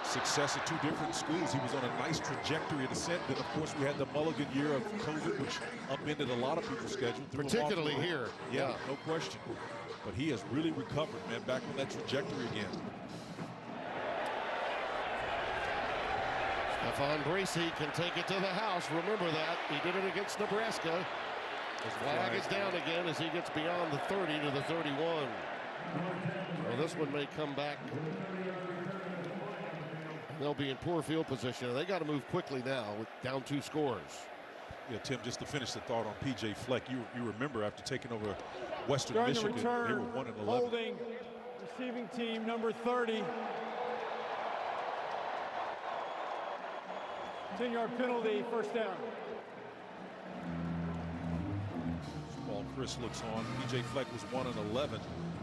success at 2 different schools, he was on a nice trajectory of descent. Then, of course, we had the mulligan year of COVID, which upended a lot of people's schedule. Particularly here. Yeah, no question. But he has really recovered, man, back on that trajectory again. Stephon Bracey can take it to the house. Remember that. He did it against Nebraska. His flag is down again as he gets beyond the 30 to the 31. Well, this one may come back. They'll be in poor field position. They got to move quickly now with down 2 scores. Yeah, Tim, just to finish the thought on P.J. Fleck, you remember after taking over Western Michigan, they were 1-11. Holding receiving team number 30. 10-yard penalty, first down. While Chris looks on, P.J. Fleck was 1-11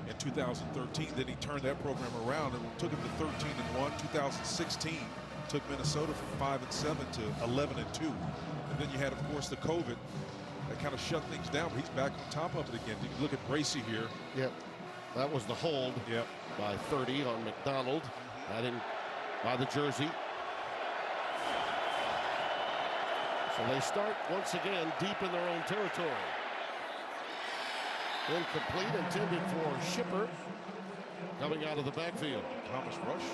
in 2013. Then he turned that program around and took him to 13-1. 2016 took Minnesota from 5-7 to 11-2. And then you had, of course, the COVID that kind of shut things down. But he's back on top of it again. You can look at Bracey here. Yep, that was the hold. Yep. By 30 on McDonald. Had him by the jersey. So they start once again deep in their own territory. Incomplete, intended for Shipper, coming out of the backfield. Thomas Rush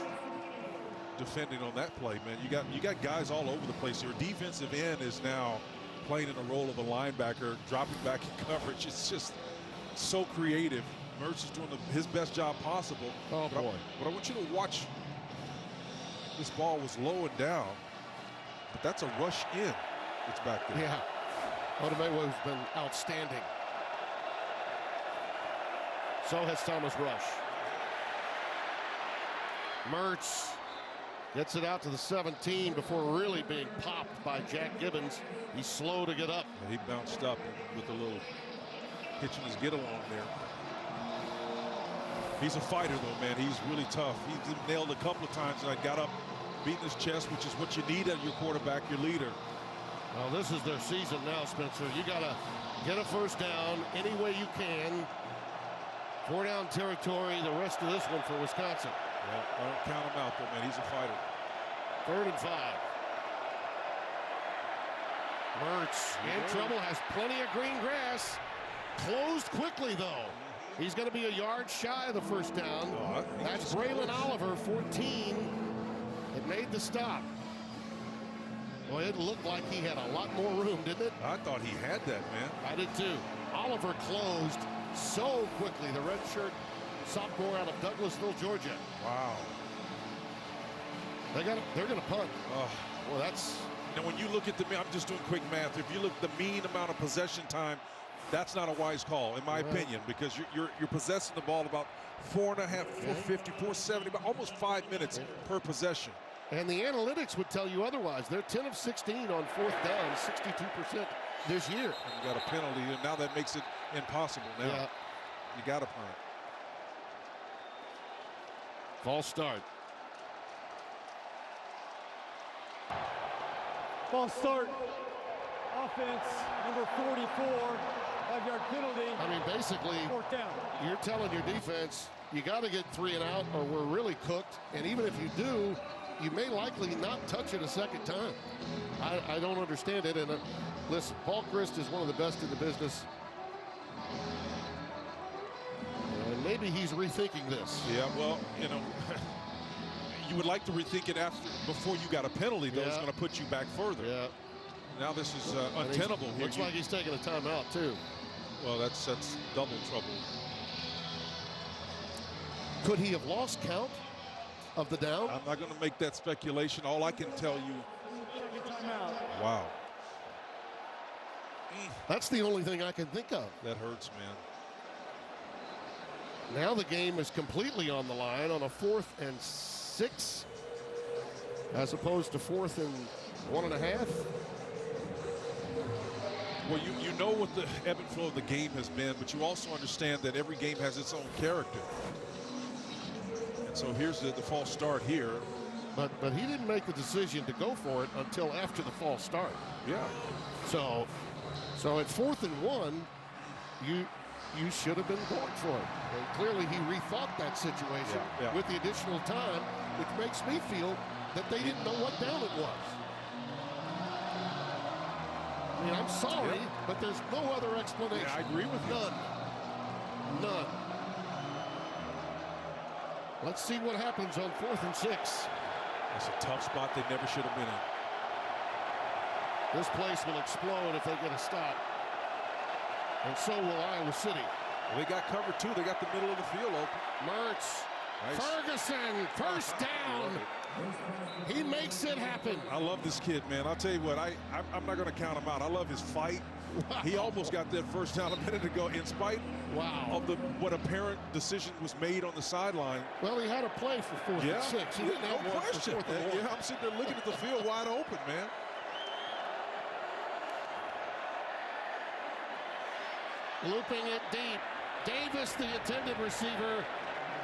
defending on that play, man. You got guys all over the place here. Defensive end is now playing in the role of a linebacker, dropping back in coverage. It's just so creative. Mertz is doing his best job possible. Oh, boy. But I want you to watch. This ball was low and down, but that's a rush in. It's back there. Yeah. Odamewo has been outstanding. So has Thomas Rush. Mertz gets it out to the 17 before really being popped by Jack Gibbons. He's slow to get up. And he bounced up with a little hitching his get along there. He's a fighter, though, man. He's really tough. He's nailed a couple of times and I got up, beating his chest, which is what you need out of your quarterback, your leader. Well, this is their season now, Spencer. You got to get a first down any way you can. 4-down territory, the rest of this one for Wisconsin. Yeah, I don't count him out, though, man. He's a fighter. 3rd and 5. Mertz in trouble, has plenty of green grass. Closed quickly, though. He's going to be a yard shy of the first down. That's Braylon Oliver, 14. It made the stop. Boy, it looked like he had a lot more room, didn't it? I thought he had that, man. I did, too. Oliver closed so quickly. The redshirt sophomore out of Douglasville, Georgia. Wow. They're going to punt. Oh. Well, that's... Now, when you look at I'm just doing quick math. If you look at the mean amount of possession time, that's not a wise call, in my opinion, because you're possessing the ball about 4.5, 450, 470, about almost 5 minutes per possession. And the analytics would tell you otherwise. They're 10 of 16 on 4th down, 62% this year. And you got a penalty, and now that makes it impossible. Now you got to punt. False start. False start. Offense, number 44, 5-yard penalty. I mean, basically, 4th down. You're telling your defense, you got to get 3 and out or we're really cooked. And even if you do, you may likely not touch it a second time. I don't understand it. And listen, Paul Chryst is one of the best in the business. And maybe he's rethinking this. Yeah, well, you know, you would like to rethink it before you got a penalty, though. It's going to put you back further. Yeah. Now this is untenable. Looks like he's taking a timeout, too. Well, that's double trouble. Could he have lost count of the down? I'm not going to make that speculation. All I can tell you. Wow. That's the only thing I can think of. That hurts, man. Now the game is completely on the line on a 4th and 6 as opposed to 4th and 1.5. Well, you know what the ebb and flow of the game has been, but you also understand that every game has its own character. And so here's the false start here. But he didn't make the decision to go for it until after the false start. Yeah. So at 4th and 1, you should have been going for it. And clearly he rethought that situation with the additional time, which makes me feel that they didn't know what down it was. I mean, I'm sorry, but there's no other explanation. Yeah, I agree with you. None. Let's see what happens on 4th and 6. It's a tough spot they never should have been in. This place will explode if they get a stop. And so will Iowa City. Well, they got cover, too. They got the middle of the field open. Mertz. Nice. Ferguson, first down. He makes it happen. I love this kid, man. I'll tell you what, I'm not going to count him out. I love his fight. Wow. He almost got that first down a minute ago in spite of what apparent decision was made on the sideline. Well, he had a play for 4th and 6. He didn't have no one question. for 4th and 1. Yeah, I'm sitting there looking at the field wide open, man. Looping it deep. Davis, the intended receiver.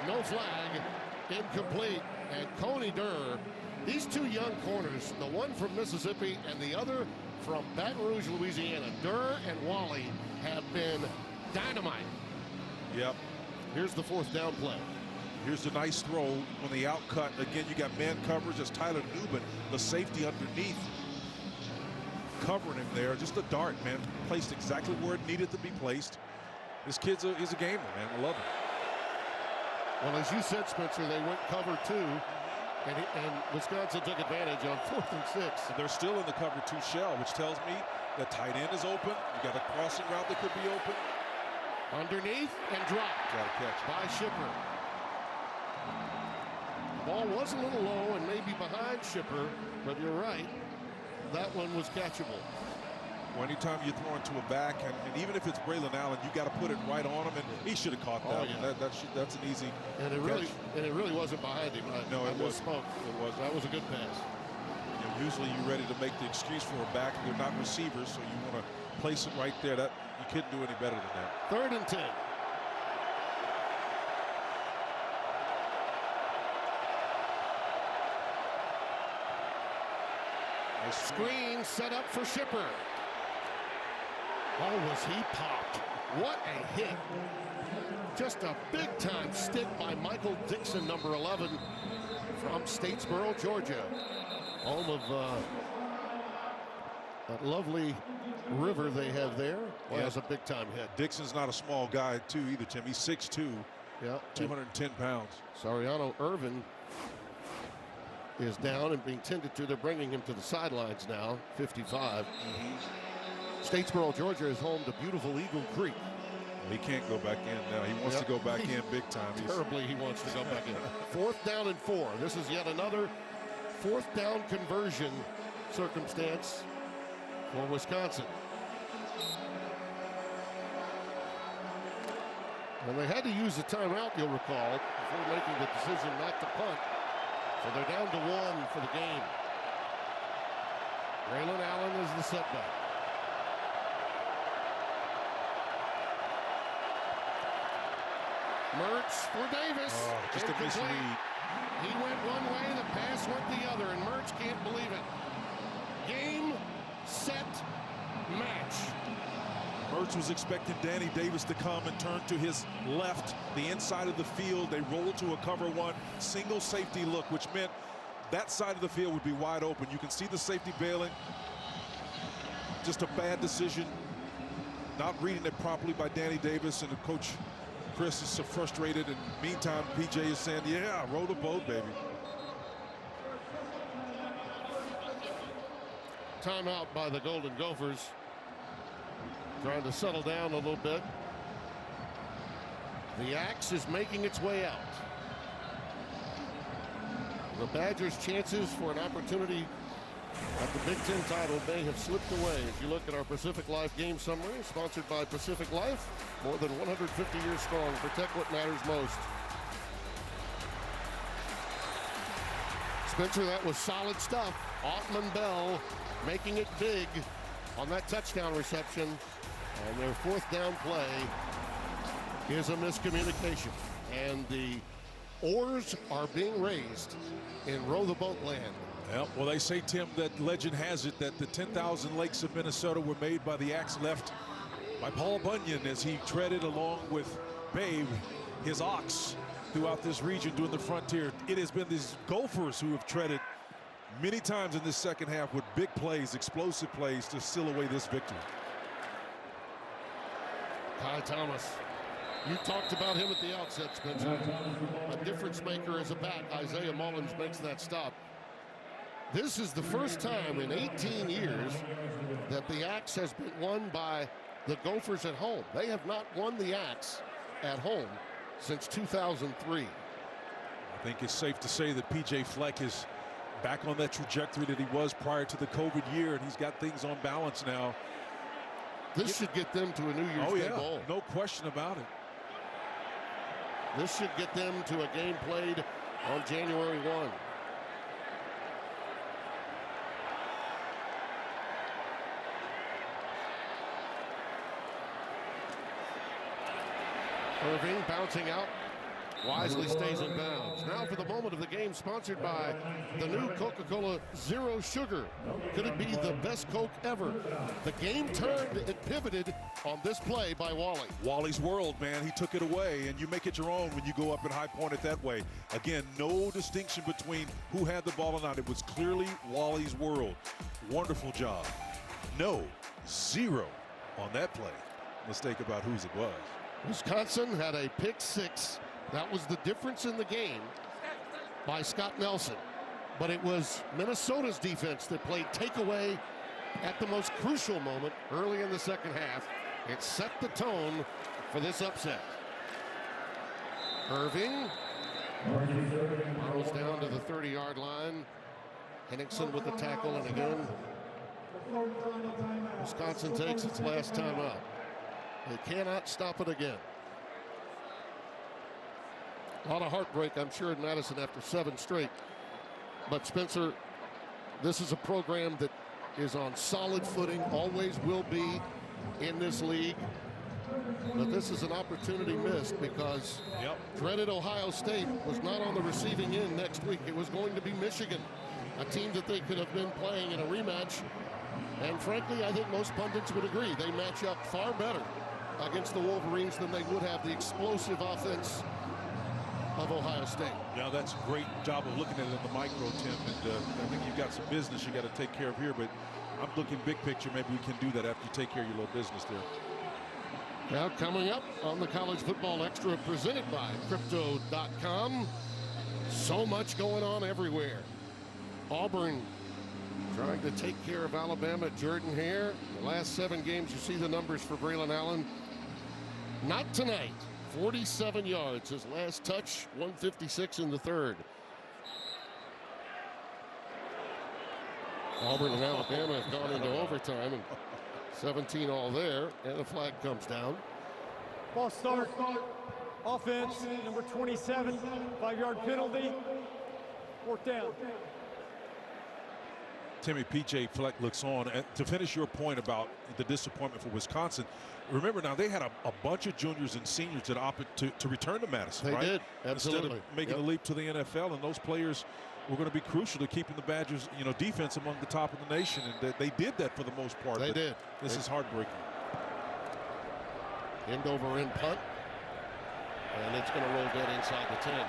No flag. Incomplete. And Coney Durr, these two young corners, the one from Mississippi and the other from Baton Rouge, Louisiana, Durr and Wally have been dynamite. Yep. Here's the 4th down play. Here's a nice throw on the out cut. Again, you got man coverage as Tyler Nubin, the safety underneath, covering him there. Just a dart, man. Placed exactly where it needed to be placed. This kid's a gamer, man. I love him. Well, as you said, Spencer, they went cover 2, and Wisconsin took advantage on 4th and 6. And they're still in the cover 2 shell, which tells me the tight end is open. You got a crossing route that could be open. Underneath and dropped by Shipper. Ball was a little low and maybe behind Shipper, but you're right. That one was catchable. Well, anytime you throw into a back, and even if it's Braylon Allen, you got to put it right on him, and he should have caught that. Yeah. That's an easy and it really wasn't behind him. No, it was. It was. That was a good pass. You know, usually you're ready to make the excuse for a back. They're not receivers, so you want to place it right there. That you couldn't do any better than that. 3rd and 10. Screen set up for Shipper. Oh, was he popped? What a hit. Just a big-time stick by Michael Dixon, number 11, from Statesboro, Georgia. Home of that lovely river they have there. Well, that's a big-time hit. Dixon's not a small guy, too, either, Tim. He's 6'2", 210 pounds. Soriano Irvin is down and being tended to. They're bringing him to the sidelines now, 55. Statesboro, Georgia is home to beautiful Eagle Creek. He can't go back in now. He wants to go back in big time. Terribly, he wants to go back in. 4th down and 4. This is yet another 4th down conversion circumstance for Wisconsin. And they had to use a timeout, you'll recall, before making the decision not to punt. So they're down to 1 for the game. Braylon Allen is the setback. Mertz for Davis. Oh, just a misread. He went one way, the pass went the other, and Mertz can't believe it. Game, set, match. Mertz was expecting Danny Davis to come and turn to his left, the inside of the field. They rolled to a cover 1, single safety look, which meant that side of the field would be wide open. You can see the safety bailing. Just a bad decision. Not reading it properly by Danny Davis, and the coach Chris is so frustrated. And meantime, PJ is saying, yeah, row the boat, baby. Timeout by the Golden Gophers. Trying to settle down a little bit. The Axe is making its way out. The Badgers' chances for an opportunity at the Big Ten title may have slipped away. As you look at our Pacific Life game summary, sponsored by Pacific Life, more than 150 years strong. Protect what matters most. Spencer, that was solid stuff. Ottman Bell making it big on that touchdown reception. And their fourth down play is a miscommunication. And the oars are being raised in row the boat land. Yep. Well, they say, Tim, that legend has it that the 10,000 lakes of Minnesota were made by the axe left by Paul Bunyan as he treaded along with Babe, his ox, throughout this region during the frontier. It has been these Gophers who have treaded many times in this second half with big plays, explosive plays to seal away this victory. Kai Thomas. You talked about him at the outset, Spencer. A difference maker as a back. Isaiah Mullins makes that stop. This is the first time in 18 years that the Axe has been won by the Gophers at home. They have not won the Axe at home since 2003. I think it's safe to say that P.J. Fleck is back on that trajectory that he was prior to the COVID year, and he's got things on balance now. This should get them to a New Year's Day bowl. No question about it. This should get them to a game played on January 1. Irving bouncing out, wisely stays in bounds. Now for the moment of the game, sponsored by the new Coca-Cola Zero Sugar. Could it be the best Coke ever? The game turned, it pivoted on this play by Wally. Wally's world, man. He took it away, and you make it your own when you go up and high point it that way. Again, no distinction between who had the ball or not. It was clearly Wally's world. Wonderful job. No, zero on that play. Mistake about whose it was. Wisconsin had a pick six. That was the difference in the game by Scott Nelson. But it was Minnesota's defense that played takeaway at the most crucial moment early in the second half. It set the tone for this upset. Irving barrels down to the 30-yard line. Henningsen with the tackle, and again, Wisconsin takes its last time out. They cannot stop it again. A lot of heartbreak, I'm sure, in Madison after 7 straight. But Spencer, this is a program that is on solid footing, always will be in this league. But this is an opportunity missed because dreaded Ohio State was not on the receiving end next week. It was going to be Michigan, a team that they could have been playing in a rematch. And frankly, I think most pundits would agree they match up far better against the Wolverines than they would have the explosive offense of Ohio State. Yeah, that's a great job of looking at it in the micro, Tim. And I think you've got some business you got to take care of here, but I'm looking big picture. Maybe we can do that after you take care of your little business there. Now coming up on the College Football Extra presented by Crypto.com. So much going on everywhere. Auburn trying to take care of Alabama. Jordan Hare. The last 7 games, you see the numbers for Braylon Allen. Not tonight. 47 yards. His last touch, 156 in the third. Auburn and Alabama have gone into overtime, and 17 all there, and the flag comes down. Ball start. Offense, number 27, 5-yard penalty. 4th down. Timmy, P.J. Fleck looks on. And to finish your point about the disappointment for Wisconsin, remember now they had a bunch of juniors and seniors that opted to return to Madison, They right? did, absolutely. Instead of making a leap to the NFL, and those players were going to be crucial to keeping the Badgers, defense among the top of the nation, and they did that for the most part. They did. This is heartbreaking. End over end punt, and it's going to roll dead inside the 10.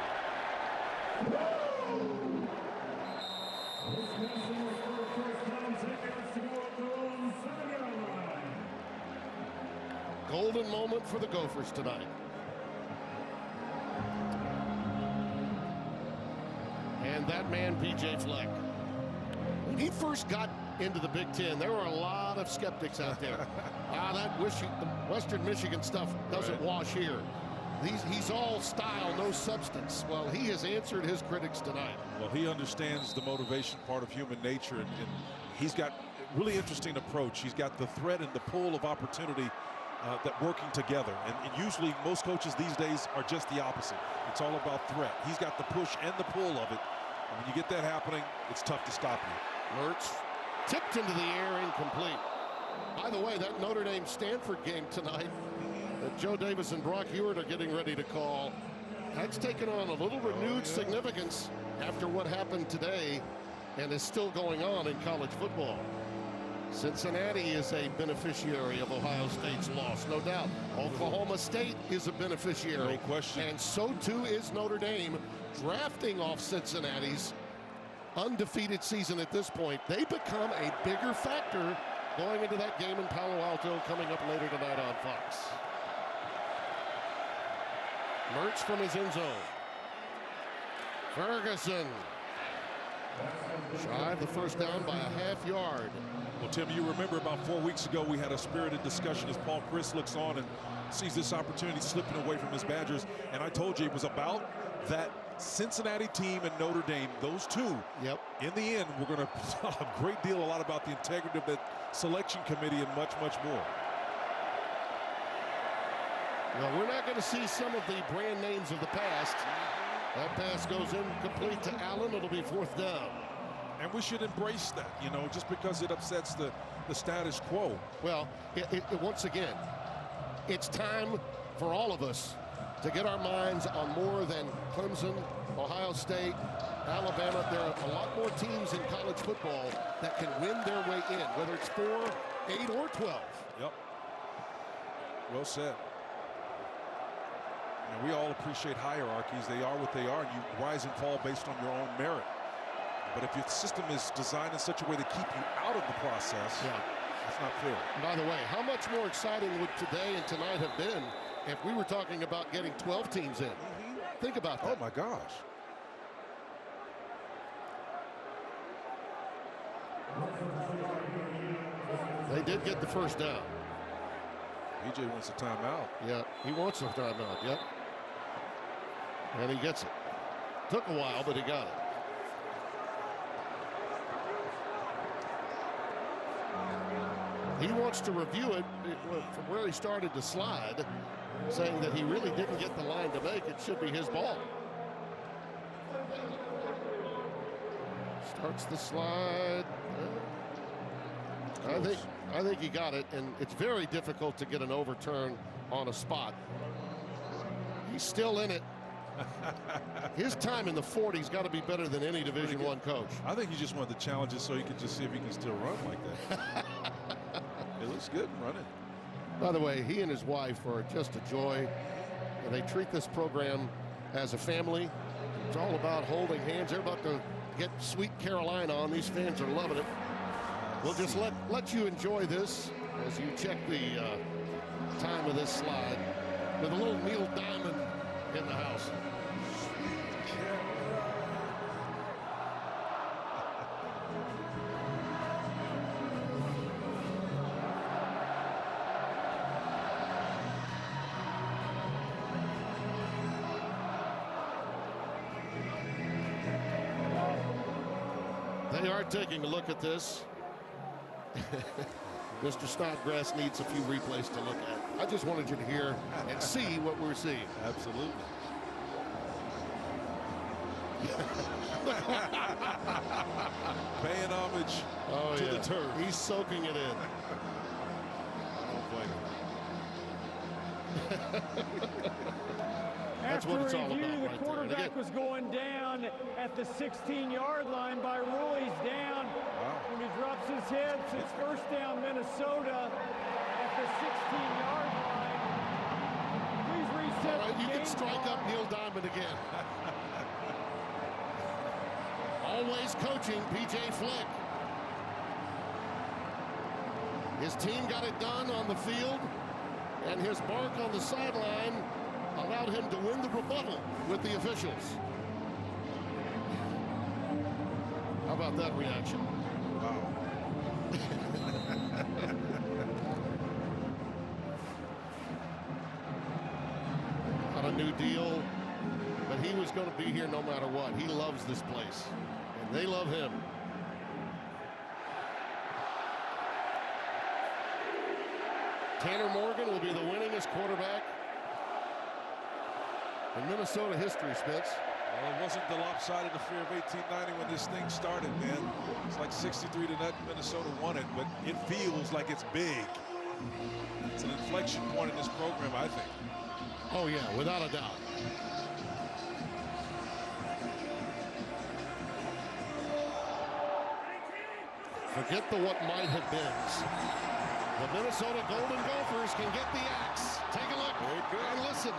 golden moment for the Gophers tonight. And that man, P.J. Fleck. When he first got into the Big Ten, there were a lot of skeptics out there. That Western Michigan stuff doesn't wash here. He's all style, no substance. Well, he has answered his critics tonight. Well, he understands the motivation part of human nature, and he's got a really interesting approach. He's got the threat and the pull of opportunity that working together. And usually most coaches these days are just the opposite. It's all about threat. He's got the push and the pull of it. And when you get that happening, it's tough to stop you. Mertz tipped into the air, incomplete. By the way, that Notre Dame-Stanford game tonight that Joe Davis and Brock Ewart are getting ready to call, that's taken on a little renewed significance after what happened today and is still going on in college football. Cincinnati is a beneficiary of Ohio State's loss, no doubt. Oklahoma State is a beneficiary. No question. And so too is Notre Dame, drafting off Cincinnati's undefeated season at this point. They become a bigger factor going into that game in Palo Alto coming up later tonight on Fox. Mertz from his end zone. Ferguson. Shy of the first down by a half yard. Well, Tim, you remember about 4 weeks ago we had a spirited discussion as Paul Chryst looks on and sees this opportunity slipping away from his Badgers. And I told you it was about that Cincinnati team and Notre Dame, those two. Yep. In the end, we're going to talk a great deal a lot about the integrity of that selection committee and much, much more. Well, we're not going to see some of the brand names of the past. That pass goes incomplete to Allen. It'll be fourth down. And we should embrace that, you know, just because it upsets the status quo. Well, once again, it's time for all of us to get our minds on more than Clemson, Ohio State, Alabama. There are a lot more teams in college football that can win their way in, whether it's 4, 8, or 12. Yep. Well said. And we all appreciate hierarchies. They are what they are. You rise and fall based on your own merit. But if your system is designed in such a way to keep you out of the process, it's not fair. By the way, how much more exciting would today and tonight have been if we were talking about getting 12 teams in? Think about that. Oh, my gosh. They did get the first down. BJ wants a timeout. Yeah, he wants a timeout, yep. And he gets it. Took a while, but he got it. He wants to review it from where he started to slide, saying that he really didn't get the line to make. It should be his ball. Starts the slide. I think he got it, and it's very difficult to get an overturn on a spot. He's still in it. His time in the 40's got to be better than any Division I coach. I think he just wanted the challenges so he could just see if he can still run like that. It looks good running. By the way, he and his wife are just a joy. And they treat this program as a family. It's all about holding hands. They're about to get Sweet Carolina on. These fans are loving it. We'll just let you enjoy this as you check the time of this slide with a little Neil Diamond in the house. They are taking a look at this. Mr. Snodgrass needs a few replays to look at. I just wanted you to hear and see what we're seeing. Absolutely. Paying homage to the turf. He's soaking it in. That's what it's all about. The right quarterback was going down at the 16-yard line by Rule. He's down. Wow. When he drops his head, it's first down Minnesota at the 16-yard line. Please reset. All right, you can strike up Neil Diamond again. Always coaching, P.J. Fleck. His team got it done on the field. And his bark on the sideline allowed him to win the rebuttal with the officials. How about that reaction? Wow. Not a new deal, but he was going to be here no matter what. He loves this place, and they love him. Tanner Morgan will be the winningest quarterback in Minnesota history, Spence. Well, it wasn't the lopsided affair of 1890 when this thing started, man. It's like 63 to nothing. Minnesota won it, but it feels like it's big. It's an inflection point in this program, I think. Oh, yeah, without a doubt. Forget the what might have beens. The Minnesota Golden Gophers can get the axe. Take a look and listen.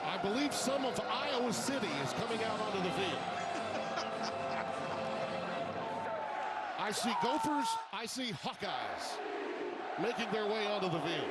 I believe some of Iowa City is coming out onto the field. I see Gophers, I see Hawkeyes making their way onto the field.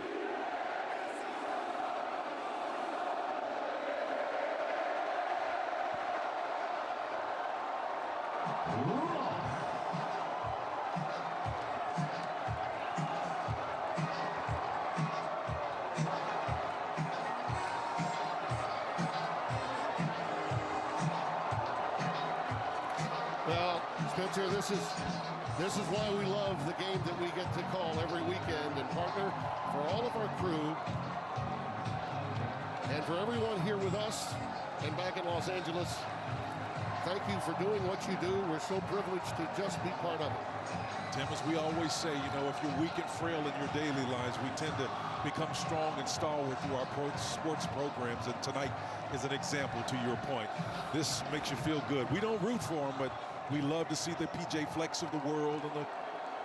Well, Spencer, this is why we love the game that we get to call every weekend. And partner, for all of our crew and for everyone here with us and back in Los Angeles, thank you for doing what you do. We're so privileged to just be part of it. Tim, as we always say, you know, if you're weak and frail in your daily lives, we tend to become strong and stalwart through our sports programs. And tonight is an example to your point. This makes you feel good. We don't root for them, but we love to see the PJ Flecks of the world and the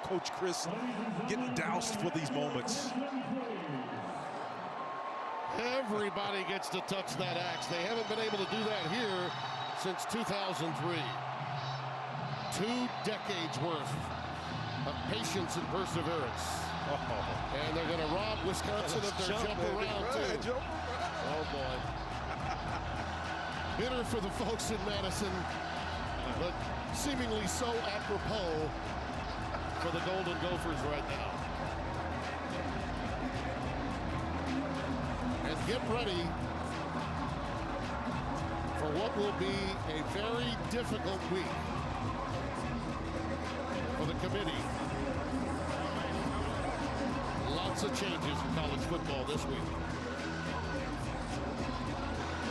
Coach Chris getting doused for these moments. Everybody gets to touch that axe. They haven't been able to do that here since 2003. 2 decades worth of patience and perseverance. And they're going to rob Wisconsin of their jump around, too. Oh, boy. Bitter for the folks in Madison, but seemingly so apropos for the Golden Gophers right now. And get ready for what will be a very difficult week for the committee. Lots of changes in college football this week.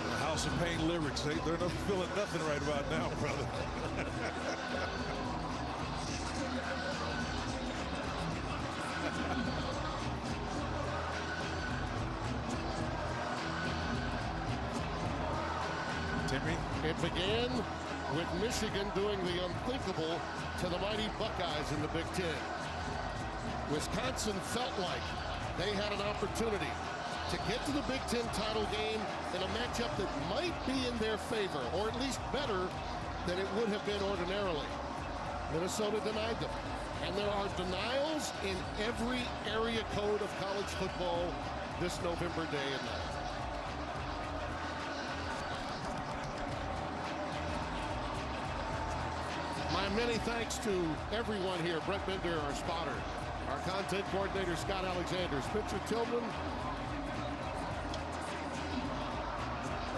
The House of Pain lyrics, they're not feeling nothing right about now, brother. Timmy? It began with Michigan doing the unthinkable to the mighty Buckeyes in the Big Ten. Wisconsin felt like they had an opportunity to get to the Big Ten title game in a matchup that might be in their favor, or at least better than it would have been ordinarily. Minnesota denied them. And there are denials in every area code of college football this November day and night. My many thanks to everyone here. Brett Bender, our spotter. Our content coordinator, Scott Alexander. Spencer Tillman.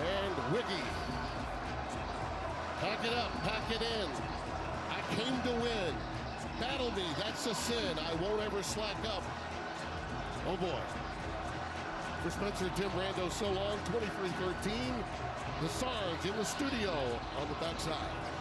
And Wiggy. Pack it up, pack it in. I came to win. Battle me, that's a sin. I won't ever slack up. Oh boy. For Spencer, Tim Rando, so long. 23-13. The Sarge in the studio on the backside.